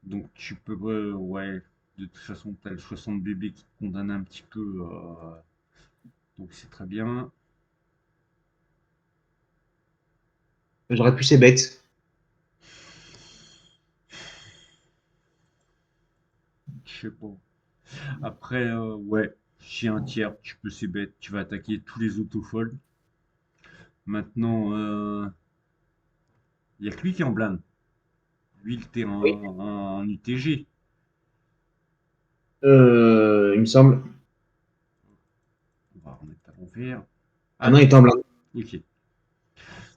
Speaker 1: Donc tu peux, ouais, de toute façon, tu as le 60 bébé qui te condamne un petit peu. Donc c'est très bien.
Speaker 4: J'aurais pu ses bêtes.
Speaker 1: Je sais pas. Après, ouais, chez un tiers, tu peux c'est bête, tu vas attaquer tous les autofolds. Maintenant, il y a que lui qui est en blind. Lui, il était
Speaker 4: Oui.
Speaker 1: en UTG.
Speaker 4: Il me semble.
Speaker 1: On va remettre à l'envers.
Speaker 4: Ah
Speaker 1: Ah
Speaker 4: non, il
Speaker 1: non,
Speaker 4: est en blanc.
Speaker 1: ok.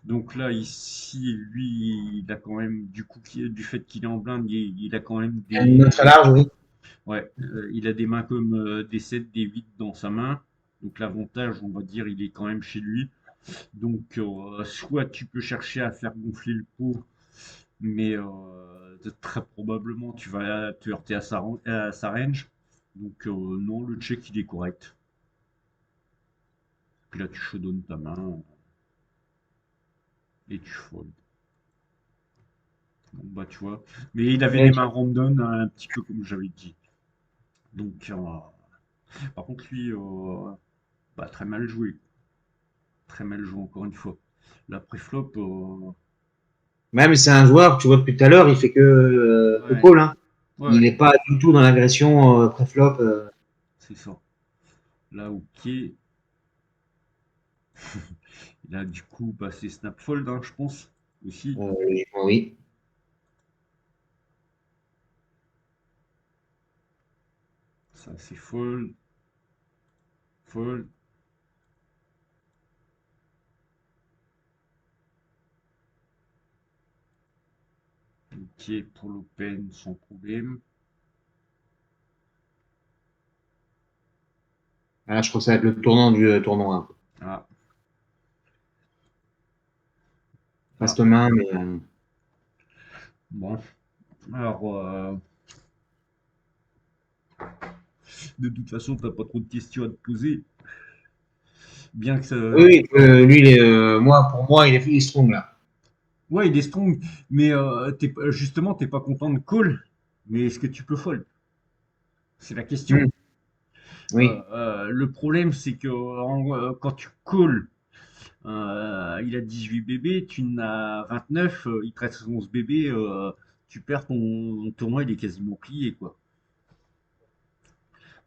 Speaker 1: Donc là, ici, lui, il a quand même, du coup, du fait qu'il est en blinde, il a quand même
Speaker 4: Il y a une main très
Speaker 1: des.
Speaker 4: large, oui.
Speaker 1: Ouais, il a des mains comme des 7, des 8 dans sa main. Donc l'avantage, on va dire, il est quand même chez lui. Donc soit tu peux chercher à faire gonfler le pot, mais très probablement tu vas te heurter à sa range. Donc non, le check il est correct. Puis là tu chaudonnes ta main et tu fold. Bon, bah tu vois. Mais il avait des
Speaker 4: Et-
Speaker 1: mains random, hein, un petit peu comme j'avais dit. Donc par contre lui, bah, très mal joué. Très mal joué encore une fois. La préflop,
Speaker 4: Même c'est un joueur, tu vois depuis tout à l'heure, il fait que
Speaker 1: ouais,
Speaker 4: call. Hein. Il
Speaker 1: ouais,
Speaker 4: n'est pas du tout dans l'agression pré-flop.
Speaker 1: c'est ça. Là, ok. Là, du coup, bah, c'est Snapfold, hein, je pense, aussi.
Speaker 4: Oui.
Speaker 1: Ça, c'est fold, fold. Ok, pour l'open, sans problème.
Speaker 4: Ah, je crois que ça va être le tournant du tournoi. Un peu.
Speaker 1: Ah, ah,
Speaker 4: Vaste main, mais
Speaker 1: bon. Alors, de toute façon, t'as pas trop de questions à te poser. Bien que ça.
Speaker 4: oui, lui, pour moi, il est strong là.
Speaker 1: Ouais, il est strong, mais justement, t'es pas content de call. Mais est-ce que tu peux fold? C'est la question.
Speaker 4: Hmm, oui.
Speaker 1: Le problème, c'est que quand tu call, il a 18 bébés, tu en as 29, il te reste 11 bébés, tu perds ton tournoi, il est quasiment plié, quoi.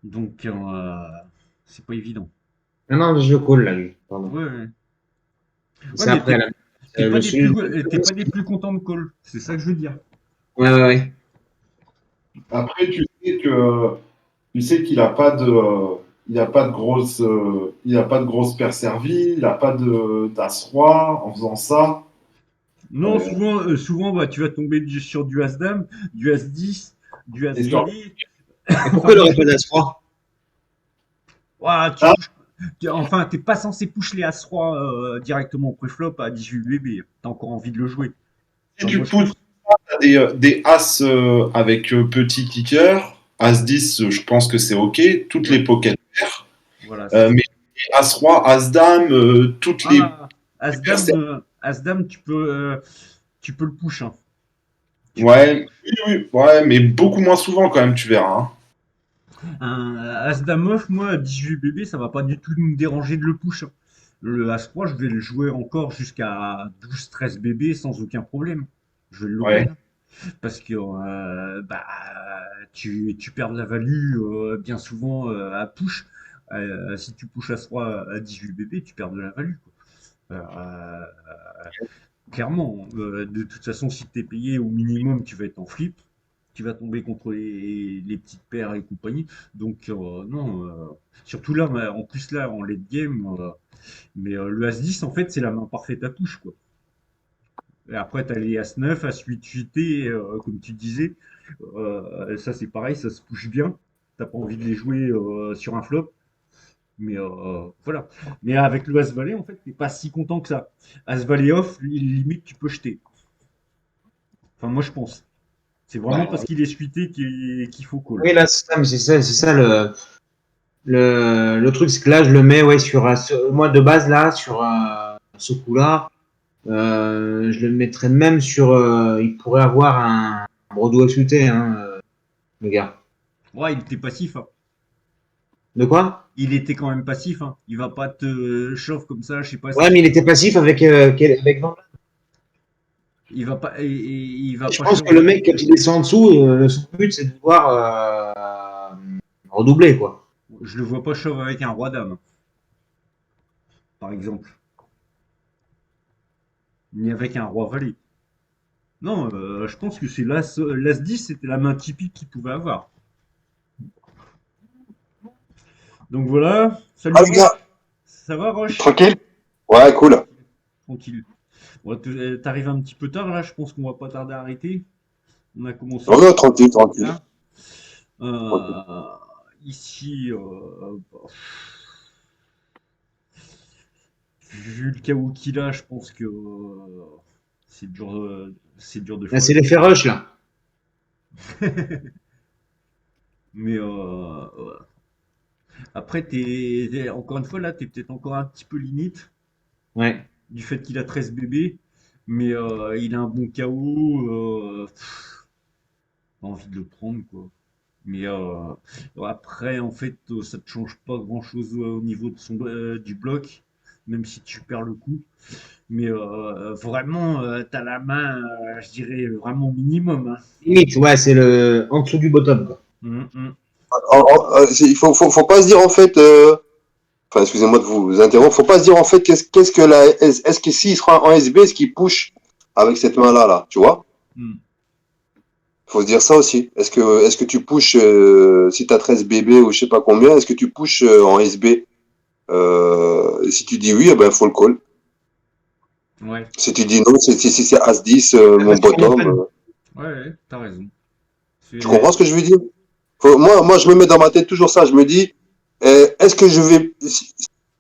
Speaker 1: Donc, c'est pas évident.
Speaker 4: Non, non, je le call là, lui. Pardon.
Speaker 1: Ouais, ouais. Ouais,
Speaker 4: C'est
Speaker 1: mais
Speaker 4: après là. Le celui.
Speaker 1: t'es pas des plus contents de call, c'est ça que je veux dire.
Speaker 4: Ouais.
Speaker 3: Après, tu sais qu'il a pas de, il a pas de grosse, il a pas de grosse paire servie, il a pas de d'as-roi en faisant ça.
Speaker 1: Non,
Speaker 3: Euh,
Speaker 1: souvent bah, tu vas tomber sur du As-Dame, du As-10, du
Speaker 3: et sur,
Speaker 1: As-Valet.
Speaker 4: Et
Speaker 1: Enfin
Speaker 4: pourquoi il
Speaker 1: bon,
Speaker 4: aurait pas d'as-roi?
Speaker 1: ouah,
Speaker 3: ah,
Speaker 1: enfin, t'es pas censé push les As-Roi directement au préflop à 18 bébés. T'as encore envie de le jouer.
Speaker 3: si
Speaker 1: Enfin, moi,
Speaker 3: tu
Speaker 1: je
Speaker 3: pousses
Speaker 1: pense.
Speaker 3: des as avec petit kicker, as-10, je pense que c'est ok. Toutes les
Speaker 1: Ouais,
Speaker 3: pocket paires.
Speaker 1: voilà, c'est ça.
Speaker 3: Mais as-roi, as-dame, toutes les
Speaker 1: Ah,
Speaker 3: paires servies.
Speaker 1: As-Dame, tu peux le push, hein. Tu peux le
Speaker 3: Ouais,
Speaker 1: push.
Speaker 3: oui, oui, ouais, mais beaucoup moins souvent quand même, tu verras. Hein.
Speaker 1: Un As-Dame off, moi, à 18 bébés, ça va pas du tout me déranger de le push, hein. Le As-Roi, je vais le jouer encore jusqu'à 12-13 bébés sans aucun problème. Je vais
Speaker 3: Ouais.
Speaker 1: l'open. Parce que bah, tu perds de la value bien souvent à push. Si tu pushes As-Roi à 18 bébés, tu perds de la value, quoi. Clairement, de toute façon, si tu es payé au minimum, tu vas être en flip. Tu vas tomber contre les petites paires et compagnie. Donc, non. Surtout là, en plus, là, en late game. Mais le As-10, en fait, c'est la main parfaite à push, quoi. Et après, tu as les As-9, As-8 JT, comme tu disais. Ça, c'est pareil, ça se push bien. T'as pas envie de les jouer sur un flop. Mais voilà. Mais avec le As-Valet, en fait, t'es pas si content que ça. As-Valet off, limite, tu peux jeter. Enfin, moi, je pense. C'est vraiment
Speaker 3: Ouais.
Speaker 1: parce qu'il est suité qu'il faut call.
Speaker 4: Oui, là, c'est ça, mais c'est ça le truc, c'est que là, je le mets, ouais, moi, de base, là, sur ce coup-là, je le mettrais même sur, il pourrait avoir un Broadway suité, hein, le gars.
Speaker 1: Ouais, il était passif, hein.
Speaker 4: De quoi?
Speaker 1: Il était quand même passif, hein. Il va pas te chauffe comme ça, je sais pas
Speaker 4: Ouais,
Speaker 1: si.
Speaker 4: mais il était passif avec Van.
Speaker 1: Il va pas, il va
Speaker 4: Je
Speaker 1: pas
Speaker 4: pense
Speaker 1: chauffe.
Speaker 4: que le mec, quand il descend en dessous, son but, c'est de pouvoir redoubler, quoi.
Speaker 1: Je le vois pas chauffe avec un roi dame, par exemple. Ni avec un roi valet. Non, je pense que c'est l'As 10, c'était la main typique qu'il pouvait avoir. Donc voilà. Salut
Speaker 5: Ah, les
Speaker 1: Roche.
Speaker 5: gars,
Speaker 1: Ça va Roche?
Speaker 5: tranquille? Ouais, cool.
Speaker 1: Tranquille. Bon, t'arrives un petit peu tard là, je pense qu'on va pas tarder à arrêter. On a commencé
Speaker 5: Non, non, tranquille, tranquille.
Speaker 1: là.
Speaker 5: tranquille.
Speaker 1: Euh, ici, vu le chaos qu'il a, je pense que c'est dur de
Speaker 4: Là,
Speaker 1: folle.
Speaker 4: c'est l'effet rush, là.
Speaker 1: Mais après, encore une fois, là, t'es peut-être encore un petit peu limite
Speaker 4: Ouais.
Speaker 1: du fait qu'il a 13 bébés, mais il a un bon KO. Pas envie de le prendre, quoi. Mais après, en fait, ça te change pas grand-chose au niveau du bloc, même si tu perds le coup. Mais vraiment, t'as la main, je dirais, vraiment minimum, hein.
Speaker 4: Limite, ouais, c'est le en dessous du bottom, quoi.
Speaker 1: Mm.
Speaker 5: Faut pas se dire en fait, enfin, excusez-moi de vous interrompre, faut pas se dire en fait qu'est-ce que est-ce que s'il sera en SB, est-ce qu'il push avec cette main-là, là, tu vois?
Speaker 1: Mm.
Speaker 5: Faut se dire ça aussi. Est-ce que tu pushes, si t'as 13 bébés ou je sais pas combien, est-ce que tu pushes en SB? Et si tu dis oui, eh ben, faut le call.
Speaker 1: Ouais,
Speaker 5: Si tu dis non, si c'est As-10, mon
Speaker 4: Parce que
Speaker 5: bottom,
Speaker 1: ouais, t'as raison.
Speaker 5: tu comprends ce que je veux dire? Moi, je me mets dans ma tête toujours ça. Je me dis, est-ce que je vais,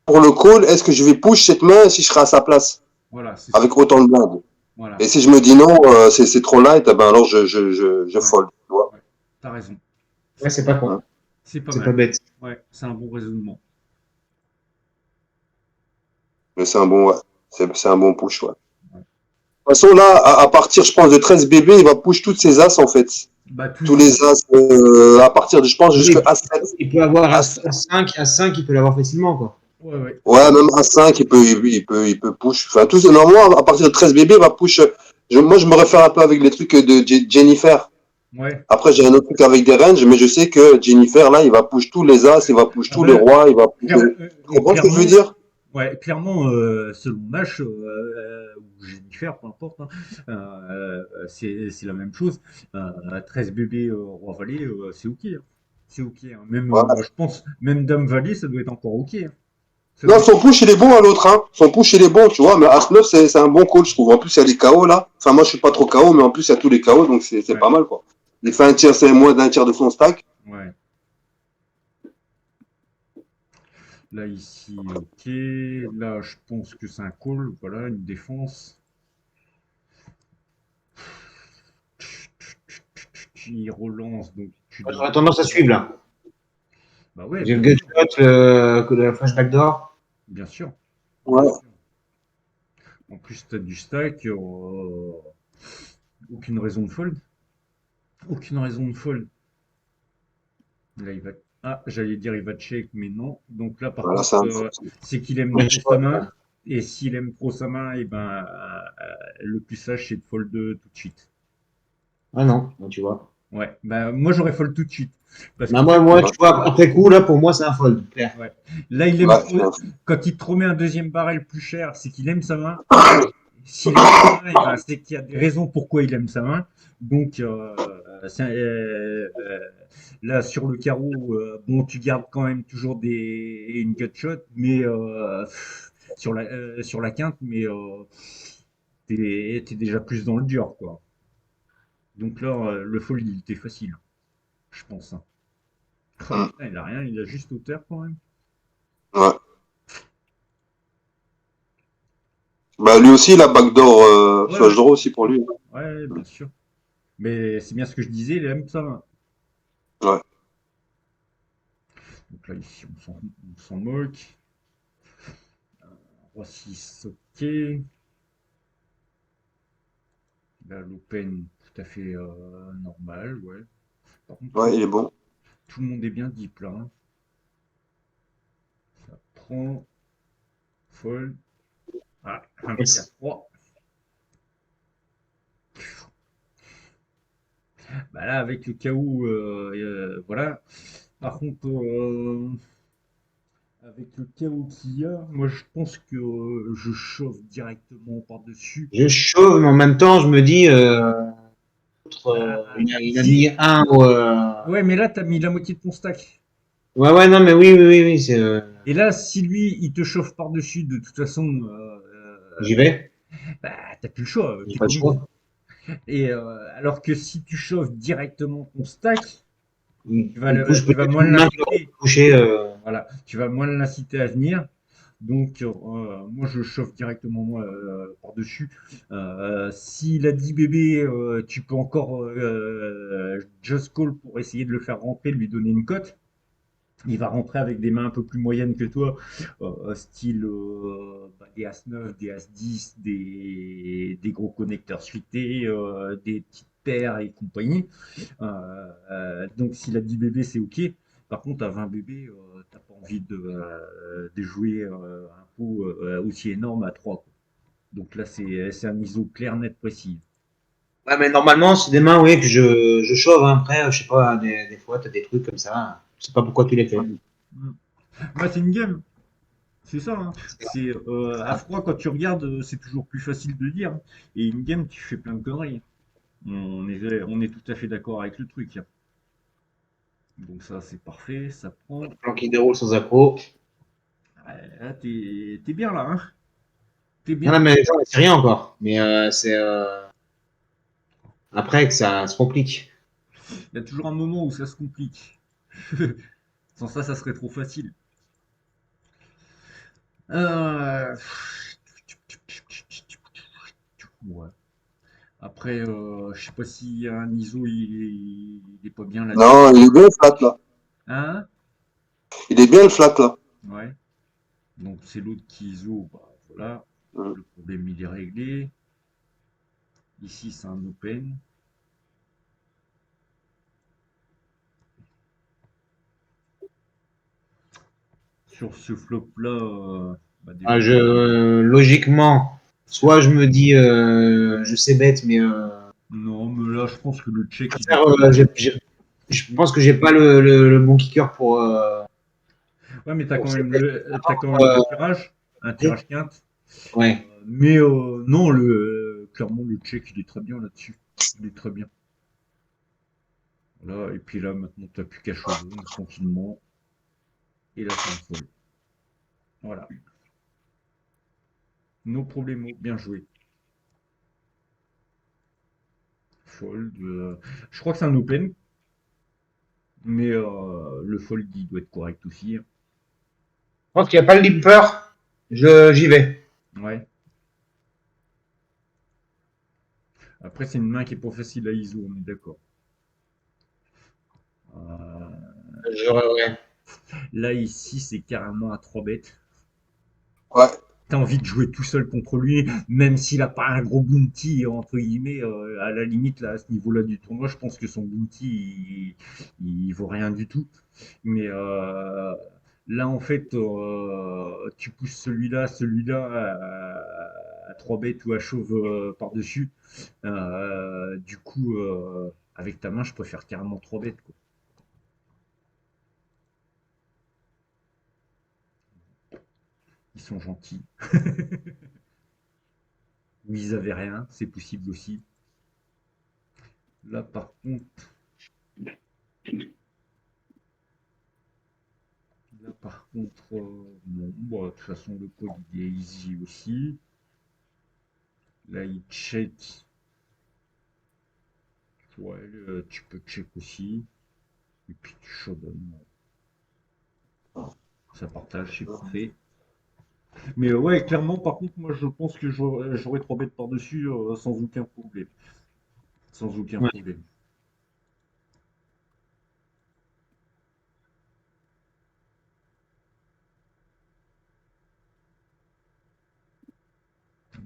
Speaker 5: pour le call, est-ce que je vais push cette main si je serai à sa place?
Speaker 1: Voilà, c'est ça.
Speaker 5: Avec autant de blindes.
Speaker 1: Voilà,
Speaker 5: Et si je me dis non, c'est trop light, eh ben alors je
Speaker 1: ouais,
Speaker 5: fold, tu vois.
Speaker 1: ouais, t'as raison.
Speaker 4: Ouais, c'est pas con.
Speaker 5: Hein.
Speaker 1: C'est pas
Speaker 4: C'est pas
Speaker 1: mal.
Speaker 4: bête.
Speaker 1: Ouais, c'est un bon raisonnement.
Speaker 5: Mais c'est un bon, ouais. C'est un bon push, ouais.
Speaker 1: Ouais.
Speaker 5: De toute façon, là, à partir, je pense, de 13 bébés, il va push toutes ses as, en fait.
Speaker 1: Bah,
Speaker 5: Tous
Speaker 1: tous.
Speaker 5: les as, à partir de, je pense, jusqu'à
Speaker 4: Oui,
Speaker 5: A7.
Speaker 4: il peut avoir
Speaker 5: As,
Speaker 4: A5, il peut l'avoir facilement, quoi.
Speaker 1: Ouais.
Speaker 5: ouais, même A5, il peut push. Enfin, normalement, à partir de 13 bébés, il va push. Moi, je me réfère un peu avec les trucs de Jennifer.
Speaker 1: Ouais.
Speaker 5: Après, j'ai un autre truc avec des ranges, mais je sais que Jennifer, là, il va push tous les as, il va push
Speaker 1: Ah
Speaker 5: tous les
Speaker 1: bah,
Speaker 5: rois, il va push. Tu comprends ce que je veux
Speaker 1: clairement,
Speaker 5: dire?
Speaker 1: ouais, clairement, selon Nash ou Jennifer, peu importe, hein, c'est la même chose. 13 bébés roi valet, c'est ok, hein. C'est ok, hein. Même,
Speaker 5: Ouais.
Speaker 1: je pense, même dame valet, ça doit être encore ok, hein. Ça
Speaker 5: Non,
Speaker 1: doit
Speaker 5: son push, il est bon à l'autre, hein. Son push, il est bon, tu vois, mais As-9, c'est un bon call, je trouve. En plus, il y a les KO, là. Enfin, moi, je suis pas trop KO, mais en plus, il y a tous les KO, donc c'est
Speaker 1: Ouais,
Speaker 5: pas mal, quoi. Il fait un tiers, c'est moins d'un tiers de son stack.
Speaker 1: ouais. Là, ici, ok. Là, je pense que c'est un call, voilà, une défense. Il relance, donc tu
Speaker 4: Moi,
Speaker 1: dois.
Speaker 4: j'aurais tendance à suivre, là.
Speaker 1: Bah ouais,
Speaker 4: J'ai le
Speaker 1: bien sûr,
Speaker 4: gutshot, le flashback d'or.
Speaker 1: bien sûr, bien
Speaker 5: Ouais.
Speaker 1: sûr. En plus, tu as du stack, aucune raison de fold. Aucune raison de fold. Là, il va. Ah, j'allais dire il va check, mais non. Donc là, par
Speaker 5: Voilà,
Speaker 1: contre,
Speaker 5: c'est un.
Speaker 1: c'est qu'il aime
Speaker 4: Ouais,
Speaker 1: trop
Speaker 4: je
Speaker 1: sa
Speaker 4: crois.
Speaker 1: main. Et s'il aime trop sa main, et ben, le plus sage, c'est de fold tout de suite.
Speaker 4: Ah non, tu vois.
Speaker 1: Ouais, bah, moi, j'aurais fold tout de suite. Parce
Speaker 4: Bah,
Speaker 1: qu'en fait,
Speaker 4: moi, tu vois, après coup, là, pour moi, c'est un fold, clair.
Speaker 1: ouais. Là, il aime
Speaker 5: Ouais,
Speaker 1: trop. Quand il te remet un deuxième barrel plus cher, c'est qu'il aime sa main. S'il aime sa main, eh ben, c'est qu'il y a des raisons pourquoi il aime sa main. Donc, là, sur le carreau, bon, tu gardes quand même toujours une gut shot, mais sur la quinte, mais t'es déjà plus dans le dur, quoi. Donc là, le fold, il était facile, je pense, hein. Ah,
Speaker 5: Mm.
Speaker 1: putain, il a rien, il a juste hauteur quand même.
Speaker 5: Ouais. Bah, lui aussi, il a backdoor, flush
Speaker 1: Ouais,
Speaker 5: draw aussi pour lui.
Speaker 1: ouais, bien sûr. Mais c'est bien ce que je disais, il aime sa main.
Speaker 5: Ouais.
Speaker 1: Donc là, ici, on s'en moque. Roi 6, ok. Là, l'open, tout à fait normal, ouais. Par contre,
Speaker 5: Ouais, il est bon.
Speaker 1: tout le monde est bien deep là, hein. Ça prend, fold. Ah, un petit à
Speaker 4: Yes.
Speaker 1: 3. Bah là, avec le KO, voilà. Par contre, avec le chaos qu'il y a, moi je pense que je chauffe directement par-dessus.
Speaker 4: Je chauffe, mais en même temps, je me dis,
Speaker 1: Bah,
Speaker 4: il a
Speaker 1: si.
Speaker 4: mis un au.
Speaker 1: Ouais, mais là, t'as mis la moitié de ton stack.
Speaker 4: Ouais, non, mais oui, c'est.
Speaker 1: Et là, si lui, il te chauffe par-dessus, de toute façon,
Speaker 4: J'y vais.
Speaker 1: bah, t'as plus le choix,
Speaker 4: J'ai
Speaker 1: t'es
Speaker 4: pas le
Speaker 1: comme moi.
Speaker 4: choix.
Speaker 1: Et alors que si tu chauffes directement ton stack,
Speaker 4: Il touche
Speaker 1: tu vas
Speaker 4: peut-être
Speaker 1: moins
Speaker 4: une main qui va
Speaker 1: l'inciter.
Speaker 4: toucher.
Speaker 1: Voilà, tu vas moins l'inciter à venir. Donc, moi, je chauffe directement moi par-dessus. S'il a dit bébé, tu peux encore just call pour essayer de le faire rentrer, lui donner une cote. Il va rentrer avec des mains un peu plus moyennes que toi, style bah, des As-9, des As-10, des gros connecteurs suités, des petites paires et compagnie. Donc s'il a 10 bébés, c'est ok. Par contre, à 20 bébés, t'as pas envie de jouer un pot aussi énorme à 3. Donc là, c'est un ISO clair, net, précis.
Speaker 4: Ouais, mais normalement, c'est des mains, oui, que je chauffe. Hein. Après, je sais pas, des fois, tu as des trucs comme ça. Je sais pas pourquoi tu les fais.
Speaker 1: Mm. Bah, c'est une game, c'est ça. Hein. C'est à froid quand tu regardes, c'est toujours plus facile de dire. Hein. Et une game, tu fais plein de conneries. On est tout à fait d'accord avec le truc. Hein. Donc ça, c'est parfait, ça prend.
Speaker 4: Plan qui déroule sans accro.
Speaker 1: Ouais, là, t'es bien là, hein. T'es
Speaker 4: Non,
Speaker 1: bien.
Speaker 4: non, mais c'est rien encore. Mais c'est après que ça se complique.
Speaker 1: Il y a toujours un moment où ça se complique. Sans ça, ça serait trop facile. Euh, Ouais. Après, je sais pas si un ISO il est pas bien là-dessus.
Speaker 5: Non, il est bien le flat là.
Speaker 1: Hein?
Speaker 5: Il est bien le flat là.
Speaker 1: Ouais. Donc c'est l'autre qui ISO. Bah, voilà.
Speaker 5: Mm.
Speaker 1: Le problème il est réglé. Ici c'est un open. Sur ce flop-là, bah déjà.
Speaker 4: Logiquement, soit je me dis, je sais bête, mais
Speaker 1: Non, mais là je pense que le check il est
Speaker 4: faire,
Speaker 1: très bien.
Speaker 4: je pense que j'ai pas le bon kicker pour.
Speaker 1: Ouais, mais
Speaker 4: Pour ces
Speaker 1: t'as quand même
Speaker 4: euh,
Speaker 1: un tirage quinte.
Speaker 4: ouais.
Speaker 1: Mais non, clairement, le check, il est très bien là-dessus. Il est très bien. Voilà, et puis là, maintenant, t'as plus qu'à choisir tranquillement. Et là, c'est un fold. Voilà. No problemo, bien joué. Fold. Je crois que c'est un open, mais le fold, il doit être correct aussi. Hein.
Speaker 4: Je pense qu'il n'y a pas le limper. J'y vais.
Speaker 1: Ouais. Après, c'est une main qui est pas facile à ISO, on est d'accord.
Speaker 4: Ouais.
Speaker 1: Là, ici, c'est carrément à 3 bêtes.
Speaker 5: Ouais.
Speaker 1: T'as envie de jouer tout seul contre lui, même s'il a pas un gros bounty, entre guillemets, à la limite, là, à ce niveau-là du tournoi, je pense que son bounty, il vaut rien du tout. Mais là, en fait, tu pousses celui-là à 3 bêtes ou à chauve par-dessus. Du coup, avec ta main, je préfère carrément 3 bêtes, quoi. Ils sont gentils. Ou ils avaient rien, c'est possible aussi. Là, par contre, bon, bah, de toute façon, le code il est easy aussi. Là, il check. Ouais, tu peux check aussi. Et puis tu showdown. Ça partage, c'est parfait. Mais ouais, clairement, par contre, moi je pense que j'aurais 3 bêtes par-dessus sans aucun problème. Sans aucun
Speaker 4: Ouais.
Speaker 1: problème.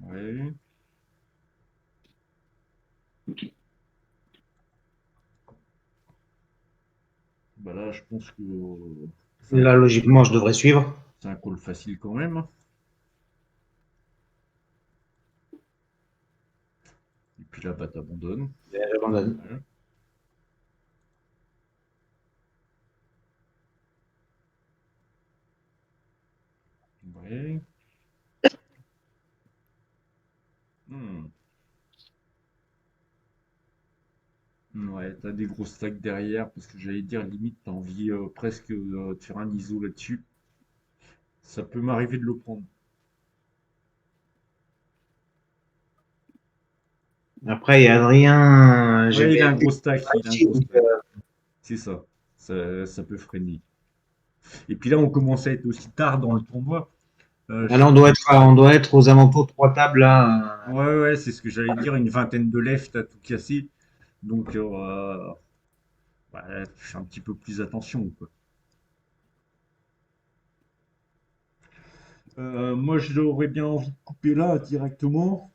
Speaker 1: Ouais. Bah là, je pense que
Speaker 4: Là, logiquement, je devrais suivre.
Speaker 1: c'est un call facile quand même. Et puis là, bah t'abandonnes.
Speaker 4: J'abandonne.
Speaker 1: Voilà. Ouais. Hmm. Ouais, t'as des gros stacks derrière, parce que j'allais dire, limite, t'as envie presque de faire un ISO là-dessus. Ça peut m'arriver de le prendre.
Speaker 4: Après, il y a Adrien.
Speaker 1: Ouais, il a un gros stack. Il a un gros
Speaker 4: Donc,
Speaker 1: stack. C'est ça. Ça peut freiner. Et puis là, on commence à être aussi tard dans le tournoi.
Speaker 4: là, on doit être aux alentours de 3 tables là.
Speaker 1: Ouais, ouais, c'est ce que j'allais dire. Une vingtaine de left à tout casser. Donc, ouais, fais un petit peu plus attention, quoi. Moi, j'aurais bien envie de couper là directement.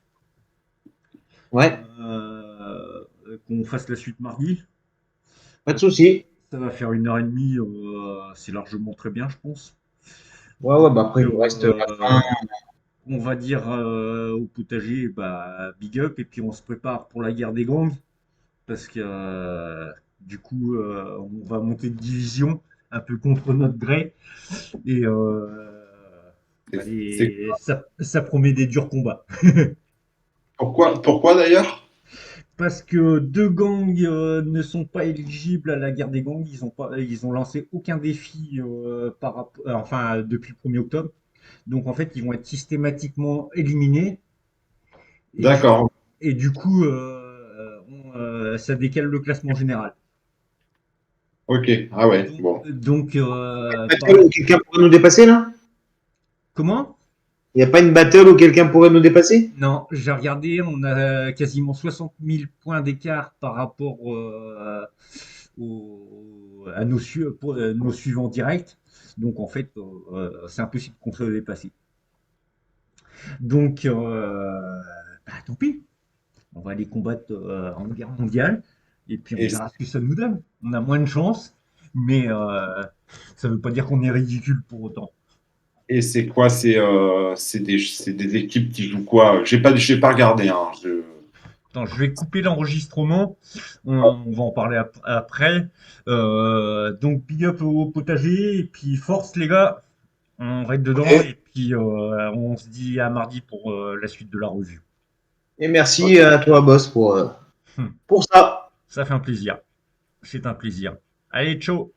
Speaker 4: Ouais,
Speaker 1: Qu'on fasse la suite mardi.
Speaker 4: pas de souci.
Speaker 1: Ça va faire 1 heure et demie. C'est largement très bien, je pense.
Speaker 4: Ouais, ouais, bah après, il nous reste la fin.
Speaker 1: On va dire au potager, bah, big up. Et puis, on se prépare pour la guerre des gangs. Parce que du coup, on va monter de division un peu contre notre gré. Et
Speaker 3: C'est
Speaker 1: allez, ça promet des durs combats.
Speaker 3: pourquoi d'ailleurs?
Speaker 1: Parce que deux gangs ne sont pas éligibles à la guerre des gangs. Ils ont lancé aucun défi enfin, depuis le 1er octobre. Donc en fait, ils vont être systématiquement éliminés. Et du,
Speaker 3: D'accord.
Speaker 1: et du coup, ça décale le classement général.
Speaker 3: Ok. Ah ouais.
Speaker 1: Donc,
Speaker 3: Bon.
Speaker 1: donc,
Speaker 4: Battle où quelqu'un pourrait nous dépasser là?
Speaker 1: comment?
Speaker 4: Il n'y a pas une battle où quelqu'un pourrait nous dépasser?
Speaker 1: Non, j'ai regardé, on a quasiment 60 000 points d'écart par rapport à nos suivants directs. Donc en fait, c'est impossible qu'on se dépasse. Donc, bah, tant pis, on va aller combattre en guerre mondiale et puis on
Speaker 3: Et,
Speaker 1: verra ce que ça nous donne. On a moins de chance, mais ça ne veut pas dire qu'on est ridicule pour autant.
Speaker 3: et c'est quoi? C'est des équipes qui jouent quoi? J'ai pas regardé. Hein.
Speaker 1: Attends, je vais couper l'enregistrement. On va en parler après. Donc, big up au potager. Et puis, force, les gars. On va être dedans.
Speaker 5: Ok.
Speaker 1: Et puis, on se dit à mardi pour la suite de la revue.
Speaker 4: Et merci à toi, boss,
Speaker 1: Hum,
Speaker 4: pour ça.
Speaker 1: Ça fait un plaisir. C'est un plaisir. Allez, ciao.